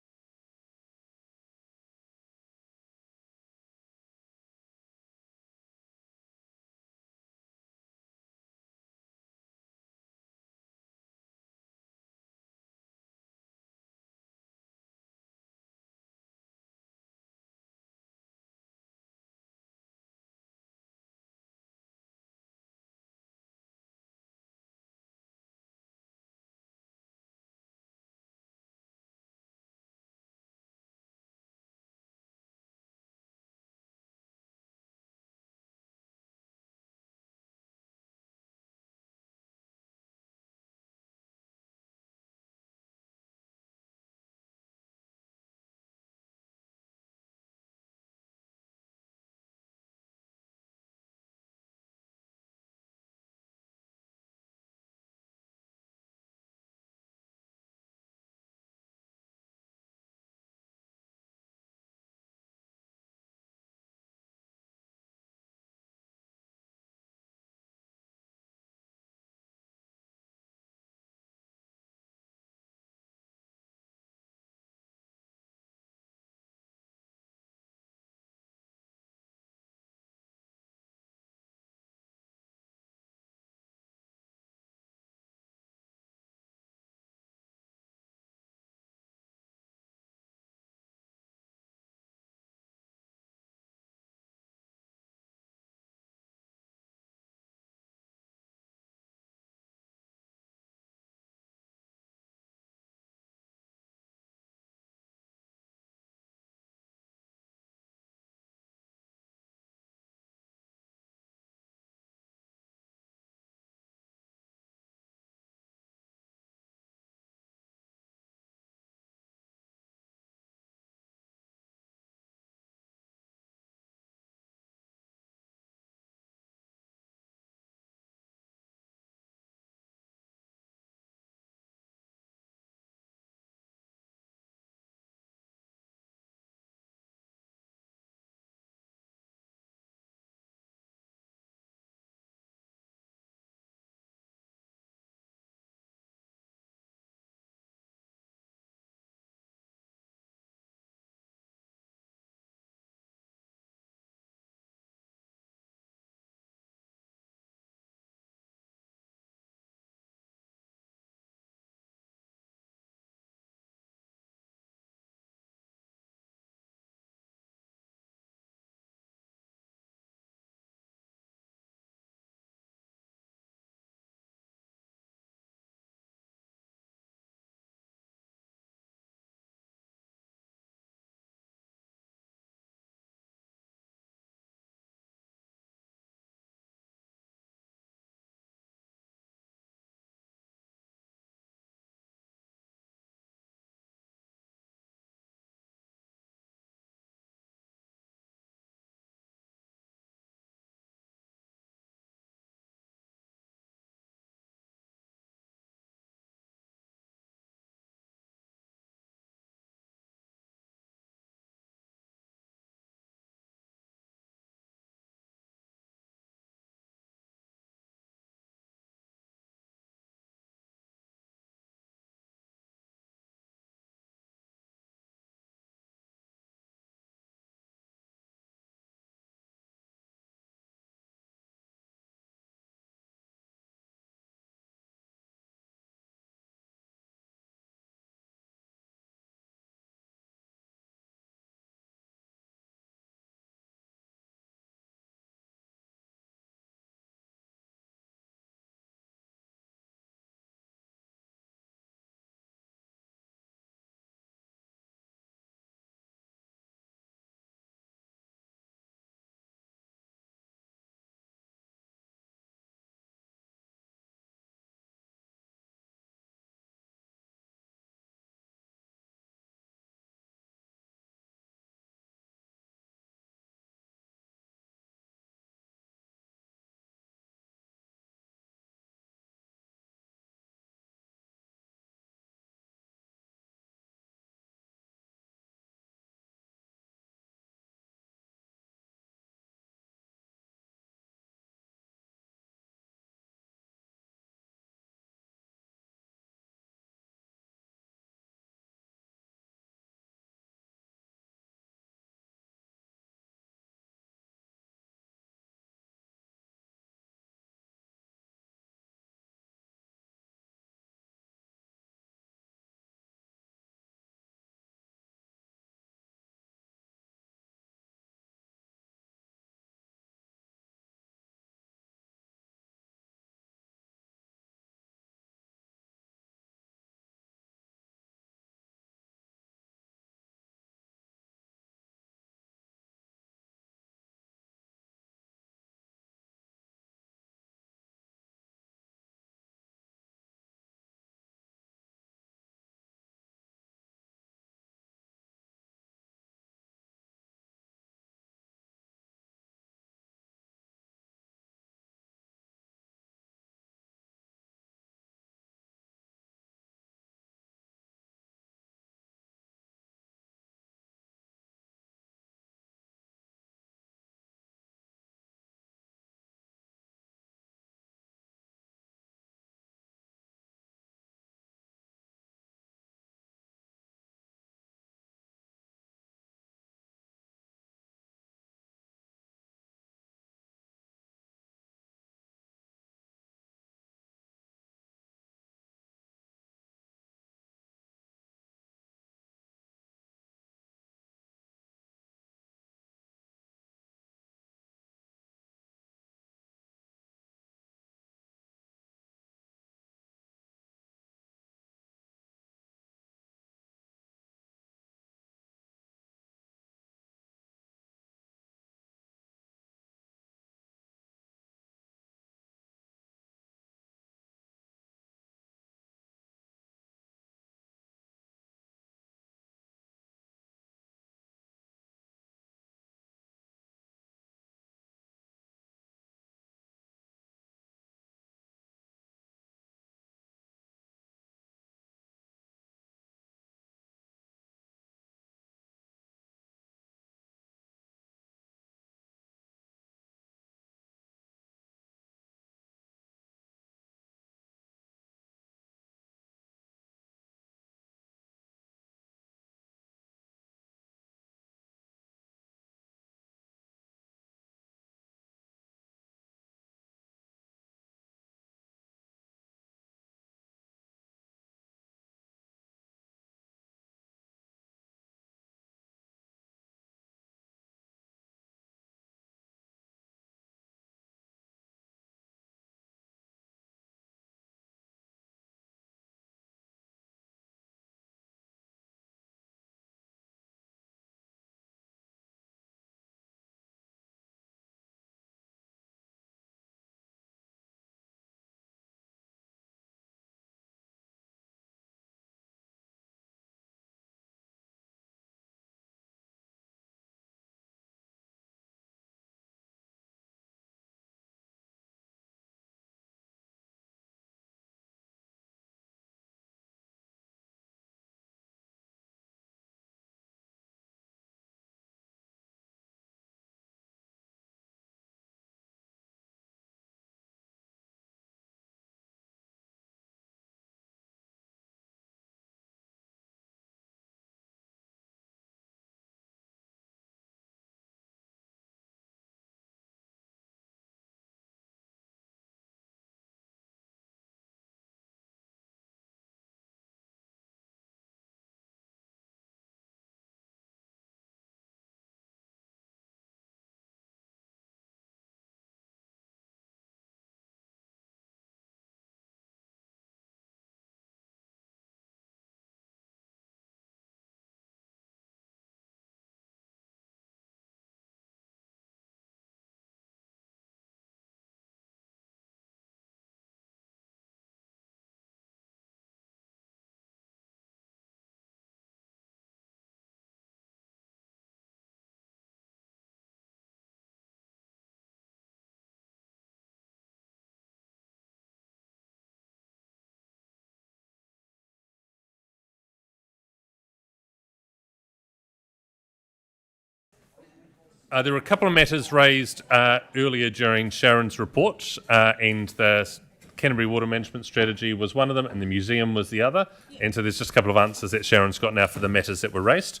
There were a couple of matters raised earlier during Sharon's report, and the Canterbury Water Management Strategy was one of them, and the museum was the other. And so there's just a couple of answers that Sharon's got now for the matters that were raised.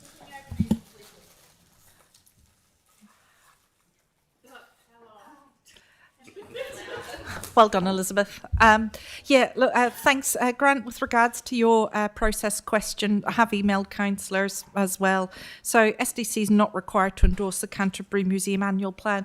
Well done, Elizabeth. Thanks, Grant. With regards to your process question, I have emailed councillors as well. So SDC is not required to endorse the Canterbury Museum Annual Plan.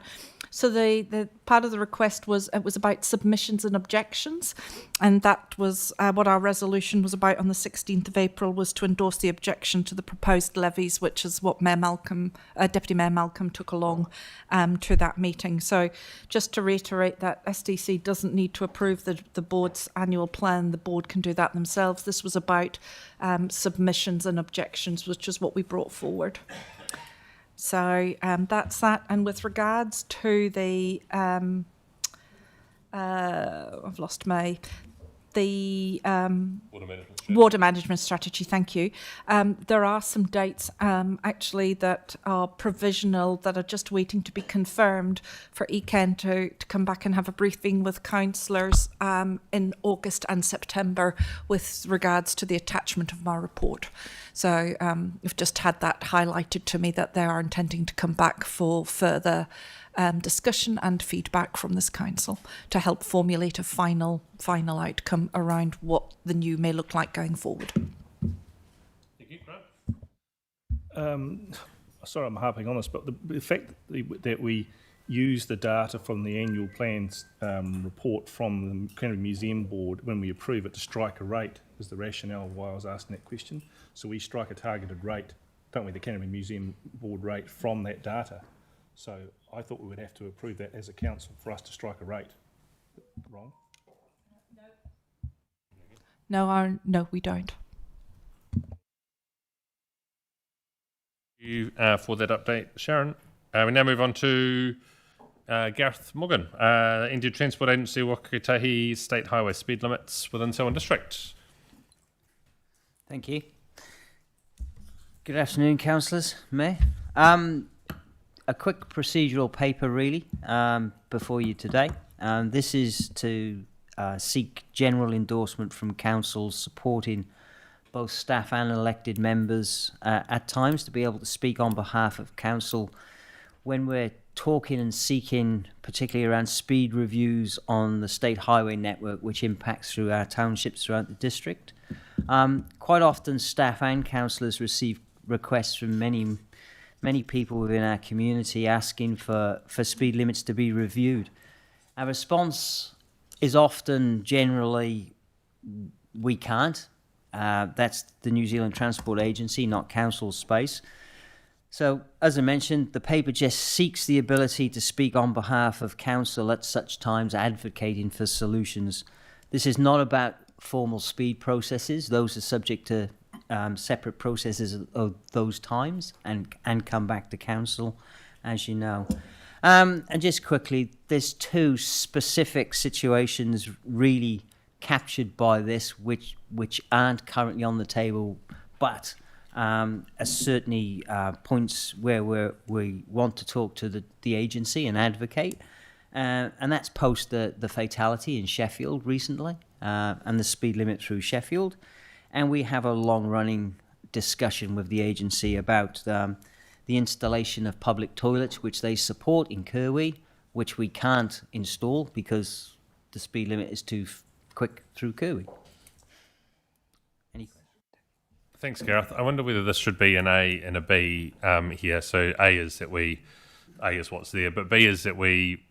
So the part of the request was about submissions and objections, and that was what our resolution was about on the 16th of April, was to endorse the objection to the proposed levies, which is what Deputy Mayor Malcolm took along to that meeting. So just to reiterate that SDC doesn't need to approve the board's annual plan. The board can do that themselves. This was about submissions and objections, which is what we brought forward. So that's that. And with regards to the, I've lost the water management strategy, thank you. There are some dates actually that are provisional, that are just waiting to be confirmed for ECAN to come back and have a briefing with councillors in August and September with regards to the attachment of my report. So we've just had that highlighted to me that they are intending to come back for further discussion and feedback from this council to help formulate a final outcome around what the new may look like going forward. Thank you, Grant. Sorry, I'm harping on this, but the fact that we use the data from the annual plans report from the Canterbury Museum Board when we approve it to strike a rate is the rationale why I was asking that question. So we strike a targeted rate, don't we, the Canterbury Museum Board rate from that data. So I thought we would have to approve that as a council for us to strike a rate. Wrong? No, we don't. Thank you for that update, Sharon. We now move on to Gareth Morgan, Indian Transport Agency, Wakatahi State Highway speed limits within Selwyn District. Thank you. Good afternoon, councillors, Mayor. A quick procedural paper, really, before you today. This is to seek general endorsement from councils supporting both staff and elected members at times to be able to speak on behalf of council when we're talking and seeking, particularly around speed reviews on the state highway network, which impacts through our townships throughout the district. Quite often, staff and councillors receive requests from many people within our community asking for speed limits to be reviewed. Our response is often generally, we can't. That's the New Zealand Transport Agency, not council space. So, as I mentioned, the paper just seeks the ability to speak on behalf of council at such times, advocating for solutions. This is not about formal speed processes. Those are subject to separate processes of those times and come back to council, as you know. And just quickly, there's two specific situations really captured by this which aren't currently on the table, but are certainly points where we want to talk to the agency and advocate. And that's post the fatality in Sheffield recently and the speed limit through Sheffield. And we have a long-running discussion with the agency about the installation of public toilets, which they support in Kirwee, which we can't install because the speed limit is too quick through Kirwee. Any questions? Thanks, Gareth. I wonder whether this should be an A and a B here. So A is what's there, but B is that we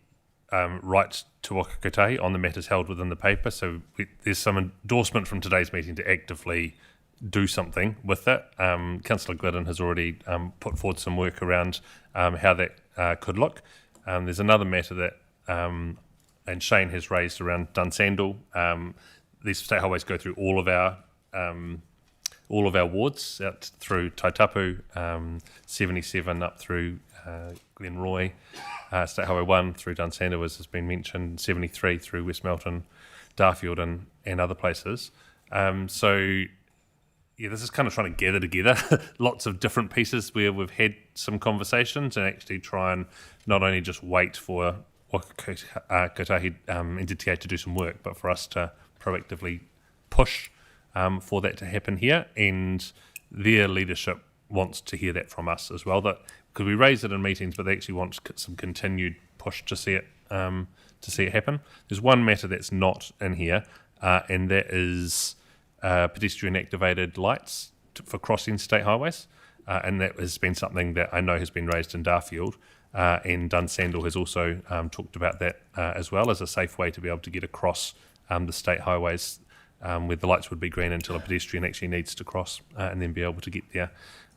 write to Wakatahi on the matters held within the paper. So there's some endorsement from today's meeting to actively do something with that. Councillor Glidden has already put forward some work around how that could look. There's another matter that and Shane has raised around Dunsandel. These state highways go through all of our wards out through Taitapu, 77 up through Glenroy, State Highway 1 through Dunsandel, as has been mentioned, 73 through West Melton, Darfield and other places. So this is kind of trying to gather together lots of different pieces where we've had some conversations and actually try and not only just wait for Waka Kotahi NZTA to do some work, but for us to proactively push for that to happen here, and their leadership wants to hear that from us as well. That because we raise it in meetings, but they actually want some continued push to see it happen. There's one matter that's not in here, and that is pedestrian activated lights for crossing state highways, and that has been something that I know has been raised in Darfield, and Dunsandel has also talked about that as well as a safe way to be able to get across the state highways where the lights would be green until a pedestrian actually needs to cross and then be able to get there.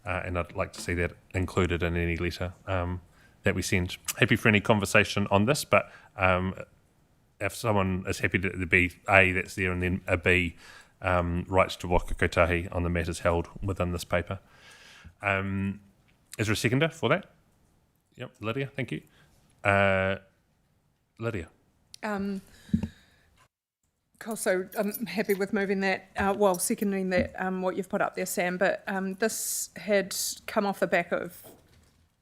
And I'd like to see that included in any letter that we send. Happy for any conversation on this, but if someone is happy to be A, that's there, and then a B, rights to Waka Kotahi on the matters held within this paper. Is there a seconder for that? Yep, Lydia, thank you. Lydia. Cool, so I'm happy with moving that, seconding that, what you've put up there, Sam, but this had come off the back of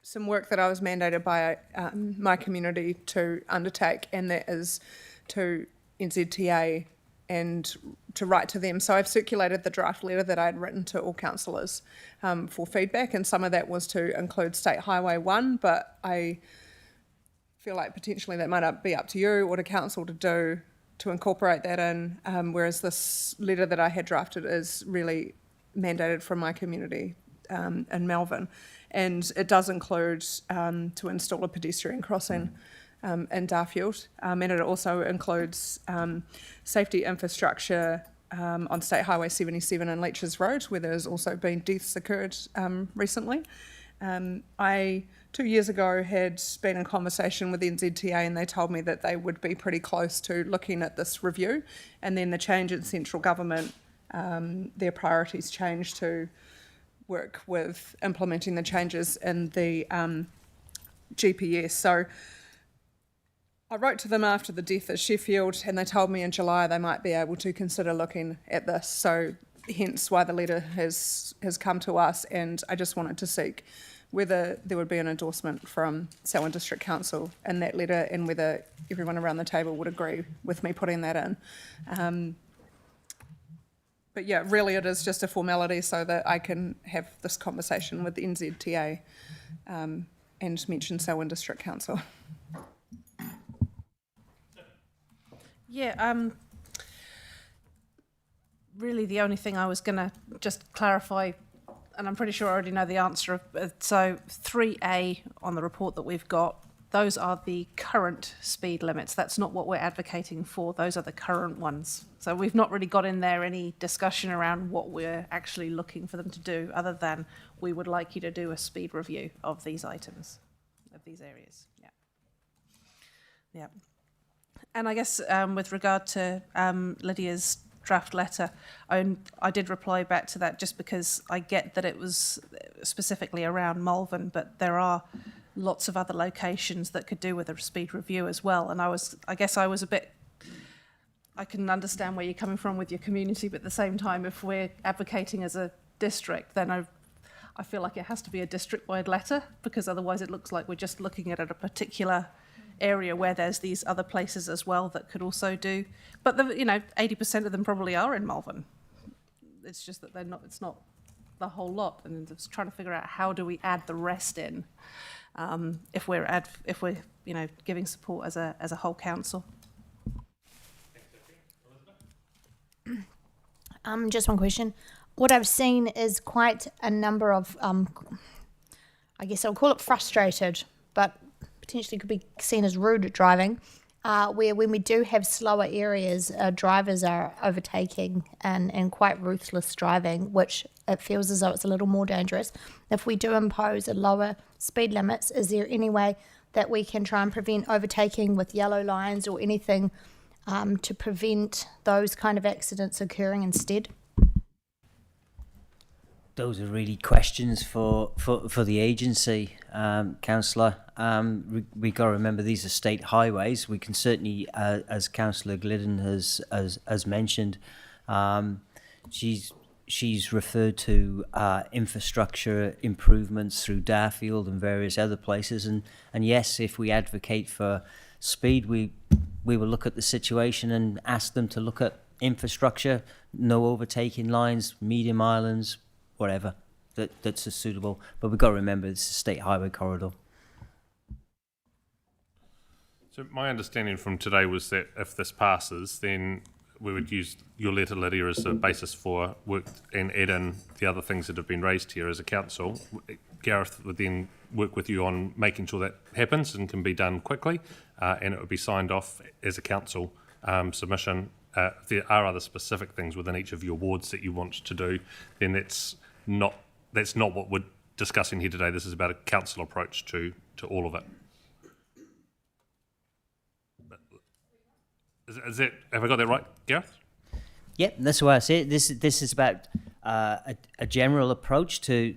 some work that I was mandated by my community to undertake, and that is to NZTA and to write to them. So I've circulated the draft letter that I'd written to all councillors for feedback, and some of that was to include State Highway 1, but I feel like potentially that might be up to you or to council to do, to incorporate that in, whereas this letter that I had drafted is really mandated from my community in Melbourne. And it does include to install a pedestrian crossing in Darfield, and it also includes safety infrastructure on State Highway 77 and Leeches Road, where there's also been deaths occurred recently. I 2 years ago had been in conversation with NZTA, and they told me that they would be pretty close to looking at this review, and then the change in central government, their priorities changed to work with implementing the changes in the GPS. So I wrote to them after the death at Sheffield, and they told me in July they might be able to consider looking at this. So hence why the letter has come to us, and I just wanted to seek whether there would be an endorsement from Selwyn District Council in that letter, and whether everyone around the table would agree with me putting that in. But yeah, really it is just a formality so that I can have this conversation with the NZTA and mention Selwyn District Council. Yeah, really the only thing I was going to just clarify, and I'm pretty sure I already know the answer, so 3A on the report that we've got, those are the current speed limits. That's not what we're advocating for. Those are the current ones. So we've not really got in there any discussion around what we're actually looking for them to do, other than we would like you to do a speed review of these items, of these areas. Yeah. Yeah. And I guess with regard to Lydia's draft letter, I did reply back to that just because I get that it was specifically around Malvern, but there are lots of other locations that could do with a speed review as well. And I guess I was a bit, I can understand where you're coming from with your community, but at the same time, if we're advocating as a district, then I feel like it has to be a district-wide letter, because otherwise it looks like we're just looking at a particular area where there's these other places as well that could also do. But 80% of them probably are in Malvern. It's just that they're not. It's not the whole lot, and just trying to figure out how do we add the rest in, if we're giving support as a whole council. Just one question. What I've seen is quite a number of, I guess I'll call it frustrated, but potentially could be seen as rude driving, where when we do have slower areas, drivers are overtaking and quite ruthless driving, which it feels as though it's a little more dangerous. If we do impose a lower speed limits, is there any way that we can try and prevent overtaking with yellow lines or anything to prevent those kind of accidents occurring instead? Those are really questions for the agency, Councillor. We got to remember these are state highways. We can certainly, as Councillor Glidden has mentioned, she's she's referred to infrastructure improvements through Darfield and various other places, and yes, if we advocate for speed, we will look at the situation and ask them to look at infrastructure, no overtaking lines, medium islands, whatever that's suitable. But we've got to remember it's a state highway corridor. So my understanding from today was that if this passes, then we would use your letter, Lydia, as a basis for work and add in the other things that have been raised here as a council. Gareth would then work with you on making sure that happens and can be done quickly, and it would be signed off as a council submission. If there are other specific things within each of your wards that you want to do, then that's not what we're discussing here today. This is about a council approach to all of it. Is that, have I got that right, Gareth? Yep, that's what I said. This is about a general approach to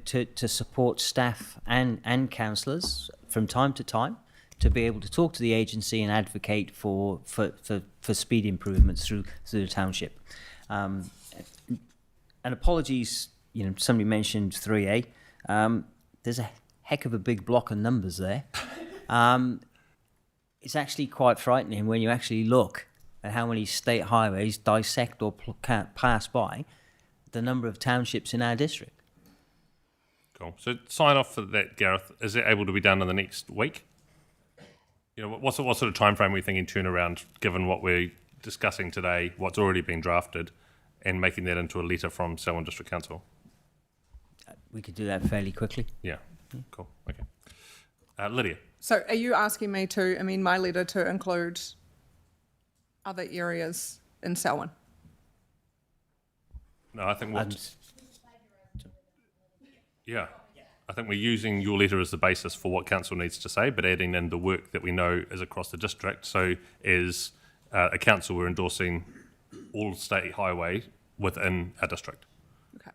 support staff and councillors from time to time to be able to talk to the agency and advocate for speed improvements through the township. And apologies, somebody mentioned 3A. There's a heck of a big block of numbers there. It's actually quite frightening when you actually look at how many state highways dissect or pass by the number of townships in our district. Cool. So sign off for that, Gareth. Is it able to be done in the next week? What sort of time frame are we thinking turnaround, given what we're discussing today, what's already been drafted, and making that into a letter from Selwyn District Council? We could do that fairly quickly. Yeah. Cool. Okay. Lydia. So are you asking me to amend my letter to include other areas in Selwyn? No, I think yeah. I think we're using your letter as the basis for what council needs to say, but adding in the work that we know is across the district. So as a council, we're endorsing all state highway within our district. Okay.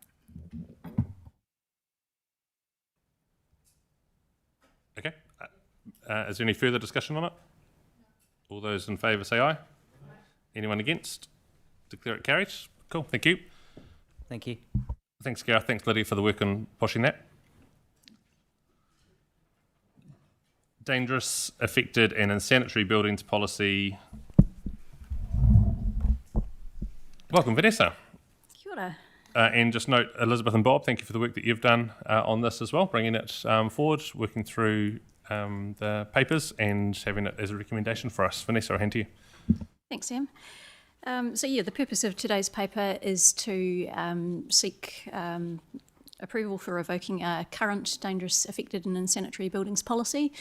Okay. Is there any further discussion on it? All those in favour say aye. Anyone against? Declare it carried. Cool. Thank you. Thank you. Thanks, Gareth. Thanks, Lydia, for the work on pushing that. Dangerous, affected and insanitary buildings policy. Welcome, Vanessa. Kia ora. And just note, Elizabeth and Bob, thank you for the work that you've done on this as well, bringing it forward, working through the papers and having it as a recommendation for us. Vanessa, I'll hand to you. Thanks, Sam. The purpose of today's paper is to seek approval for revoking our current dangerous, affected and insanitary buildings policy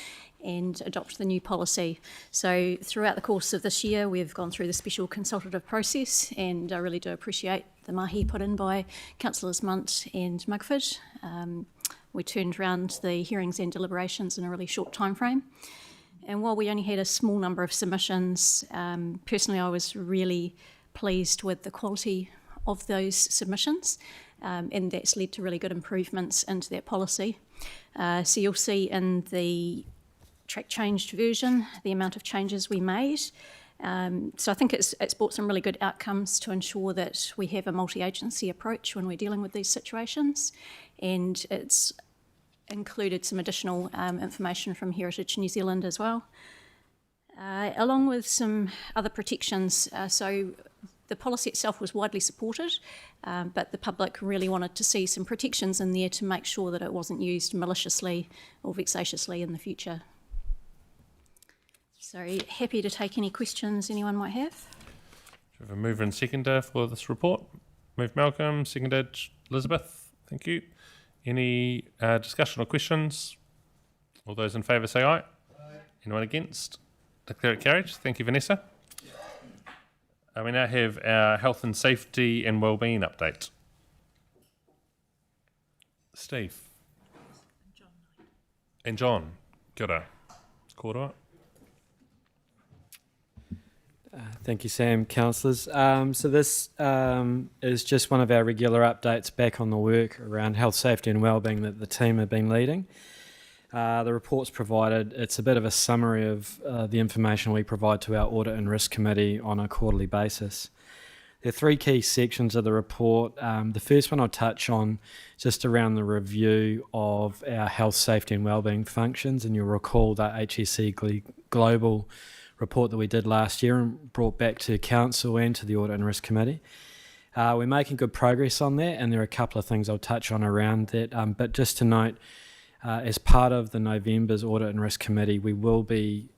and adopt the new policy. So throughout the course of this year, we've gone through the special consultative process, and I really do appreciate the mahi put in by Councillors Munt and Mugford. We turned around the hearings and deliberations in a really short time frame. And while we only had a small number of submissions, personally I was really pleased with the quality of those submissions, and that's led to really good improvements into that policy. So you'll see in the track changed version the amount of changes we made. So I think it's brought some really good outcomes to ensure that we have a multi-agency approach when we're dealing with these situations, and it's included some additional information from Heritage New Zealand as well, along with some other protections. So the policy itself was widely supported, but the public really wanted to see some protections in there to make sure that it wasn't used maliciously or vexatiously in the future. So happy to take any questions anyone might have. We have a mover and seconder for this report. Moved Malcolm, seconded Elizabeth. Thank you. Any discussion or questions? All those in favour say aye. Aye. Anyone against? Declare it carried. Thank you, Vanessa. We now have our health and safety and wellbeing update. Steve. And John. Kia ora. Kōrua. Thank you, Sam. Councillors. So this is just one of our regular updates back on the work around health, safety and wellbeing that the team have been leading. The report's provided. It's a bit of a summary of the information we provide to our Audit and Risk Committee on a quarterly basis. There are three key sections of the report. The first one I'll touch on just around the review of our health, safety and wellbeing functions, and you'll recall that HSC Global report that we did last year and brought back to Council and to the Audit and Risk Committee. We're making good progress on that, and there are a couple of things I'll touch on around that. But just to note, as part of the November's Audit and Risk Committee, we will be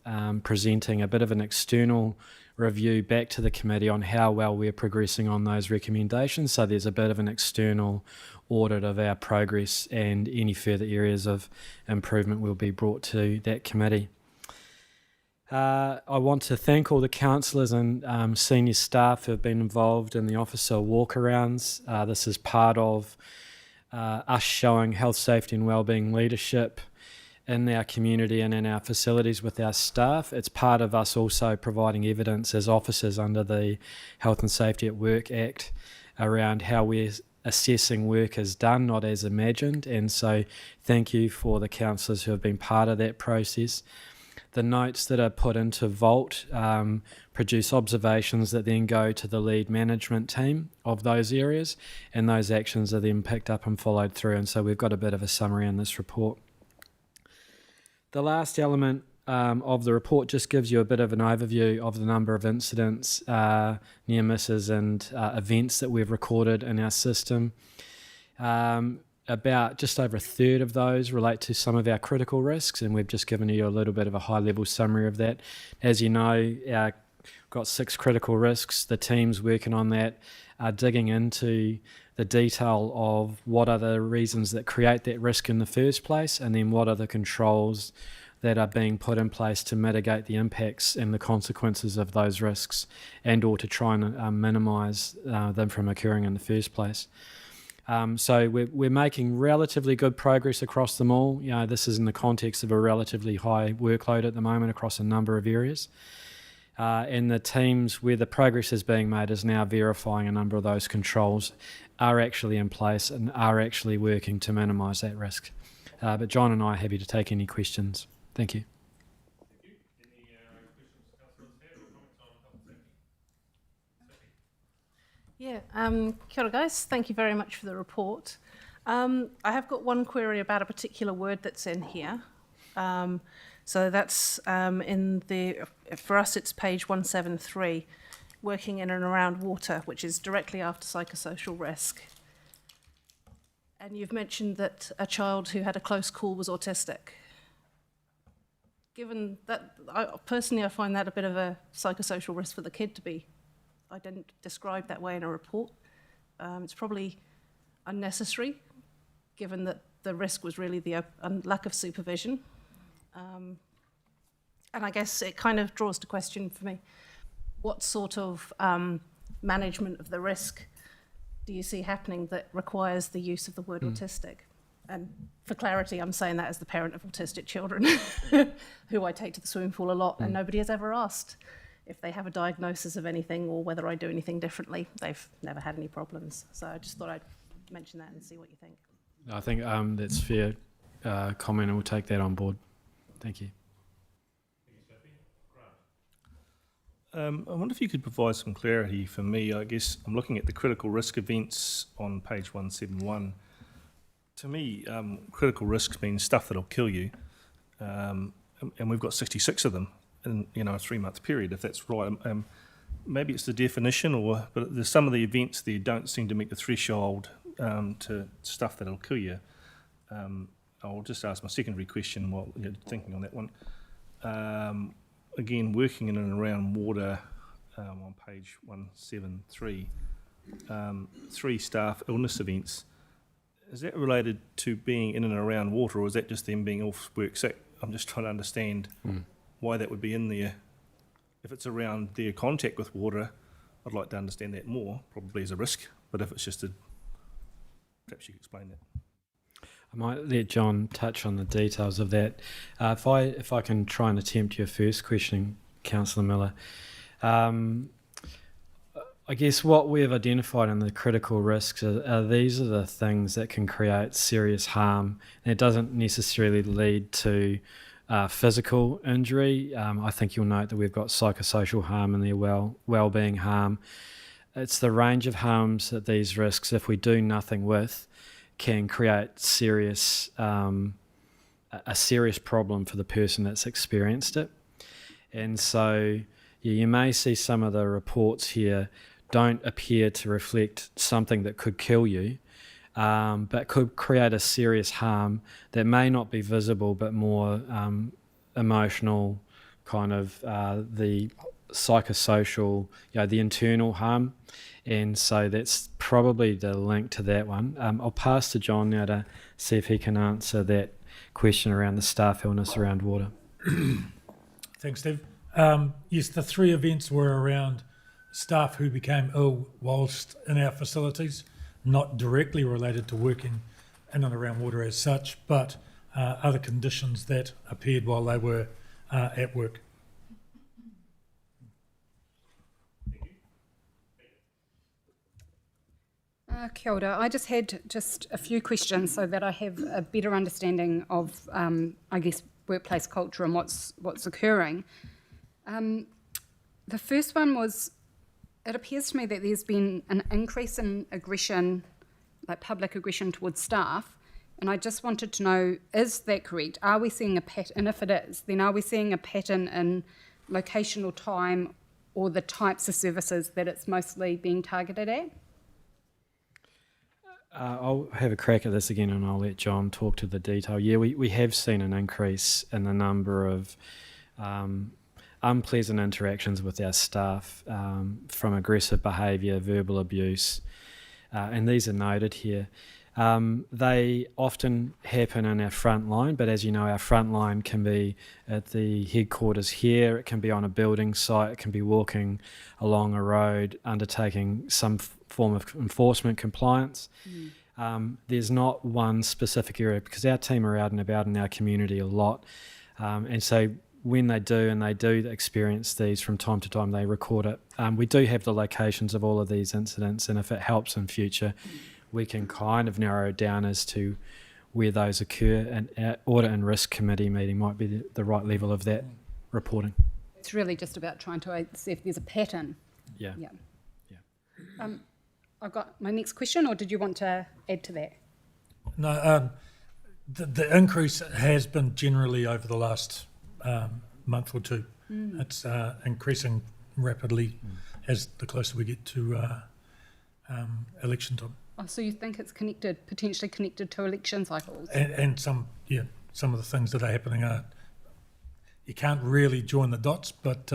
presenting a bit of an external review back to the committee on how well we're progressing on those recommendations. So there's a bit of an external audit of our progress, and any further areas of improvement will be brought to that committee. I want to thank all the councillors and senior staff who have been involved in the officer walkarounds. This is part of us showing health, safety and wellbeing leadership in our community and in our facilities with our staff. It's part of us also providing evidence as officers under the Health and Safety at Work Act around how we're assessing work as done, not as imagined. And so thank you for the councillors who have been part of that process. The notes that are put into Vault produce observations that then go to the lead management team of those areas, and those actions are then picked up and followed through. And so we've got a bit of a summary in this report. The last element of the report just gives you a bit of an overview of the number of incidents, near misses and events that we've recorded in our system. About just over a third of those relate to some of our critical risks, and we've just given you a little bit of a high-level summary of that. As you know, we've got 6 critical risks. The teams working on that are digging into the detail of what are the reasons that create that risk in the first place, and then what are the controls that are being put in place to mitigate the impacts and the consequences of those risks, and or to try and minimise them from occurring in the first place. So we're making relatively good progress across them all. You know, this is in the context of a relatively high workload at the moment across a number of areas. And the teams where the progress is being made is now verifying a number of those controls are actually in place and are actually working to minimise that risk. But John and I are happy to take any questions. Thank you. Yeah, kia ora guys, thank you very much for the report. I have got one query about a particular word that's in here. So that's for us it's page 173, working in and around water, which is directly after psychosocial risk. And you've mentioned that a child who had a close call was autistic. Given that, personally I find that a bit of a psychosocial risk for the kid to be described that way in a report. It's probably unnecessary, given that the risk was really the lack of supervision. And I guess it kind of draws to question for me, what sort of management of the risk do you see happening that requires the use of the word autistic? And for clarity, I'm saying that as the parent of autistic children, who I take to the swimming pool a lot, and nobody has ever asked if they have a diagnosis of anything or whether I do anything differently. They've never had any problems. So I just thought I'd mention that and see what you think. I think that's fair comment, and we'll take that on board. Thank you. I wonder if you could provide some clarity for me. I guess I'm looking at the critical risk events on page 171. To me, critical risks means stuff that'll kill you, and we've got 66 of them in a 3-month period, if that's right. Maybe it's the definition, but there's some of the events there don't seem to meet the threshold to stuff that'll kill you. I'll just ask my secondary question while you're thinking on that one. Again, working in and around water on page 173, 3 staff illness events. Is that related to being in and around water, or is that just them being off work sick? I'm just trying to understand why that would be in there. If it's around their contact with water, I'd like to understand that more, probably as a risk, but if it's just perhaps you could explain that. I might let John touch on the details of that. If I can try and attempt your first question, Councillor Miller. I guess what we've identified in the critical risks are these are the things that can create serious harm. And it doesn't necessarily lead to physical injury. I think you'll note that we've got psychosocial harm and their well-being harm. it's the range of harms that these risks, if we do nothing with, can create a serious problem for the person that's experienced it. And so you may see some of the reports here don't appear to reflect something that could kill you, but could create a serious harm that may not be visible, but more emotional, kind of the psychosocial, the internal harm. And so that's probably the link to that one. I'll pass to John now to see if he can answer that question around the staff illness around water. Thanks, Steve. Yes, the 3 events were around staff who became ill whilst in our facilities, not directly related to working in and around water as such, but other conditions that appeared while they were at work. Kia ora. I just had a few questions so that I have a better understanding of, I guess, workplace culture and what's occurring. The first one was, it appears to me that there's been an increase in aggression, like public aggression towards staff, and I just wanted to know, is that correct? Are we seeing a pattern? And if it is, then are we seeing a pattern in location or time or the types of services that it's mostly being targeted at? I'll have a crack at this again and I'll let John talk to the detail. Yeah, we have seen an increase in the number of unpleasant interactions with our staff, from aggressive behaviour, verbal abuse, and these are noted here. They often happen in our front line, but as you know, our front line can be at the headquarters here, it can be on a building site, it can be walking along a road, undertaking some form of enforcement compliance. There's not one specific area because our team are out and about in our community a lot, and so when they do experience these from time to time, they record it. We do have the locations of all of these incidents, and if it helps in future, we can kind of narrow it down as to where those occur, and our audit and risk committee meeting might be the right level of that reporting. It's really just about trying to see if there's a pattern. Yeah. I've got my next question, or did you want to add to that? No, the increase has been generally over the last month or two. It's increasing rapidly as the closer we get to election time. Oh, so you think it's potentially connected to election cycles? And some of the things that are happening are, you can't really join the dots, but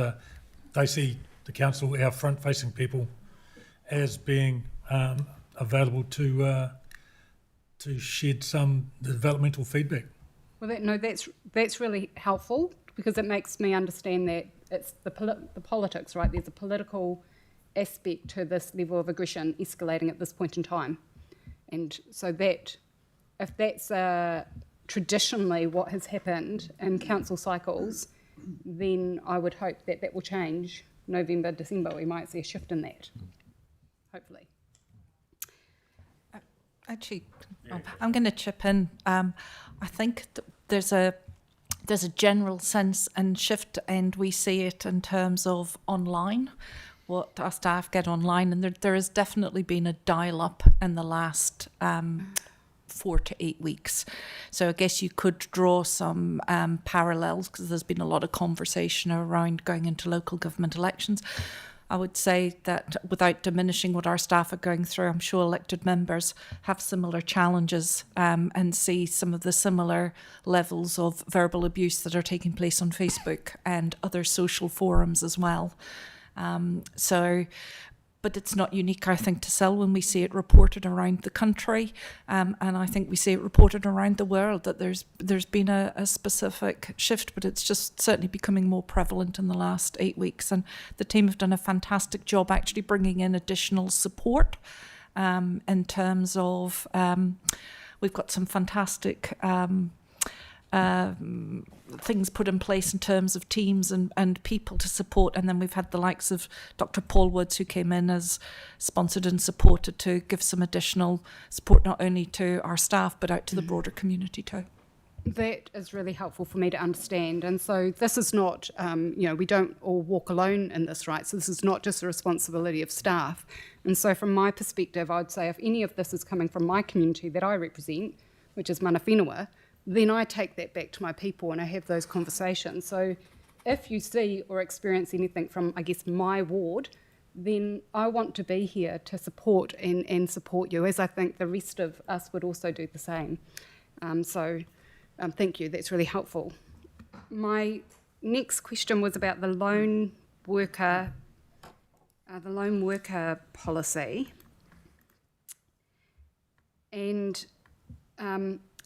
they see the council, our front-facing people, as being available to shed some developmental feedback. Well, that's really helpful because it makes me understand that it's the politics, right? There's a political aspect to this level of aggression escalating at this point in time, and so that if that's traditionally what has happened in council cycles, then I would hope that will change. November, December, we might see a shift in that, hopefully. Actually, I'm going to chip in. I think there's a general sense and shift, and we see it in terms of online, what our staff get online, and there has definitely been a dial-up in the last 4 to 8 weeks. So I guess you could draw some parallels because there's been a lot of conversation around going into local government elections. I would say that without diminishing what our staff are going through, I'm sure elected members have similar challenges and see some of the similar levels of verbal abuse that are taking place on Facebook and other social forums as well. But it's not unique, I think, to Selwyn. We see it reported around the country, and I think we see it reported around the world that there's been a specific shift, but it's just certainly becoming more prevalent in the last 8 weeks. And the team have done a fantastic job actually bringing in additional support in terms of we've got some fantastic things put in place in terms of teams and people to support, and then we've had the likes of Dr. Paul Woods, who came in as sponsored and supported to give some additional support not only to our staff but out to the broader community too. That is really helpful for me to understand. And so this is not, we don't all walk alone in this, right? So this is not just a responsibility of staff. And so from my perspective, I'd say if any of this is coming from my community that I represent, which is Mana Whenua, then I take that back to my people and I have those conversations. So if you see or experience anything from, I guess, my ward, then I want to be here to support and support you, as I think the rest of us would also do the same. Thank you, that's really helpful. My next question was about the lone worker policy. And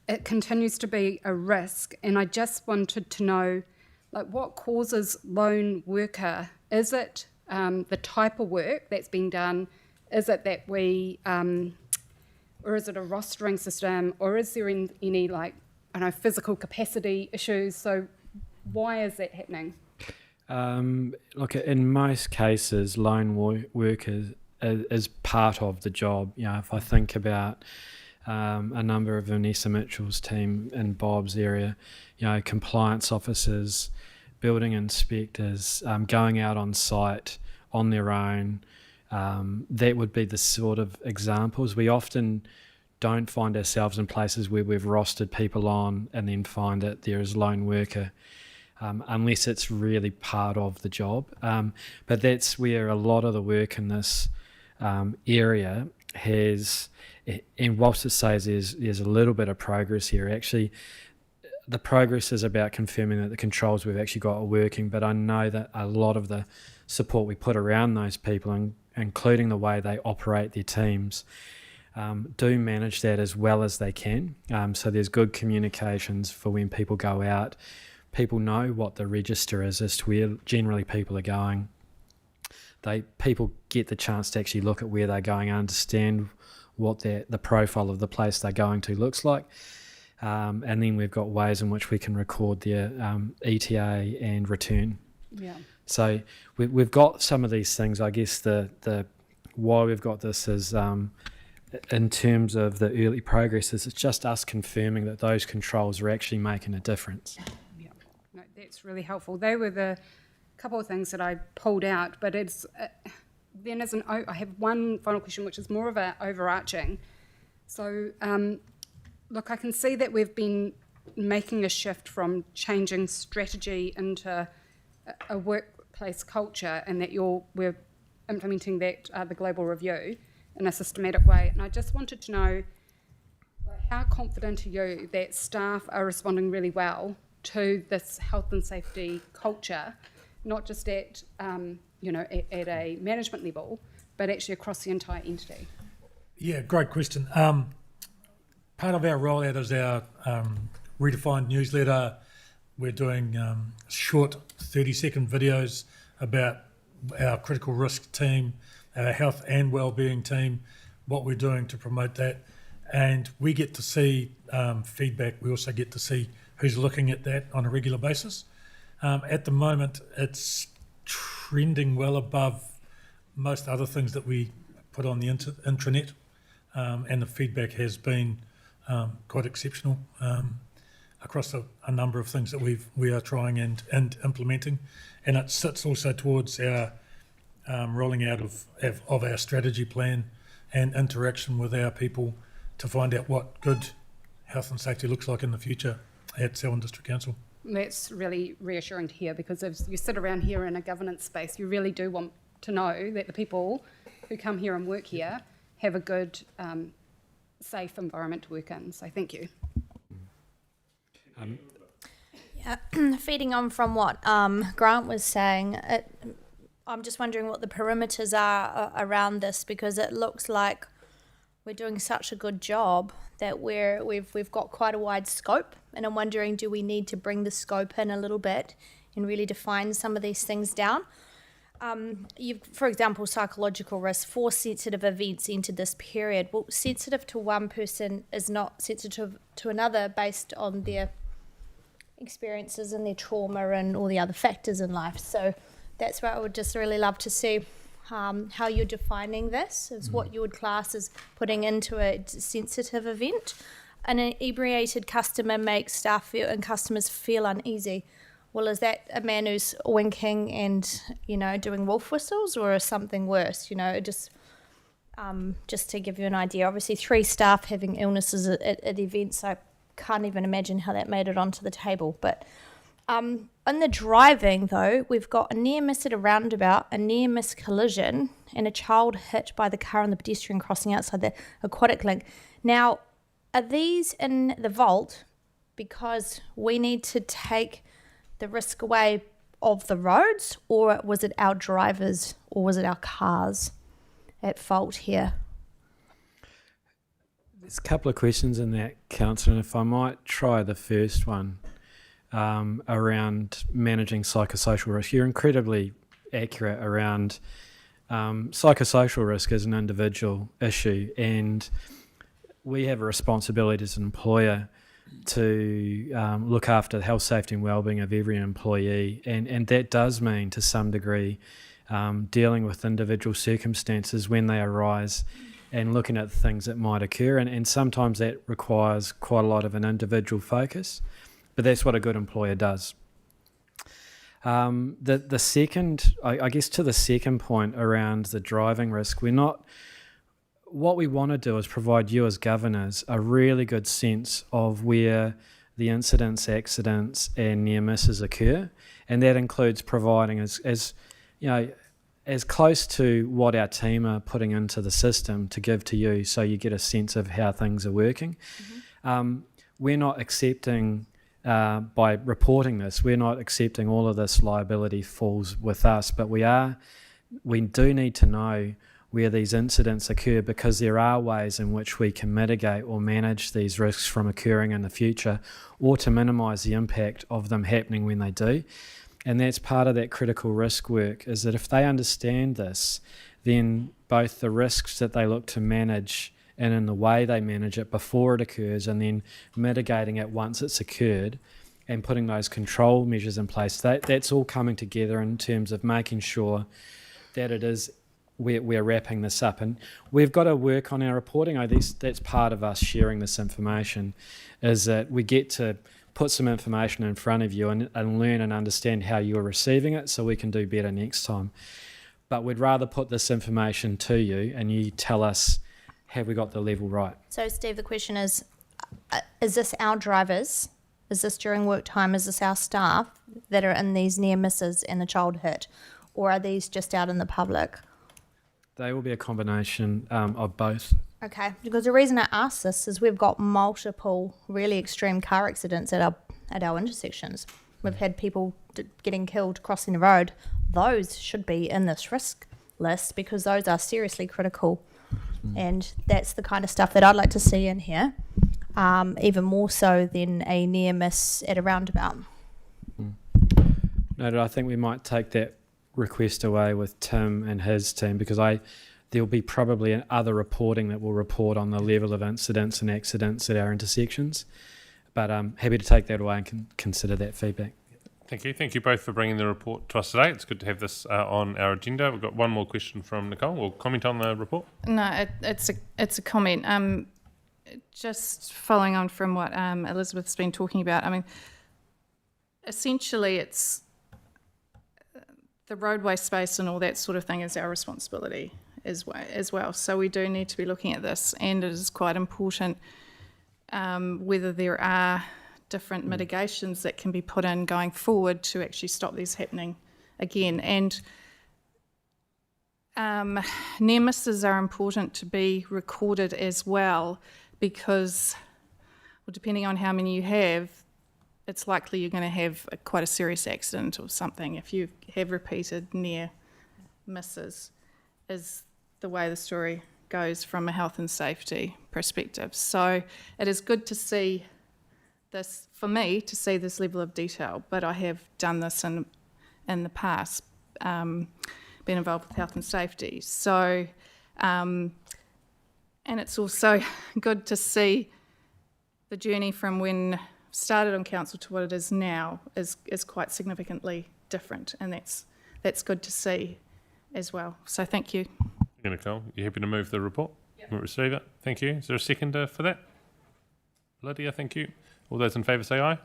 it continues to be a risk, and I just wanted to know, what causes lone worker? Is it the type of work that's being done? Is it that or is it a rostering system, or is there any physical capacity issues? So why is that happening? Look, in most cases, lone workers is part of the job. If I think about a number of Vanessa Mitchell's team in Bob's area, compliance officers, building inspectors, going out on site on their own, that would be the sort of examples. We often don't find ourselves in places where we've rostered people on and then find that there is lone worker, unless it's really part of the job. But that's where a lot of the work in this area has, and whilst it says there's a little bit of progress here, actually the progress is about confirming that the controls we've actually got are working. But I know that a lot of the support we put around those people, including the way they operate their teams, do manage that as well as they can. So there's good communications for when people go out. People know what the register is as to where generally people are going. People get the chance to actually look at where they're going, understand what the profile of the place they're going to looks like. And then we've got ways in which we can record their ETA and return. Yeah. So we've got some of these things. I guess the why we've got this is in terms of the early progress is it's just us confirming that those controls are actually making a difference. Yeah, no, that's really helpful. They were the couple of things that I pulled out, but it's then I have one final question, which is more of a overarching. So, look, I can see that we've been making a shift from changing strategy into a workplace culture, and that we're implementing that the global review in a systematic way. And I just wanted to know, how confident are you that staff are responding really well to this health and safety culture, not just at at a management level, but actually across the entire entity? Yeah, great question. Part of our rollout is our redefined newsletter. We're doing short 30-second videos about our critical risk team, our health and wellbeing team, what we're doing to promote that. And we get to see feedback. We also get to see who's looking at that on a regular basis. At the moment, it's trending well above most other things that we put on the intranet, and the feedback has been quite exceptional across a number of things that we are trying and implementing. And it sits also towards our rolling out of our strategy plan and interaction with our people to find out what good health and safety looks like in the future at Selwyn District Council. That's really reassuring to hear, because if you sit around here in a governance space, you really do want to know that the people who come here and work here have a good, safe environment to work in. So thank you. Feeding on from what Grant was saying, I'm just wondering what the perimeters are around this, because it looks like we're doing such a good job that we've got quite a wide scope, and I'm wondering, do we need to bring the scope in a little bit and really define some of these things down? For example, psychological risk, 4 sensitive events entered this period. Well, sensitive to one person is not sensitive to another based on their experiences and their trauma and all the other factors in life. So that's where I would just really love to see how you're defining this, is what you would class as putting into a sensitive event. an inebriated customer makes staff feel and customers feel uneasy. Well, is that a man who's winking and, you know, doing wolf whistles, or is something worse? You know, just to give you an idea. Obviously, 3 staff having illnesses at events, I can't even imagine how that made it onto the table. But in the driving, though, we've got a near miss at a roundabout, a near miss collision, and a child hit by the car on the pedestrian crossing outside the aquatic link. Now, are these in the vault because we need to take the risk away of the roads, or was it our drivers, or was it our cars at fault here? There's a couple of questions in that, Councillor, and if I might try the first one around managing psychosocial risk. You're incredibly accurate around psychosocial risk as an individual issue, and we have a responsibility as an employer to look after the health, safety and wellbeing of every employee, and that does mean to some degree dealing with individual circumstances when they arise and looking at the things that might occur, and sometimes that requires quite a lot of an individual focus, but that's what a good employer does. The second, I guess to the second point around the driving risk, what we want to do is provide you as governors a really good sense of where the incidents, accidents and near misses occur, and that includes providing as close to what our team are putting into the system to give to you, so you get a sense of how things are working. We're not accepting, by reporting this, we're not accepting all of this liability falls with us, but we do need to know where these incidents occur, because there are ways in which we can mitigate or manage these risks from occurring in the future, or to minimise the impact of them happening when they do. And that's part of that critical risk work, is that if they understand this, then both the risks that they look to manage and in the way they manage it before it occurs, and then mitigating it once it's occurred and putting those control measures in place, that's all coming together in terms of making sure that it is we're wrapping this up. And we've got to work on our reporting. That's part of us sharing this information, is that we get to put some information in front of you and learn and understand how you're receiving it, so we can do better next time. But we'd rather put this information to you and you tell us, have we got the level right? So, Steve, the question is this our drivers? Is this during work time? Is this our staff that are in these near misses and the child hit? Or are these just out in the public? They will be a combination of both. Okay, because the reason I ask this is we've got multiple really extreme car accidents at our intersections. We've had people getting killed crossing the road. Those should be in this risk list, because those are seriously critical. And that's the kind of stuff that I'd like to see in here, even more so than a near miss at a roundabout. No, I think we might take that request away with Tim and his team, because there'll be probably other reporting that will report on the level of incidents and accidents at our intersections. But I'm happy to take that away and consider that feedback. Thank you. Thank you both for bringing the report to us today. It's good to have this on our agenda. We've got one more question from Nicole. We'll comment on the report. No, it's a comment. Just following on from what Elizabeth's been talking about. I mean, essentially, it's the roadway space and all that sort of thing is our responsibility as well. So we do need to be looking at this, and it is quite important whether there are different mitigations that can be put in going forward to actually stop these happening again. And near misses are important to be recorded as well, because, well, depending on how many you have, it's likely you're going to have quite a serious accident or something if you have repeated near misses, is the way the story goes from a health and safety perspective. So it is good to see this, for me, to see this level of detail, but I have done this in the past, been involved with health and safety. So, and it's also good to see the journey from when started on council to what it is now is quite significantly different, and that's good to see as well. So thank you. Nicole, you happy to move the report? Yep. We'll receive it. Thank you. Is there a seconder for that? Lydia, thank you. All those in favour say aye.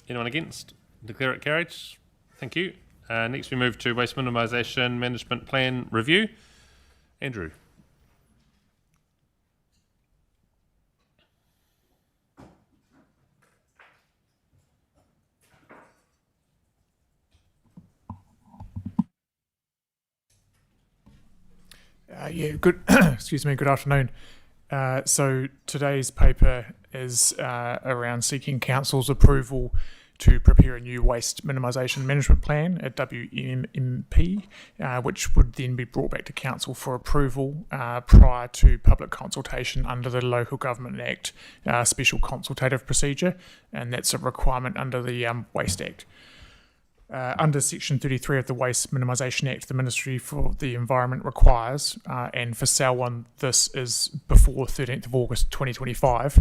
Anyone against? Declare it carried. Thank you. Next we move to Waste Minimisation Management Plan Review. Andrew. Good. Excuse me. Good afternoon. So today's paper is around seeking council's approval to prepare a new waste minimisation management plan at WMMP, which would then be brought back to council for approval prior to public consultation under the Local Government Act special consultative procedure, and that's a requirement under the Waste Act. Under Section 33 of the Waste Minimisation Act, the Ministry for the Environment requires, and for Selwyn this is before 13th of August 2025,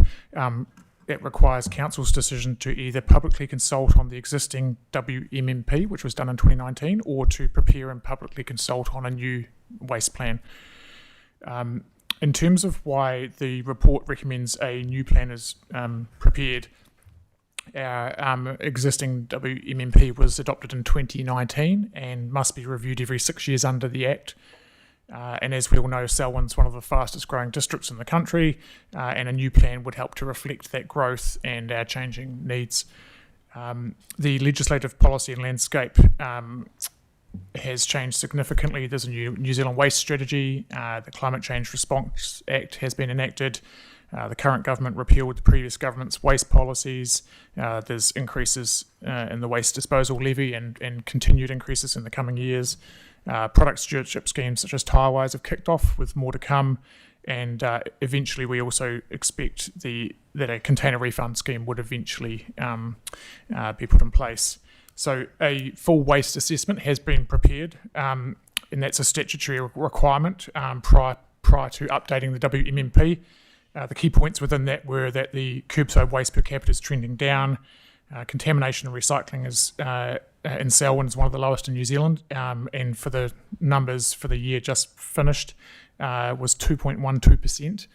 it requires Council's decision to either publicly consult on the existing WMMP, which was done in 2019, or to prepare and publicly consult on a new waste plan. In terms of why the report recommends a new plan is prepared, our existing WMMP was adopted in 2019 and must be reviewed every 6 years under the Act. And as we all know, Selwyn's one of the fastest growing districts in the country, and a new plan would help to reflect that growth and our changing needs. The legislative policy and landscape has changed significantly. There's a new New Zealand Waste Strategy, the Climate Change Response Act has been enacted. The current government repealed the previous government's waste policies. There's increases in the waste disposal levy and continued increases in the coming years. Product stewardship schemes such as Tirewise have kicked off with more to come. And eventually we also expect that a container refund scheme would eventually be put in place. So a full waste assessment has been prepared, and that's a statutory requirement prior to updating the WMMP. The key points within that were that the curbside waste per capita is trending down. Contamination and recycling is in Selwyn is one of the lowest in New Zealand, and for the numbers for the year just finished was 2.12%.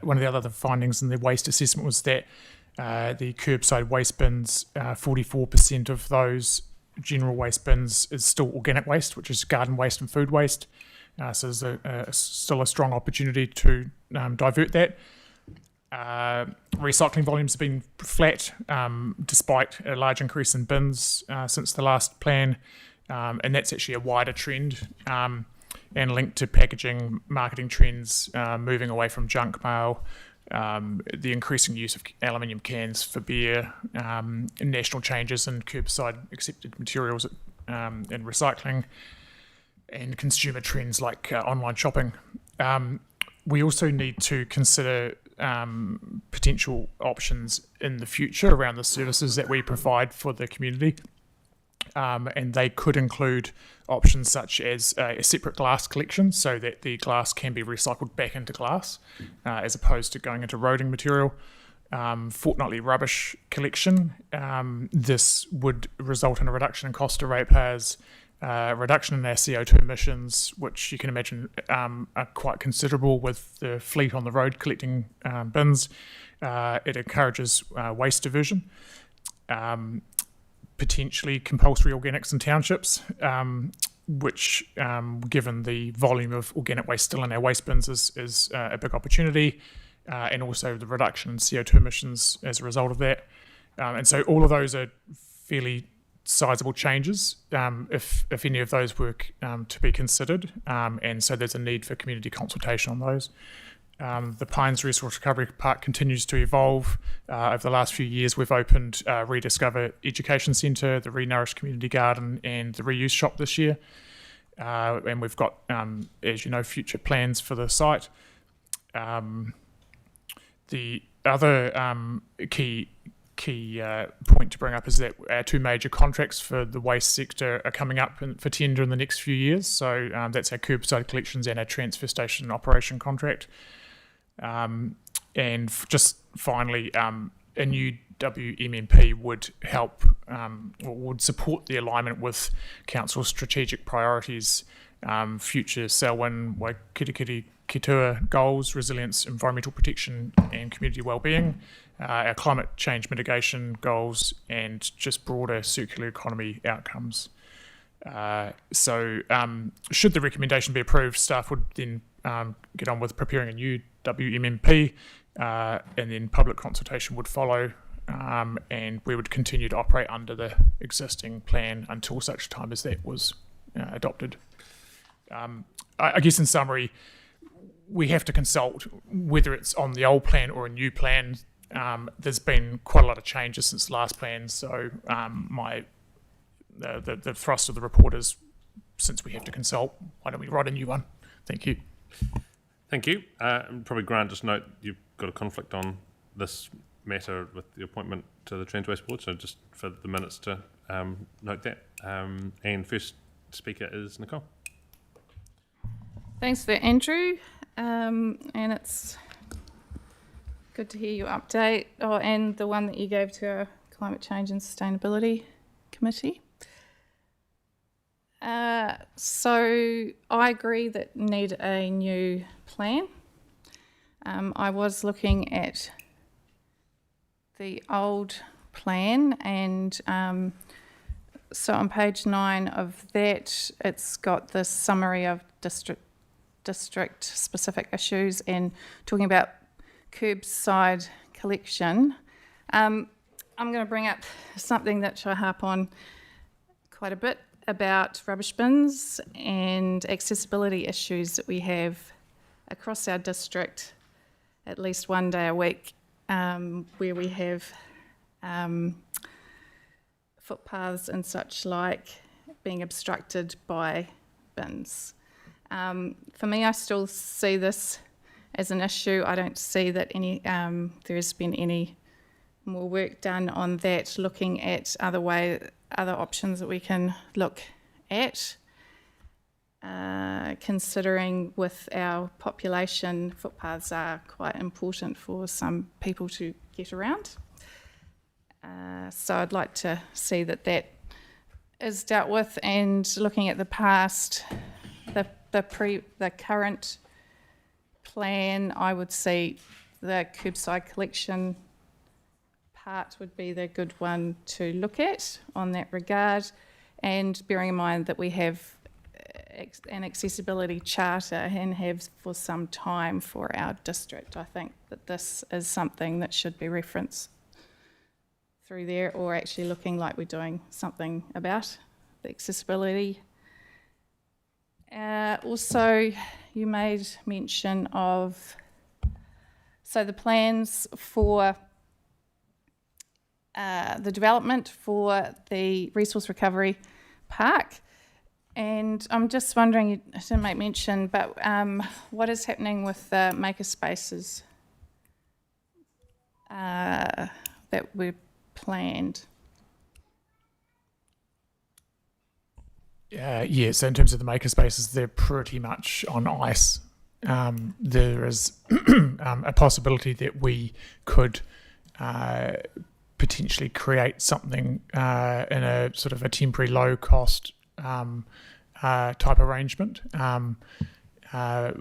One of the other findings in the waste assessment was that the curbside waste bins, 44% of those general waste bins is still organic waste, which is garden waste and food waste. So there's still a strong opportunity to divert that. Recycling volumes have been flat despite a large increase in bins since the last plan, and that's actually a wider trend and linked to packaging marketing trends, moving away from junk mail, the increasing use of aluminium cans for beer, national changes in curbside accepted materials and recycling, and consumer trends like online shopping. We also need to consider potential options in the future around the services that we provide for the community. And they could include options such as a separate glass collection so that the glass can be recycled back into glass as opposed to going into roading material. Fortnightly rubbish collection. This would result in a reduction in cost to ratepayers, reduction in our CO2 emissions, which you can imagine are quite considerable with the fleet on the road collecting bins. It encourages waste diversion. Potentially compulsory organics in townships, which, given the volume of organic waste still in our waste bins, is a big opportunity, and also the reduction in CO2 emissions as a result of that. And so all of those are fairly sizable changes, if any of those were to be considered, and so there's a need for community consultation on those. The Pines Resource Recovery Park continues to evolve. Over the last few years, we've opened Rediscover Education Centre, the Renourish Community Garden, and the Reuse Shop this year. And we've got, as you know, future plans for the site. The other key point to bring up is that our two major contracts for the waste sector are coming up for tender in the next few years. So that's our curbside collections and our transfer station operation contract. And just finally, a new WMMP would help or would support the alignment with council's strategic priorities future Selwyn Waikirikiri Kitua goals, resilience, environmental protection and community wellbeing, our climate change mitigation goals, and just broader circular economy outcomes. Should the recommendation be approved, staff would then get on with preparing a new WMMP, and then public consultation would follow, and we would continue to operate under the existing plan until such time as that was adopted. I guess in summary, we have to consult whether it's on the old plan or a new plan. There's been quite a lot of changes since the last plan, so the thrust of the report is, since we have to consult, why don't we write a new one? Thank you. Thank you. Probably Grant, just note you've got a conflict on this matter with the appointment to the Trans-Waste Board, so just for the minutes to note that. And first speaker is Nicole. Thanks for that, Andrew. And it's good to hear your update. Oh, and the one that you gave to our Climate Change and Sustainability Committee. So I agree that need a new plan. I was looking at the old plan, and so on page 9 of that, it's got this summary of district specific issues and talking about curbside collection. I'm going to bring up something that I harp on quite a bit about rubbish bins and accessibility issues that we have across our district at least one day a week, where we have footpaths and such like being obstructed by bins. For me, I still see this as an issue. I don't see that there's been any more work done on that, looking at other options that we can look at. Considering with our population, footpaths are quite important for some people to get around. So I'd like to see that is dealt with, and looking at the past, the current plan, I would see the curbside collection part would be the good one to look at on that regard, and bearing in mind that we have an accessibility charter and have for some time for our district. I think that this is something that should be referenced through there, or actually looking like we're doing something about the accessibility. Also, you made mention of the plans for the development for the resource recovery park, and I'm just wondering, you didn't make mention, but what is happening with the maker spaces that were planned? So in terms of the maker spaces, they're pretty much on ice. There is a possibility that we could potentially create something in a sort of a temporary low cost type arrangement, but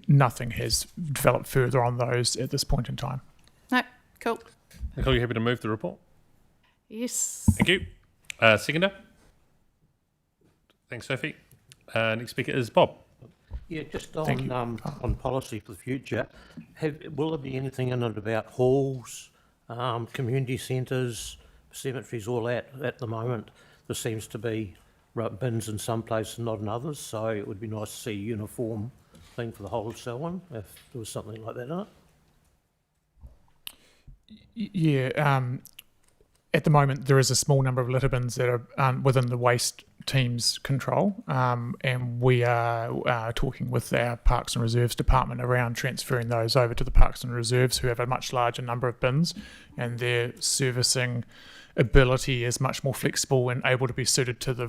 nothing has developed further on those at this point in time. No, cool. Nicole, you happy to move the report? Yes. Thank you. Seconder? Thanks, Sophie. Next speaker is Bob. Yeah, just on policy for the future, will there be anything in it about halls, community centres, cemeteries, all that? At the moment, there seems to be bins in some places, not in others, so it would be nice to see a uniform thing for the whole of Selwyn, if there was something like that in it. Yeah, at the moment there is a small number of litter bins that are within the waste team's control, and we are talking with our Parks and Reserves department around transferring those over to the Parks and Reserves, who have a much larger number of bins, and their servicing ability is much more flexible and able to be suited to the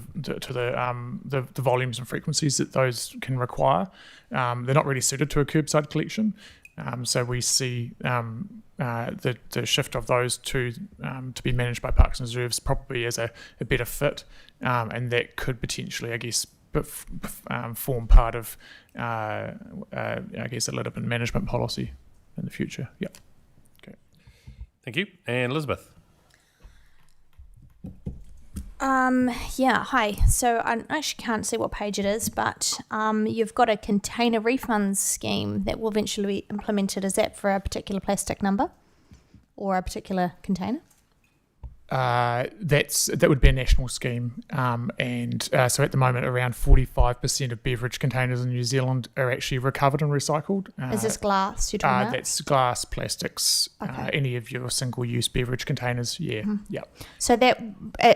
volumes and frequencies that those can require. They're not really suited to a curbside collection. So we see the shift of those to be managed by Parks and Reserves probably as a better fit, and that could potentially, I guess, form part of, I guess, a Lyttelton management policy in the future. Yeah. Okay. Thank you. And Elizabeth. Yeah, hi. So I actually can't see what page it is, but you've got a container refunds scheme that will eventually be implemented. Is that for a particular plastic number or a particular container? That would be a national scheme, and so at the moment around 45% of beverage containers in New Zealand are actually recovered and recycled. Is this glass you're talking about? That's glass, plastics, Okay. any of your single-use beverage containers. Yeah, yeah. So that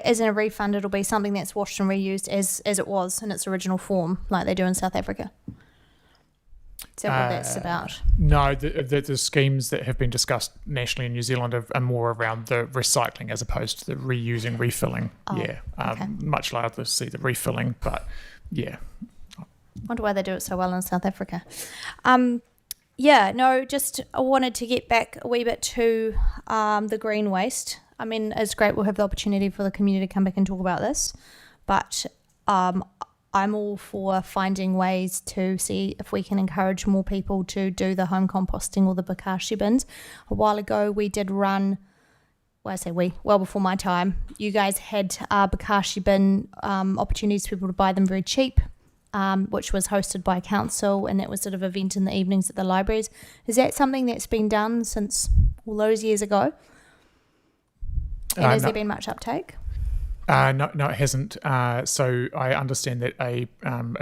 isn't a refund, it'll be something that's washed and reused as it was in its original form, like they do in South Africa. Is that what that's about? No, the schemes that have been discussed nationally in New Zealand are more around the recycling as opposed to the reusing, refilling. Oh, yeah, okay. much rather to see the refilling, but yeah. Wonder why they do it so well in South Africa. Just I wanted to get back a wee bit to the green waste. I mean, it's great we'll have the opportunity for the community to come back and talk about this, but I'm all for finding ways to see if we can encourage more people to do the home composting or the bokashi bins. A while ago, we did run, well, I say we, well before my time, you guys had bokashi bin opportunities for people to buy them very cheap, which was hosted by council, and that was sort of an event in the evenings at the libraries. Is that something that's been done since all those years ago? And has there been much uptake? No, it hasn't. So I understand that a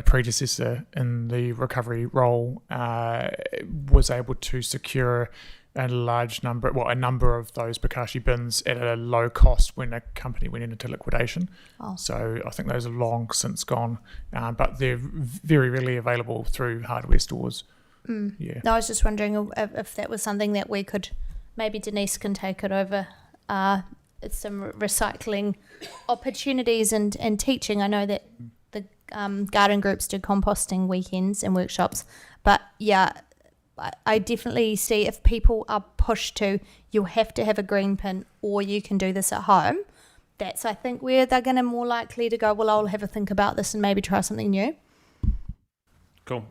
predecessor in the recovery role was able to secure a number of those bokashi bins at a low cost when a company went into liquidation. Oh. So I think those are long since gone, but they're very readily available through hardware stores. Yeah. No, I was just wondering if that was something that we could, maybe Denise can take it over. Some recycling opportunities and teaching. I know that the garden groups do composting weekends and workshops, but yeah, I definitely see if people are pushed to, you'll have to have a green bin or you can do this at home. That's, I think, where they're going to more likely to go, well, I'll have a think about this and maybe try something new. Cool.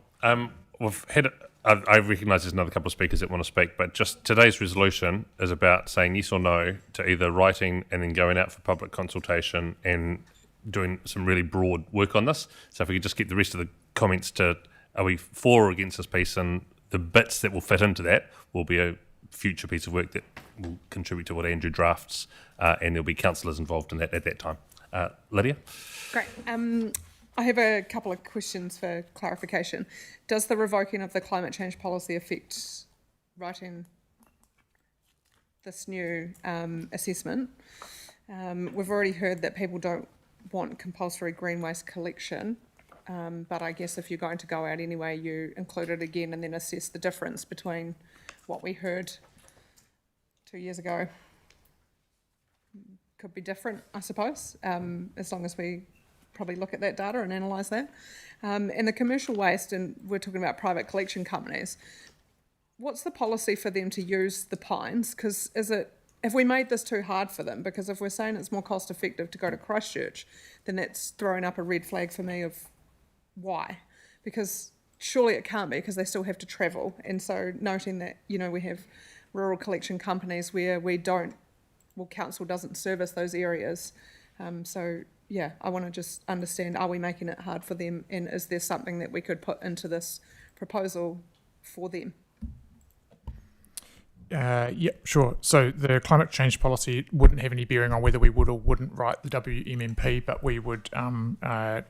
We've had, I recognise there's another couple of speakers that want to speak, but just today's resolution is about saying yes or no to either writing and then going out for public consultation and doing some really broad work on this. So if we could just get the rest of the comments to, are we for or against this piece, and the bits that will fit into that will be a future piece of work that will contribute to what Andrew drafts, and there'll be councillors involved in that at that time. Lydia? Great. I have a couple of questions for clarification. Does the revoking of the climate change policy affect writing this new assessment? We've already heard that people don't want compulsory green waste collection, but I guess if you're going to go out anyway, you include it again and then assess the difference between what we heard 2 years ago. Could be different, I suppose, as long as we probably look at that data and analyse that. And the commercial waste, and we're talking about private collection companies, what's the policy for them to use the pines? Because have we made this too hard for them? Because if we're saying it's more cost effective to go to Christchurch, then that's throwing up a red flag for me of why. Because surely it can't be, because they still have to travel. And so noting that, we have rural collection companies where council doesn't service those areas. I want to just understand, are we making it hard for them, and is there something that we could put into this proposal for them? Yeah, sure. So the climate change policy wouldn't have any bearing on whether we would or wouldn't write the WMMP, but we would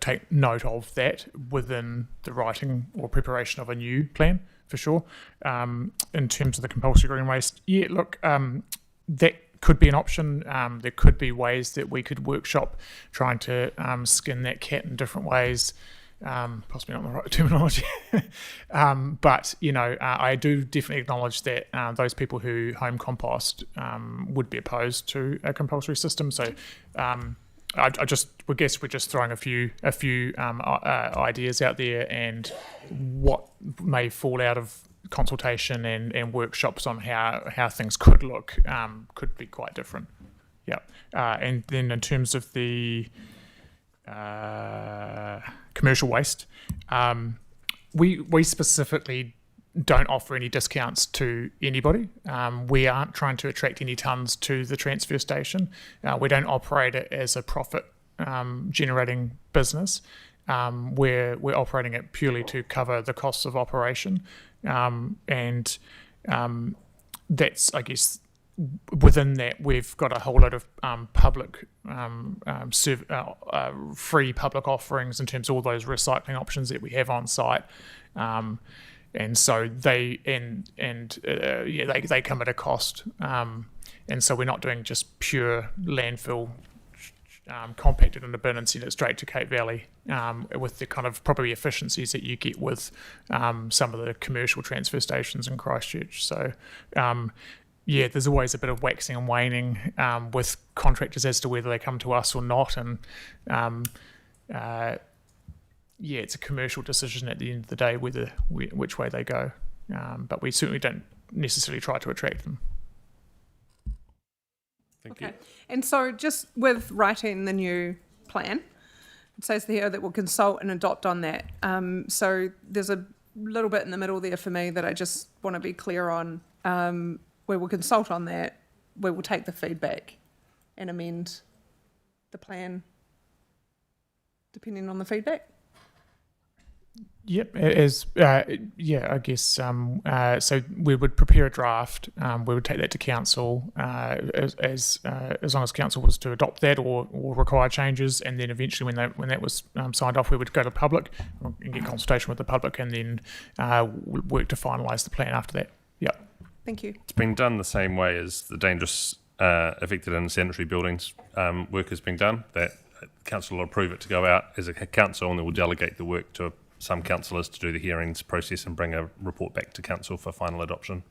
take note of that within the writing or preparation of a new plan, for sure. In terms of the compulsory green waste, that could be an option. There could be ways that we could workshop trying to skin that cat in different ways. Possibly not the right terminology. But, I do definitely acknowledge that those people who home compost would be opposed to a compulsory system. So I guess we're just throwing a few ideas out there, and what may fall out of consultation and workshops on how things could look could be quite different. Yeah. And then in terms of the commercial waste. We specifically don't offer any discounts to anybody. We aren't trying to attract any tonnes to the transfer station. We don't operate it as a profit generating business. We're operating it purely to cover the costs of operation, and that's, I guess, within that we've got a whole lot of public free public offerings in terms of all those recycling options that we have on site, and so they come at a cost, and so we're not doing just pure landfill. Compacted in a bin and send it straight to Cape Valley, with the kind of probably efficiencies that you get with some of the commercial transfer stations in Christchurch. So, there's always a bit of waxing and waning with contractors as to whether they come to us or not, and it's a commercial decision at the end of the day which way they go. But we certainly don't necessarily try to attract them. Thank you. And so just with writing the new plan, it says here that we'll consult and adopt on that. So there's a little bit in the middle there for me that I just want to be clear on. We will consult on that. We will take the feedback and amend the plan depending on the feedback. Yep, I guess so. We would prepare a draft. We would take that to council as long as council was to adopt that or require changes, and then eventually when that was signed off, we would go to public and get consultation with the public, and then work to finalise the plan after that. Yep. Thank you. It's been done the same way as the dangerous affected and sanitary buildings work has been done. That council will approve it to go out as a council, and then we'll delegate the work to some councillors to do the hearings process and bring a report back to council for final adoption.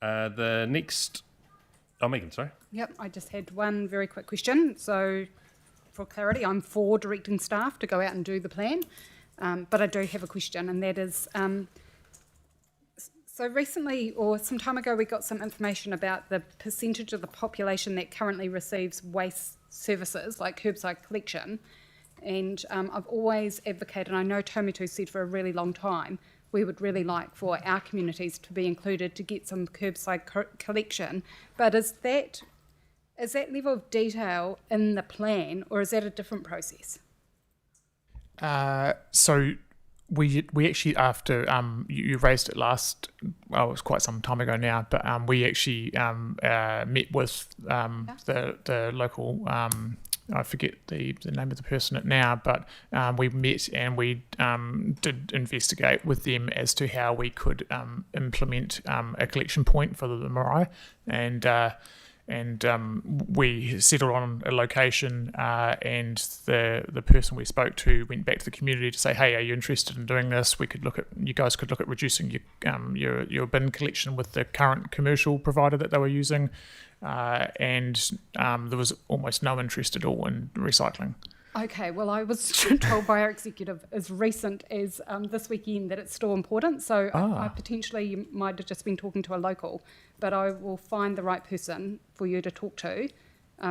The next, Megan, sorry. Yep, I just had one very quick question. So for clarity, I'm for directing staff to go out and do the plan, but I do have a question, and that is, so recently or some time ago we got some information about the percentage of the population that currently receives waste services like curbside collection. And I've always advocated, and I know Taumitu said for a really long time, we would really like for our communities to be included to get some curbside collection. But is that level of detail in the plan, or is that a different process? So we actually, after you raised it last, well, it was quite some time ago now, but we actually met with the local. I forget the name of the person now, but we met and we did investigate with them as to how we could implement a collection point for the marae, and we settled on a location, and the person we spoke to went back to the community to say, hey, are you interested in doing this? You guys could look at reducing your bin collection with the current commercial provider that they were using. And there was almost no interest at all in recycling. Okay, well, I was told by our executive as recent as this weekend that it's still important, so I potentially might have just been talking to a local, but I will find the right person for you to talk to,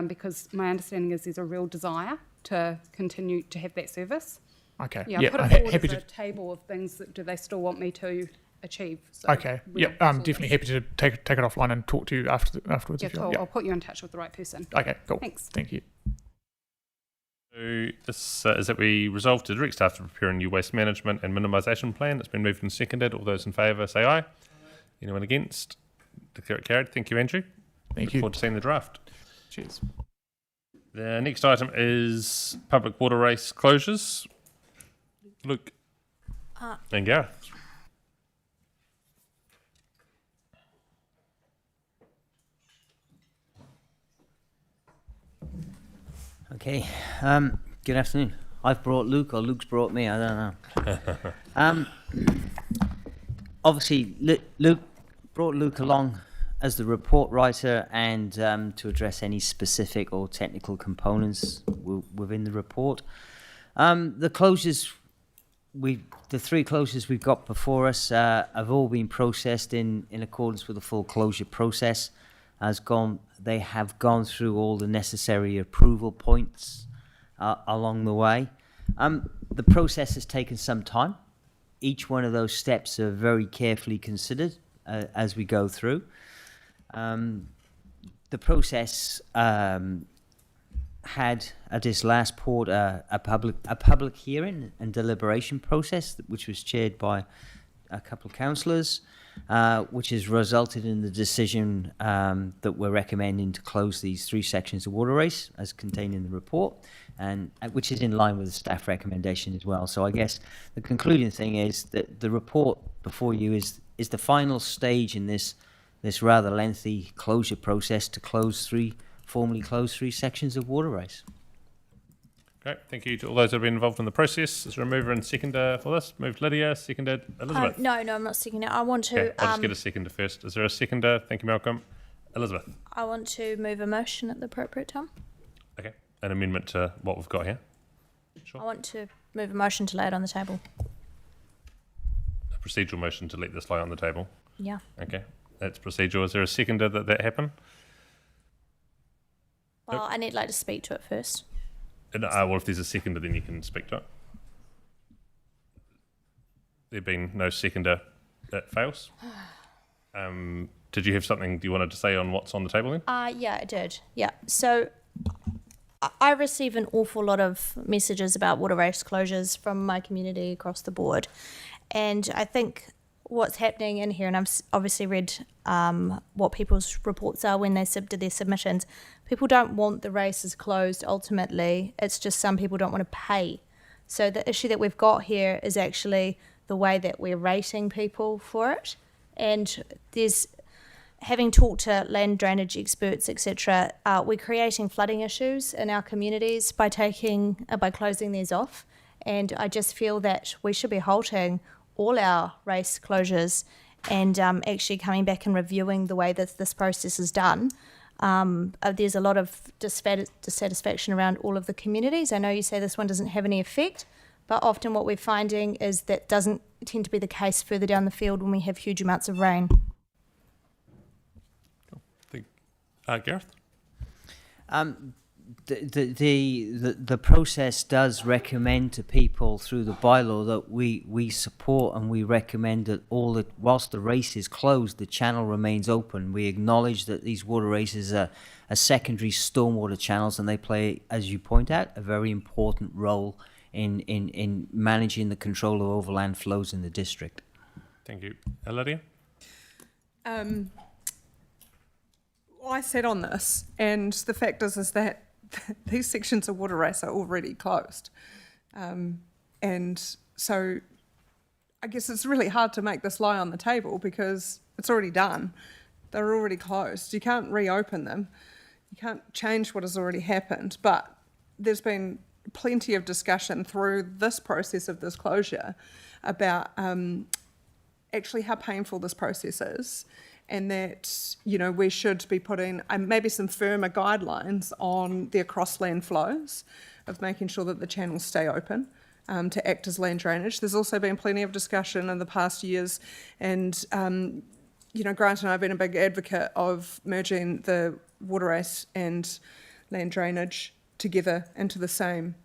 because my understanding is there's a real desire to continue to have that service. Okay, yeah, yeah, put it I'm forward happy as to... a table of things that do they still want me to achieve. So okay, yeah, I'm definitely happy to take it offline and talk to you afterwards. Yeah, if you cool. want. I'll put you in touch with the right person. Okay, cool. Thanks. Thank you. So this is that we resolve to direct staff to prepare a new waste management and minimisation plan. It's been moved and seconded. All those in favour say aye. Anyone against? Declare it carried. Thank you, Andrew. Thank Look you. forward to seeing the draft. Cheers. The next item is public water race closures. Luke and Gareth. Okay, good afternoon. I've brought Luke, or Luke's brought me, I don't know. Obviously, Luke brought Luke along as the report writer and to address any specific or technical components within the report. The closures, the three closures we've got before us have all been processed in accordance with the full closure process. They have gone through all the necessary approval points along the way. The process has taken some time. Each one of those steps are very carefully considered as we go through. The process had at this last port a public hearing and deliberation process, which was chaired by a couple of councillors, which has resulted in the decision that we're recommending to close these 3 sections of water race as contained in the report, and which is in line with the staff recommendation as well. So I guess the concluding thing is that the report before you is the final stage in this rather lengthy closure process to formally close 3 sections of water race. Great, thank you to all those that have been involved in the process. Is there a mover and seconder for this? Moved Lydia, seconded Elizabeth. No, I'm not seconding it. I want to. Okay, I'll just get a seconder first. Is there a seconder? Thank you, Malcolm. Elizabeth. I want to move a motion at the appropriate time. Okay, an amendment to what we've got here. I want to move a motion to lay it on the table. A procedural motion to let this lie on the table. Yeah. Okay, that's procedural. Is there a seconder that happen? Well, I need to speak to it first. Well, if there's a seconder, then you can speak to it. There being no seconder, that fails. Did you have something you wanted to say on what's on the table then? Yeah, I did. Yeah. So I receive an awful lot of messages about water race closures from my community across the board. And I think what's happening in here, and I've obviously read what people's reports are when they did their submissions. People don't want the races closed ultimately. It's just some people don't want to pay. So the issue that we've got here is actually the way that we're rating people for it. And having talked to land drainage experts, etc., we're creating flooding issues in our communities by closing these off. And I just feel that we should be halting all our race closures and actually coming back and reviewing the way that this process is done. There's a lot of dissatisfaction around all of the communities. I know you say this one doesn't have any effect, but often what we're finding is that doesn't tend to be the case further down the field when we have huge amounts of rain. Gareth? The process does recommend to people through the bylaw that we support, and we recommend that whilst the race is closed, the channel remains open. We acknowledge that these water races are secondary stormwater channels, and they play, as you point out, a very important role in managing the control of overland flows in the district. Thank you. Lydia? I sat on this, and the fact is that these sections of water race are already closed. And so I guess it's really hard to make this lie on the table because it's already done. They're already closed. You can't reopen them. You can't change what has already happened. But there's been plenty of discussion through this process of this closure about actually how painful this process is, and that, we should be putting maybe some firmer guidelines on their crossland flows of making sure that the channels stay open to act as land drainage. There's also been plenty of discussion in the past years, and Grant and I have been a big advocate of merging the water race and land drainage together into the same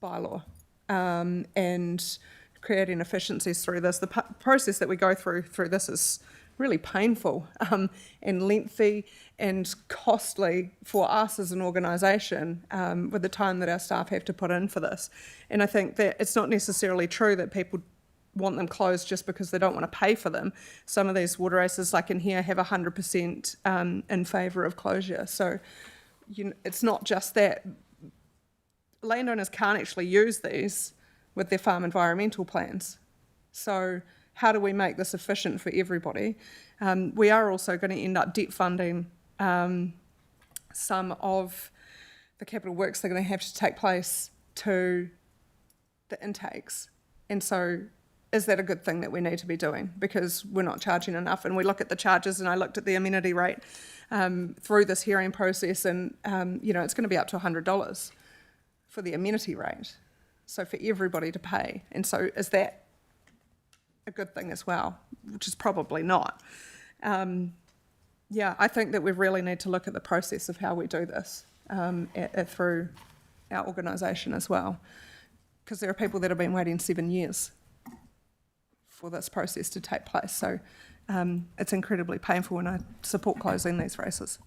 bylaw, and creating efficiencies through this. The process that we go through this is really painful and lengthy and costly for us as an organisation with the time that our staff have to put in for this. And I think that it's not necessarily true that people want them closed just because they don't want to pay for them. Some of these water races, like in here, have 100% in favour of closure. So it's not just that. Landowners can't actually use these with their farm environmental plans. So how do we make this efficient for everybody? We are also going to end up debt funding some of the capital works that are going to have to take place to the intakes. And so is that a good thing that we need to be doing? Because we're not charging enough. And we look at the charges, and I looked at the amenity rate through this hearing process, and it's going to be up to $100 for the amenity rate. So for everybody to pay. And so is that a good thing as well? Which is probably not. I think that we really need to look at the process of how we do this through our organisation as well, because there are people that have been waiting 7 years for this process to take place. So it's incredibly painful, and I support closing these races.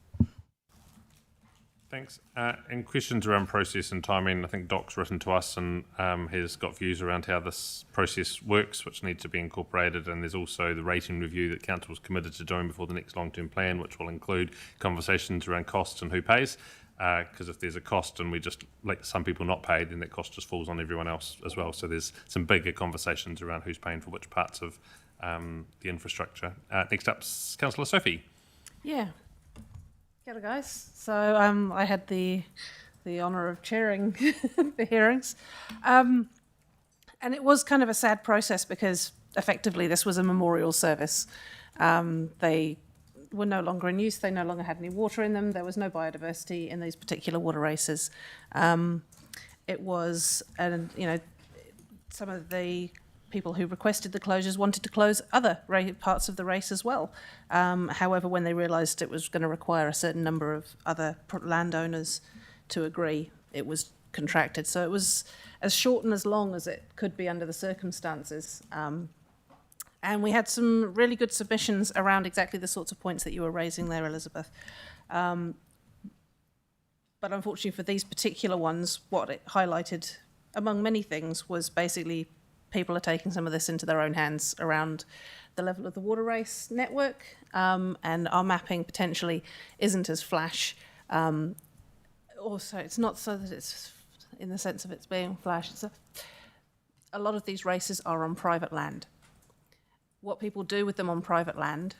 Thanks. And questions around process and timing. I think Doc's written to us and has got views around how this process works, which needs to be incorporated. And there's also the rating review that Council was committed to doing before the next long-term plan, which will include conversations around costs and who pays. Because if there's a cost and we just let some people not pay, then that cost just falls on everyone else as well. So there's some bigger conversations around who's paying for which parts of the infrastructure. Next up's Councillor Sophie. Yeah. Kia ora, guys. So I had the honour of chairing the hearings. And it was kind of a sad process because effectively this was a memorial service. They were no longer in use. They no longer had any water in them. There was no biodiversity in these particular water races. It was, and you know, some of the people who requested the closures wanted to close other parts of the race as well. However, when they realised it was going to require a certain number of other landowners to agree, it was contracted. So it was as short and as long as it could be under the circumstances. And we had some really good submissions around exactly the sorts of points that you were raising there, Elizabeth. But unfortunately for these particular ones, what it highlighted, among many things, was basically people are taking some of this into their own hands around the level of the water race network, and our mapping potentially isn't as flash. Also, it's not so that it's in the sense of it's being flash. It's a lot of these races are on private land. What people do with them on private land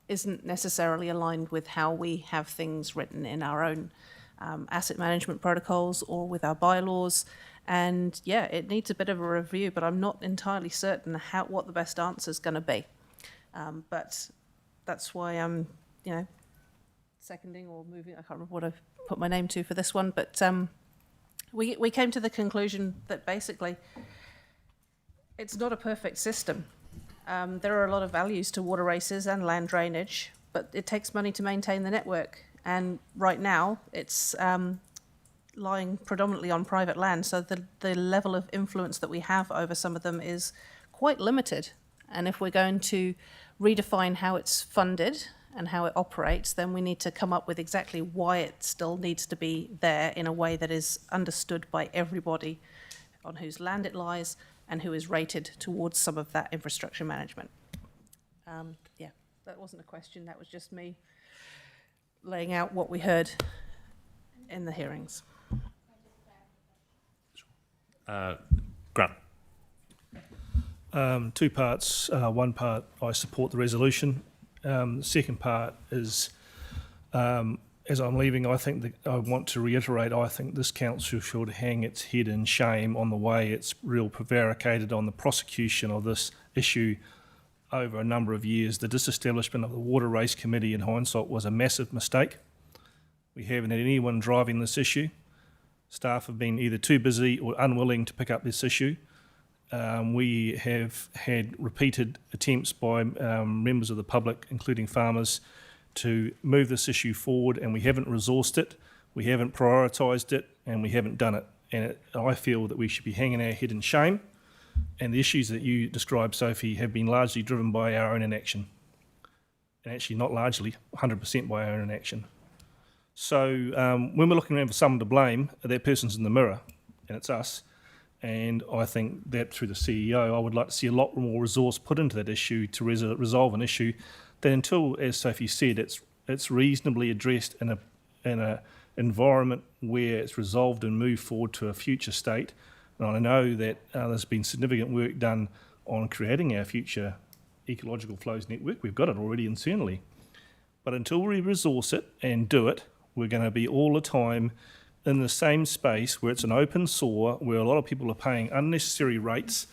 isn't necessarily aligned with how we have things written in our own asset management protocols or with our bylaws. And yeah, it needs a bit of a review, but I'm not entirely certain what the best answer is going to be. But that's why I'm, seconding or moving. I can't remember what I've put my name to for this one, but we came to the conclusion that basically it's not a perfect system. There are a lot of values to water races and land drainage, but it takes money to maintain the network. And right now, it's lying predominantly on private land, so the level of influence that we have over some of them is quite limited. And if we're going to redefine how it's funded and how it operates, then we need to come up with exactly why it still needs to be there in a way that is understood by everybody on whose land it lies and who is rated towards some of that infrastructure management. Yeah, that wasn't a question, that was just me laying out what we heard in the hearings. Grant. Two parts. One part, I support the resolution. The second part is, as I'm leaving, I want to reiterate, I think this council should hang its head in shame on the way it's real prevaricated on the prosecution of this issue over a number of years. The disestablishment of the Water Race Committee in hindsight was a massive mistake. We haven't had anyone driving this issue. Staff have been either too busy or unwilling to pick up this issue. We have had repeated attempts by members of the public, including farmers, to move this issue forward, and we haven't resourced it, we haven't prioritised it, and we haven't done it. And I feel that we should be hanging our head in shame, and the issues that you described, Sophie, have been largely driven by our own inaction. And actually not largely, 100% by our own inaction. So when we're looking around for someone to blame, that person's in the mirror, and it's us. And I think that through the CEO, I would like to see a lot more resource put into that issue to resolve an issue that, until, as Sophie said, it's reasonably addressed in a environment where it's resolved and moved forward to a future state. And I know that there's been significant work done on creating our future ecological flows network. We've got it already internally. But until we resource it and do it, we're going to be all the time in the same space where it's an open sore, where a lot of people are paying unnecessary rates.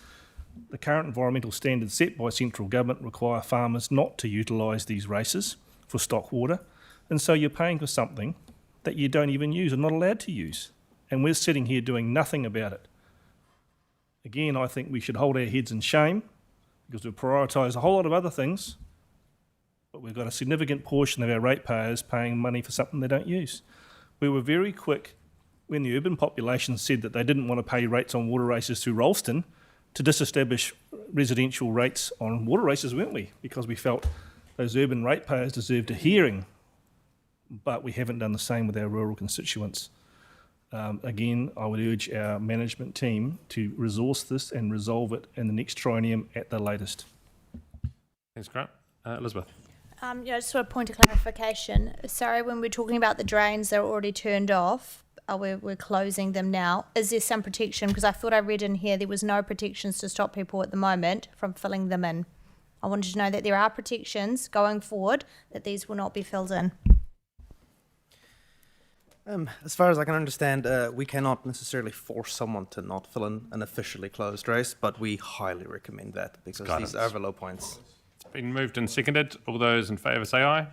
The current environmental standards set by central government require farmers not to utilise these races for stock water. And so you're paying for something that you don't even use and not allowed to use. And we're sitting here doing nothing about it. Again, I think we should hold our heads in shame because we've prioritised a whole lot of other things, but we've got a significant portion of our ratepayers paying money for something they don't use. We were very quick when the urban population said that they didn't want to pay rates on water races through Rollston, to disestablish residential rates on water races, weren't we? Because we felt those urban ratepayers deserved a hearing, but we haven't done the same with our rural constituents. Again, I would urge our management team to resource this and resolve it in the next triennium at the latest. Thanks, Grant. Elizabeth. Yeah, just a point of clarification. Sorry, when we're talking about the drains that are already turned off, we're closing them now. Is there some protection? Because I thought I read in here there was no protections to stop people at the moment from filling them in. I wanted to know that there are protections going forward, that these will not be filled in. As far as I can understand, we cannot necessarily force someone to not fill in an officially closed race, but we highly recommend that because these are the low points. It's been moved and seconded. All those in favour say aye.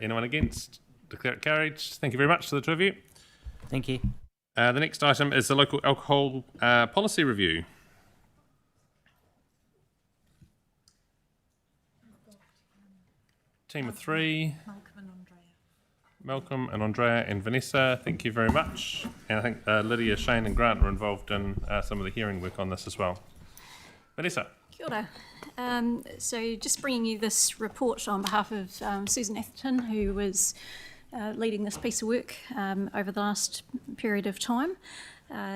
Anyone against? Declare it carried. Thank you very much to the two of you. Thank you. The next item is the local alcohol policy review. Team of three. Malcolm and Andrea and Vanessa, thank you very much. And I think Lydia, Shane and Grant were involved in some of the hearing work on this as well. Vanessa. Kia ora. So just bringing you this report on behalf of Susan Atherton, who was leading this piece of work over the last period of time.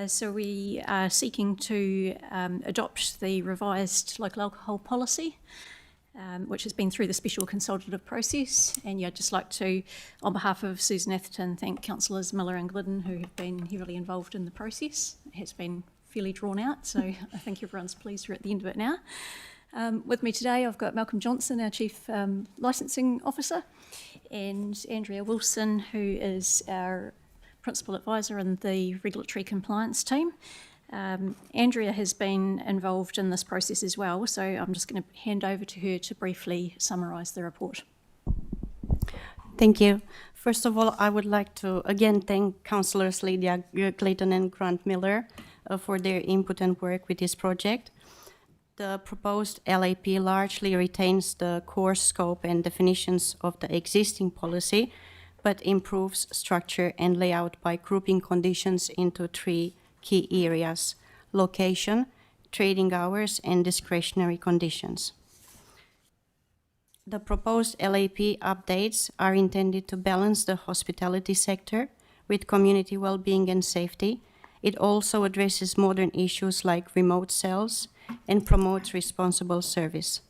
So we are seeking to adopt the revised local alcohol policy, which has been through the special consultative process. And yeah, I'd just like to, on behalf of Susan Atherton, thank Councillors Miller and Glidden, who have been heavily involved in the process. It has been fairly drawn out, so I think everyone's pleased we're at the end of it now. With me today, I've got Malcolm Johnson, our Chief Licensing Officer, and Andrea Wilson, who is our Principal Advisor in the Regulatory Compliance team. Andrea has been involved in this process as well, so I'm just going to hand over to her to briefly summarise the report. Thank you. First of all, I would like to again thank Councillors Lydia Clayton and Grant Miller for their input and work with this project. The proposed LAP largely retains the core scope and definitions of the existing policy, but improves structure and layout by grouping conditions into three key areas: location, trading hours, and discretionary conditions. The proposed LAP updates are intended to balance the hospitality sector with community well-being and safety. It also addresses modern issues like remote sales and promotes responsible service.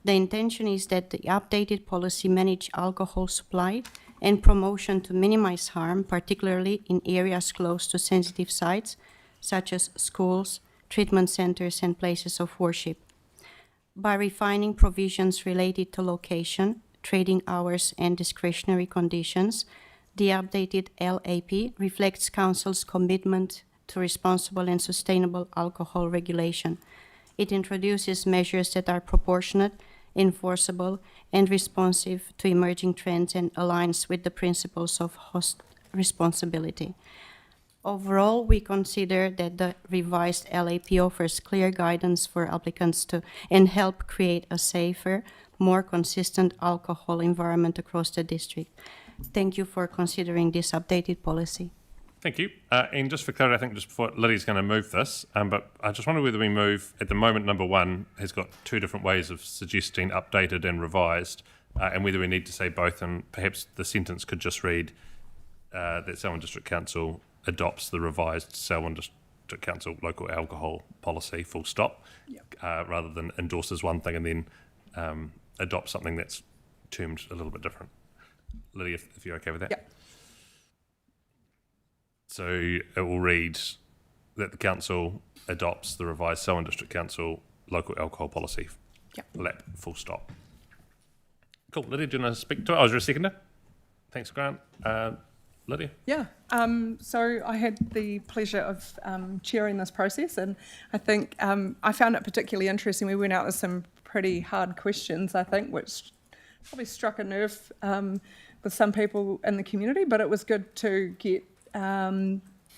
The intention is that the updated policy manage alcohol supply and promotion to minimize harm, particularly in areas close to sensitive sites, such as schools, treatment centers, and places of worship. By refining provisions related to location, trading hours, and discretionary conditions, the updated LAP reflects Council's commitment to responsible and sustainable alcohol regulation. It introduces measures that are proportionate, enforceable, and responsive to emerging trends and aligns with the principles of host responsibility. Overall, we consider that the revised LAP offers clear guidance for applicants and help create a safer, more consistent alcohol environment across the district. Thank you for considering this updated policy. Thank you. And just for clarity, I think just before Lydia's going to move this, but I just wonder whether we move, at the moment, number one has got two different ways of suggesting updated and revised, and whether we need to say both, and perhaps the sentence could just read that Selwyn District Council adopts the revised Selwyn District Council local alcohol policy, full stop, rather than endorses one thing and then adopts something that's termed a little bit different. Lydia, if you're okay with that? Yep. So it will read that the council adopts the revised Selwyn District Council local alcohol policy. LAP, full stop. Cool. Lydia, do you want to speak to it? I was your seconder. Thanks, Grant. Lydia? Yeah, so I had the pleasure of chairing this process, and I think I found it particularly interesting. We went out with some pretty hard questions, I think, which probably struck a nerve with some people in the community, but it was good to get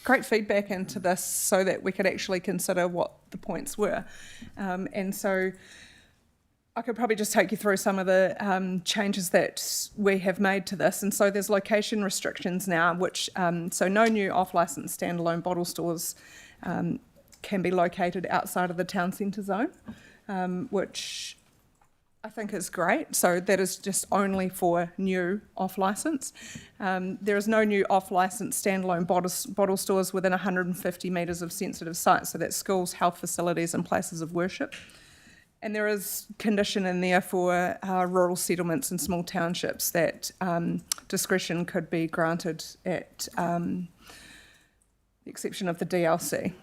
great feedback into this so that we could actually consider what the points were. And so I could probably just take you through some of the changes that we have made to this. And so there's location restrictions now, which, so no new off-licence standalone bottle stores can be located outside of the town centre zone, which I think is great. So that is just only for new off-licence. There is no new off-licence standalone bottle stores within 150 metres of sensitive sites, so that's schools, health facilities and places of worship. And there is condition in there for rural settlements and small townships that discretion could be granted at the exception of the DLC.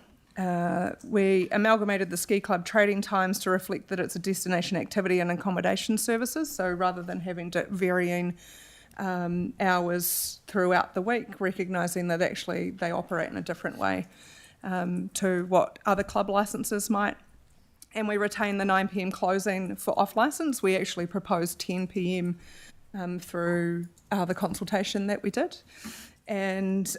We amalgamated the ski club trading times to reflect that it's a destination activity and accommodation services. So rather than having varying hours throughout the week, recognising that actually they operate in a different way to what other club licences might. And we retain the 9 p.m. closing for off licence. We actually proposed 10 p.m. Through the consultation that we did. And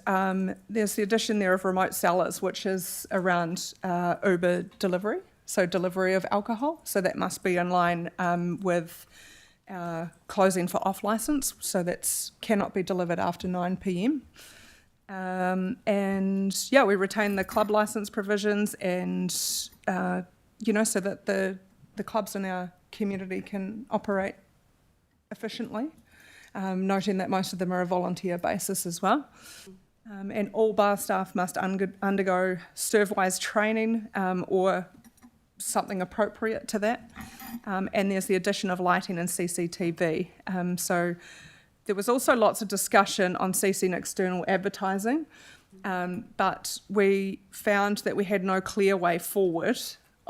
there's the addition there of remote sellers, which is around Uber delivery, so delivery of alcohol. So that must be in line with closing for off licence. So that cannot be delivered after 9 p.m. And yeah, we retain the club licence provisions and so that the clubs in our community can operate efficiently, noting that most of them are a volunteer basis as well. And all bar staff must undergo Servwise training or something appropriate to that. And there's the addition of lighting and CCTV. So there was also lots of discussion on ceasing external advertising, but we found that we had no clear way forward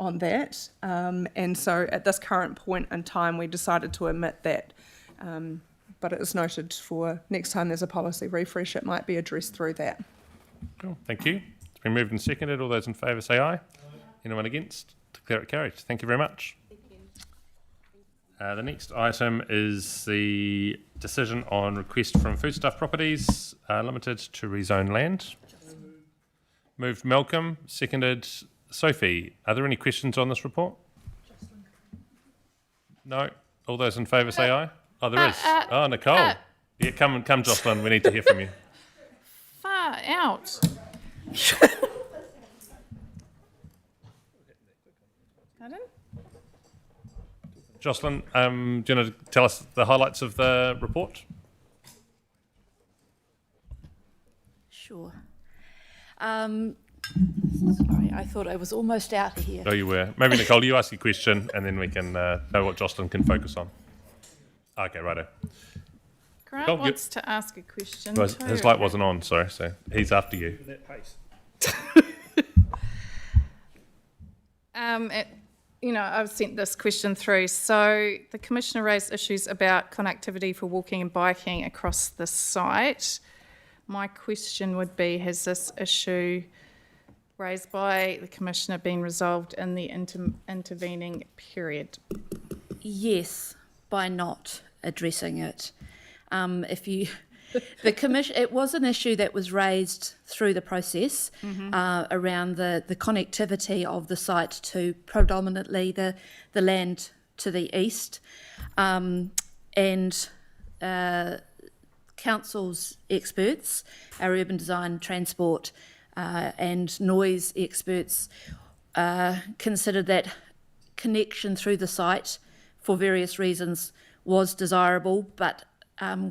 on that, and so at this current point in time we decided to omit that, but it is noted for next time there's a policy refresh it might be addressed through that. Cool. Thank you. It's been moved and seconded. All those in favour say aye. Anyone against? Declare it carried. Thank you very much. The next item is the decision on request from Foodstuff Properties Limited to rezone land. Moved Malcolm, seconded Sophie. Are there any questions on this report? No? All those in favour say aye. Oh, there is. Oh, Nicole. Yeah, come, Jocelyn. We need to hear from you. Far out. Pardon? Jocelyn, do you want to tell us the highlights of the report? Sure. Sorry, I thought I was almost out of here. Oh, you were. Maybe, Nicole, you ask your question and then we can know what Jocelyn can focus on. Okay, righto. Grant Nicole, wants to ask a question Well, too. his light wasn't on, sorry, so he's after you. I've sent this question through. So the Commissioner raised issues about connectivity for walking and biking across the site. My question would be, has this issue raised by the Commissioner been resolved in the intervening period? Yes, by not addressing it. The commission, it was an issue that was raised through the process around the connectivity of the site to predominantly the land to the east, and council's experts, our urban design, transport, and noise experts considered that connection through the site for various reasons was desirable, but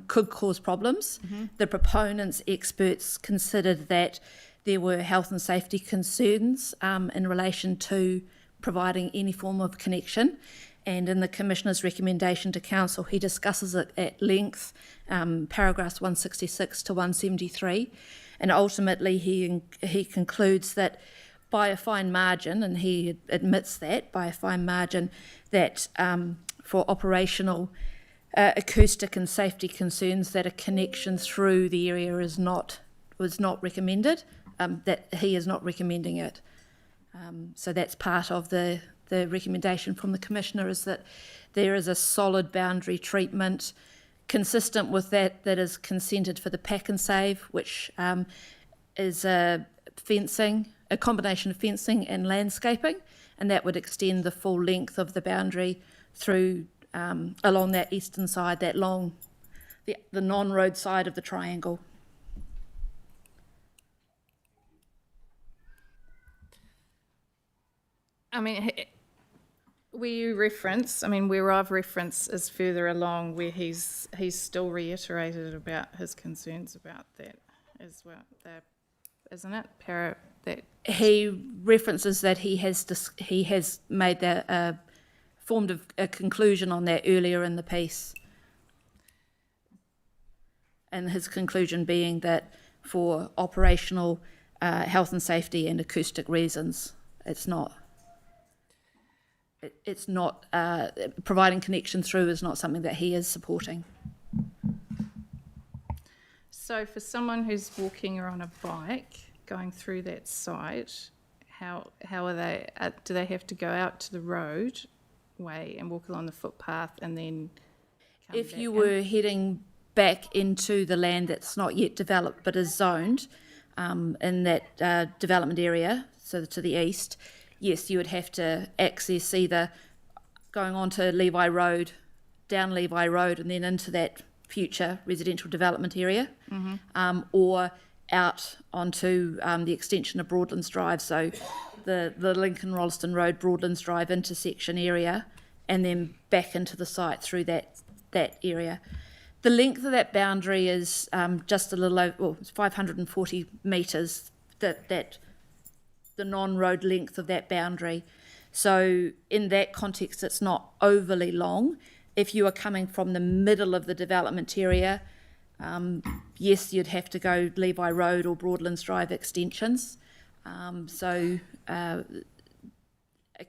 could cause problems. The proponents' experts considered that there were health and safety concerns in relation to providing any form of connection. And in the Commissioner's recommendation to Council, he discusses it at length, paragraphs 166 to 173. And ultimately, he concludes that by a fine margin, and he admits that, by a fine margin, that for operational acoustic and safety concerns, that a connection through the area was not recommended, that he is not recommending it. So that's part of the recommendation from the Commissioner, is that there is a solid boundary treatment consistent with that is consented for the Pack and Save, which is a combination of fencing and landscaping, and that would extend the full length of the boundary through along that eastern side, that long, the non-road side of the triangle. I mean, where you reference, I mean, where I've referenced is further along where he's still reiterated about his concerns about that as well. Isn't it? That he references that he has made that formed a conclusion on that earlier in the piece, and his conclusion being that for operational health and safety and acoustic reasons, it's not providing connection through is not something that he is supporting. So for someone who's walking or on a bike going through that site, how are they? Do they have to go out to the roadway and walk along the footpath and then come If back you in? were heading back into the land that's not yet developed but is zoned in that development area, so to the east, yes, you would have to access either going onto Levi Road, down Levi Road, and then into that future residential development area, or out onto the extension of Broadlands Drive, so the Lincoln-Rolleston Road, Broadlands Drive intersection area, and then back into the site through that area. The length of that boundary is just a little over, well, it's 540 metres, that the non-road length of that boundary. So in that context, it's not overly long. If you are coming from the middle of the development area, yes, you'd have to go Levi Road or Broadlands Drive extensions. So a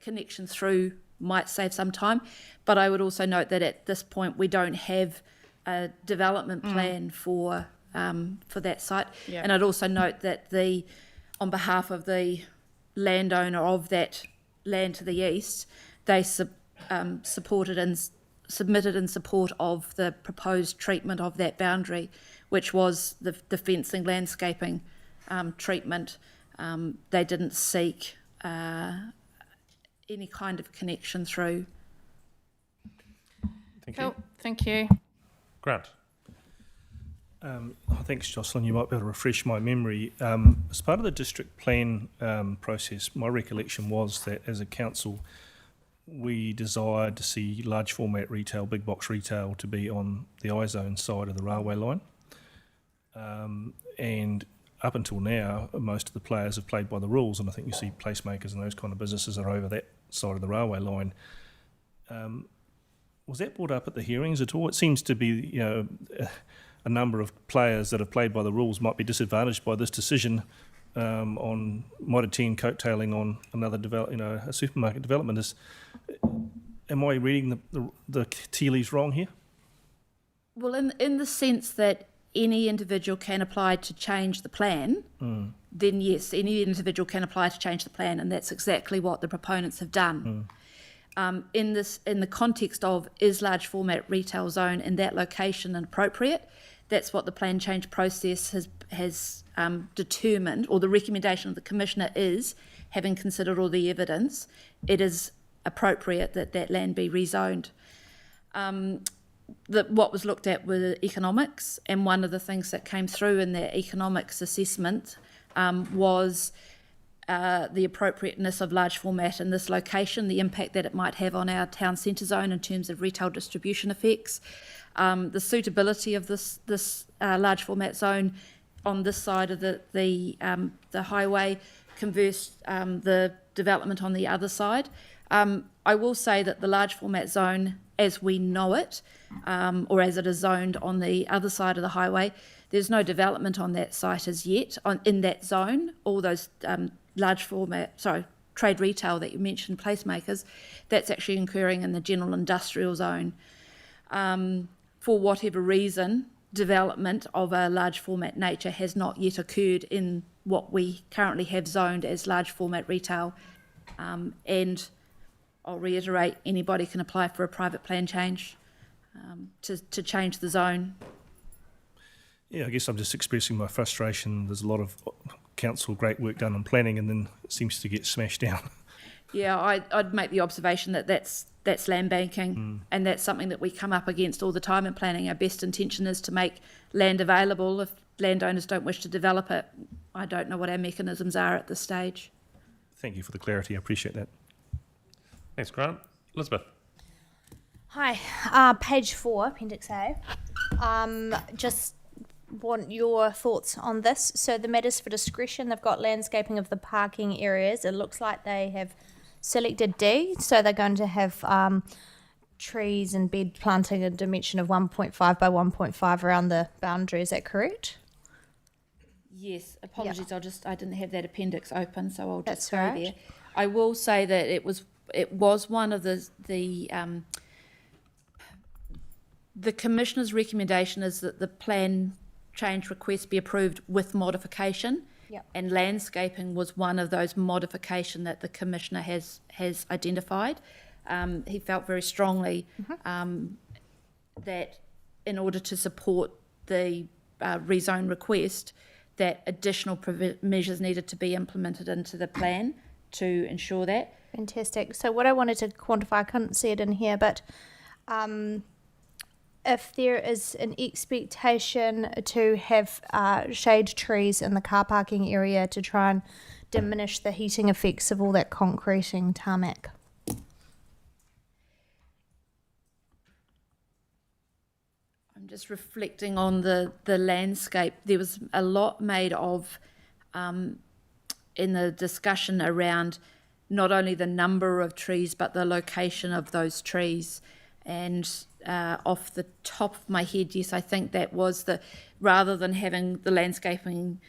connection through might save some time. But I would also note that at this point, we don't have a development plan for that site. Yeah. And I'd also note that on behalf of the landowner of that land to the east, they supported and submitted in support of the proposed treatment of that boundary, which was the fencing landscaping treatment. They didn't seek any kind of connection through. Thank Cool. you. Thank you. Grant. Thanks, Jocelyn. You might be able to refresh my memory. As part of the district plan process, my recollection was that as a council, we desired to see large format retail, big box retail, to be on the I-zone side of the railway line. And up until now, most of the players have played by the rules, and I think you see placemakers and those kind of businesses are over that side of the railway line. Was that brought up at the hearings at all? It seems to be, a number of players that have played by the rules might be disadvantaged by this decision on might attend coattailing on another a supermarket development. Am I reading the tea leaves wrong here? Well, in the sense that any individual can apply to change the plan, then yes, any individual can apply to change the plan, and that's exactly what the proponents have done. In the context of is large format retail zone in that location appropriate, that's what the plan change process has determined, or the recommendation of the Commissioner is, having considered all the evidence, it is appropriate that land be rezoned. What was looked at were economics, and one of the things that came through in the economics assessment was the appropriateness of large format in this location, the impact that it might have on our town centre zone in terms of retail distribution effects, the suitability of this large format zone on this side of the highway, converse the development on the other side. I will say that the large format zone, as we know it, or as it is zoned on the other side of the highway, there's no development on that site as yet, in that zone. All those trade retail that you mentioned, placemakers, that's actually occurring in the general industrial zone. For whatever reason, development of a large format nature has not yet occurred in what we currently have zoned as large format retail. And I'll reiterate, anybody can apply for a private plan change to change the zone. Yeah, I guess I'm just expressing my frustration. There's a lot of council great work done on planning, and then it seems to get smashed down. Yeah, I'd make the observation that that's land banking, and that's something that we come up against all the time in planning. Our best intention is to make land available. If landowners don't wish to develop it, I don't know what our mechanisms are at this stage. Thank you for the clarity. I appreciate that. Thanks, Grant. Elizabeth. Hi, page 4, Appendix A. Just want your thoughts on this. So the matters for discretion, they've got landscaping of the parking areas. It looks like they have selected D, so they're going to have trees and bed planting a dimension of 1.5 by 1.5 around the boundary. Is that correct? Yes, apologies. I didn't have that appendix open, so I'll That's just go right. there. I will say that it was one of the Commissioner's recommendation is that the plan change request be approved with modification. Yep. And landscaping was one of those modification that the Commissioner has identified. He felt very strongly that in order to support the rezone request, that additional measures needed to be implemented into the plan to ensure that. Fantastic. So what I wanted to quantify, I couldn't see it in here, but if there is an expectation to have shade trees in the car parking area to try and diminish the heating effects of all that concreting tarmac. I'm just reflecting on the landscape. There was a lot made of in the discussion around not only the number of trees but the location of those trees. And off the top of my head, yes, I think that was rather than having the landscaping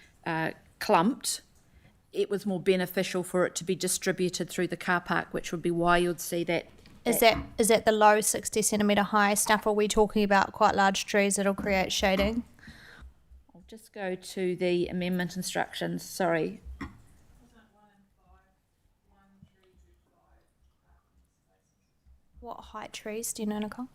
clumped, it was more beneficial for it to be distributed through the car park, which would be why you'd see that. Is that the low 60 centimetre high stuff? Or are we talking about quite large trees that'll create shading? I'll just go to the amendment instructions, sorry. What height trees, do you know, Nicole?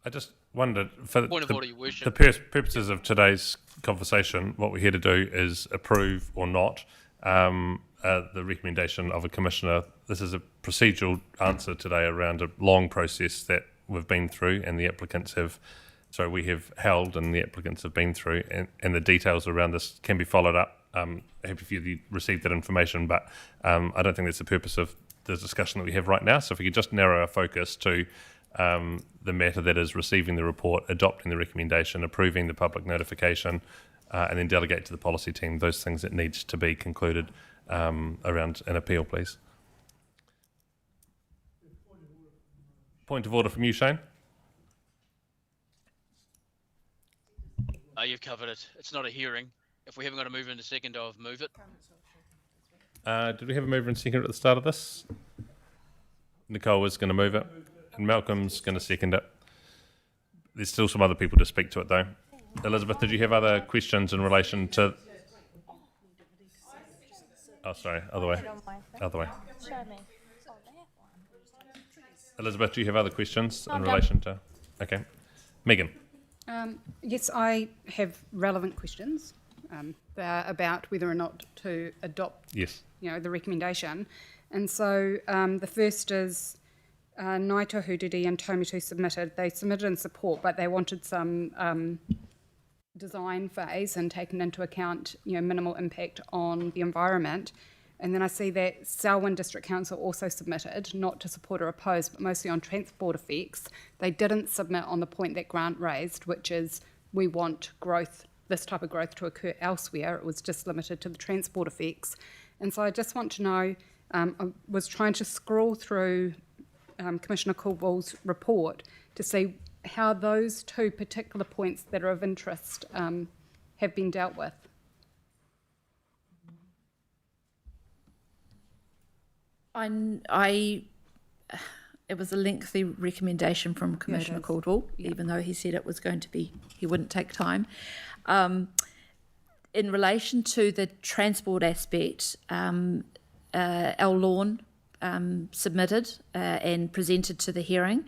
I just wondered, for Point of order, Your Worship. the purposes of today's conversation, what we're here to do is approve or not the recommendation of a commissioner. This is a procedural answer today around a long process that we've been through and the applicants have, we have held and the applicants have been through, and the details around this can be followed up. Happy for you to receive that information, but I don't think that's the purpose of the discussion that we have right now. So if we could just narrow our focus to the matter that is receiving the report, adopting the recommendation, approving the public notification, and then delegate to the policy team those things that needs to be concluded around an appeal, please. Point of order from you, Shane. You've covered it. It's not a hearing. If we haven't got a mover in a second, I'll move it. Did we have a mover and second at the start of this? Nicole was going to move it, and Malcolm's going to second it. There's still some other people to speak to it, though. Elizabeth, did you have other questions in relation to... Oh, sorry, other way. Other way. Elizabeth, do you have other questions in relation to... Okay. Megan. Yes, I have relevant questions about whether or not to adopt the recommendation. And so the first is Naito Hudidi and Tomitu submitted. They submitted in support, but they wanted some design phase and taken into account minimal impact on the environment. And then I see that Selwyn District Council also submitted, not to support or oppose, but mostly on transport effects. They didn't submit on the point that Grant raised, which is we want growth, this type of growth to occur elsewhere. It was just limited to the transport effects. And so I just want to know, I was trying to scroll through Commissioner Caldwell's report to see how those two particular points that are of interest have been dealt with. It was a lengthy recommendation from Commissioner Caldwell, even though he said it was going to be, he wouldn't take time. In relation to the transport aspect, El Lawn submitted and presented to the hearing,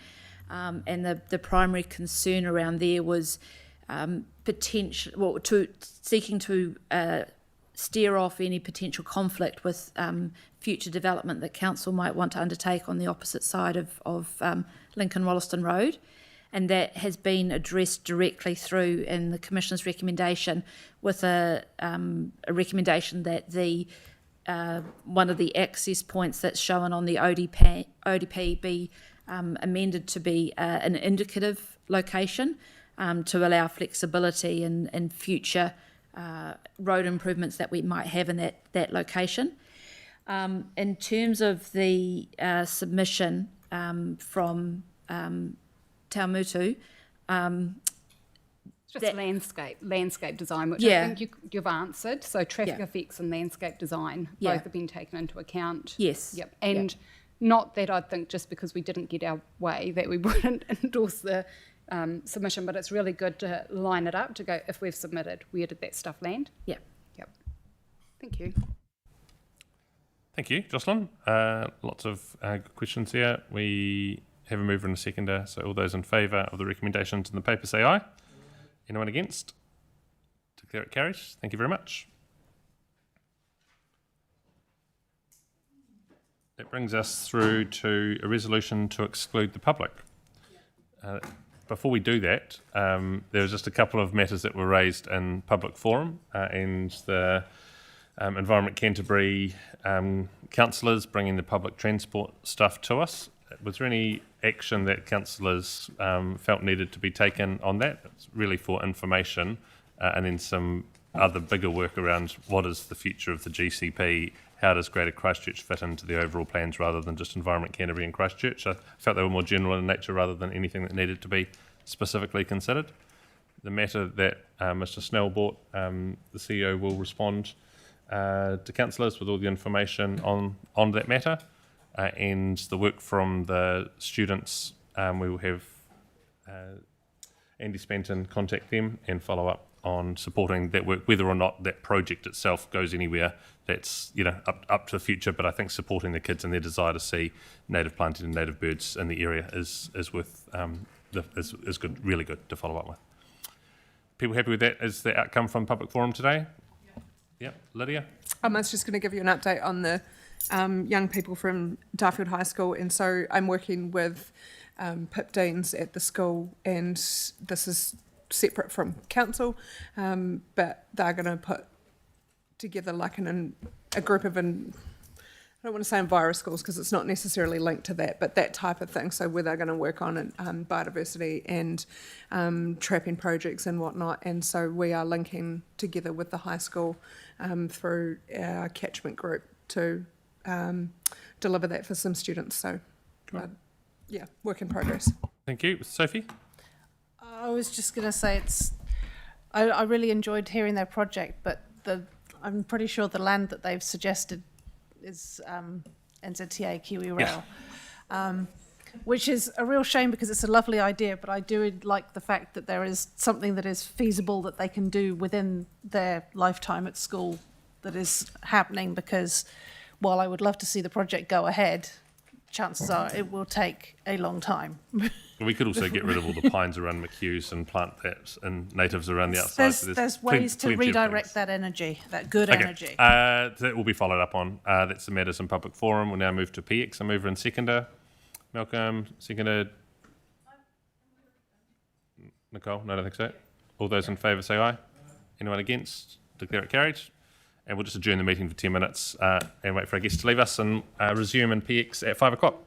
and the primary concern around there was seeking to steer off any potential conflict with future development that council might want to undertake on the opposite side of Lincoln Wollaston Road. And that has been addressed directly through in the Commissioner's recommendation, with a recommendation that the one of the access points that's shown on the ODP be amended to be an indicative location to allow flexibility in future road improvements that we might have in that location. In terms of the submission from Taumutu, It's just landscape design, which Yeah. I think you've answered. So traffic Yeah. effects and landscape design Yeah. both have been taken into account. Yes. Yep. And not that I think just because we didn't get our way that we wouldn't endorse the submission, but it's really good to line it up to go, if we've submitted, where did that stuff land? Yeah. Yep. Thank you. Thank you, Jocelyn. Lots of good questions here. We have a mover and a seconder, so all those in favour of the recommendations in the paper say aye. Anyone against? Declare it carried. Thank you very much. That brings us through to a resolution to exclude the public. Before we do that, there was just a couple of matters that were raised in public forum, and the Environment Canterbury councillors bringing the public transport stuff to us. Was there any action that councillors felt needed to be taken on that? It's really for information, and then some other bigger work around what is the future of the GCP, how does Greater Christchurch fit into the overall plans rather than just Environment Canterbury and Christchurch. I felt they were more general in nature rather than anything that needed to be specifically considered. The matter that Mr Snell brought, the CEO will respond to councillors with all the information on that matter. And the work from the students, we will have Andy Spenton contact them and follow up on supporting that work, whether or not that project itself goes anywhere. That's up to the future, but I think supporting the kids and their desire to see native planting and native birds in the area is worth is good, really good to follow up with. People happy with that as the outcome from public forum today? Yeah, Lydia. I was just going to give you an update on the young people from Darfield High School, and so I'm working with PIP deans at the school, and this is separate from council, but they're going to put together like a group of, I don't want to say virus schools because it's not necessarily linked to that, but that type of thing. So where they're going to work on biodiversity and trapping projects and whatnot. And so we are linking together with the high school through our catchment group to deliver that for some students. So yeah, work in progress. Thank you. Sophie? I was just going to say I really enjoyed hearing their project, but I'm pretty sure the land that they've suggested is NZTA Kiwi Rail, which is a real shame because it's a lovely idea, but I do like the fact that there is something that is feasible that they can do within their lifetime at school that is happening, because while I would love to see the project go ahead, chances are it will take a long time. We could also get rid of all the pines around McHugh's and plant that and natives around the outside. There's ways to redirect that energy, that good energy. That will be followed up on. That's the matters in public forum. We'll now move to PX. A mover and seconder. Malcolm, seconded. Nicole? No, I don't think so. All those in favour say aye. Anyone against? Declare it carried. And we'll just adjourn the meeting for 10 minutes and wait for our guests to leave us and resume in PX at 5 o'clock.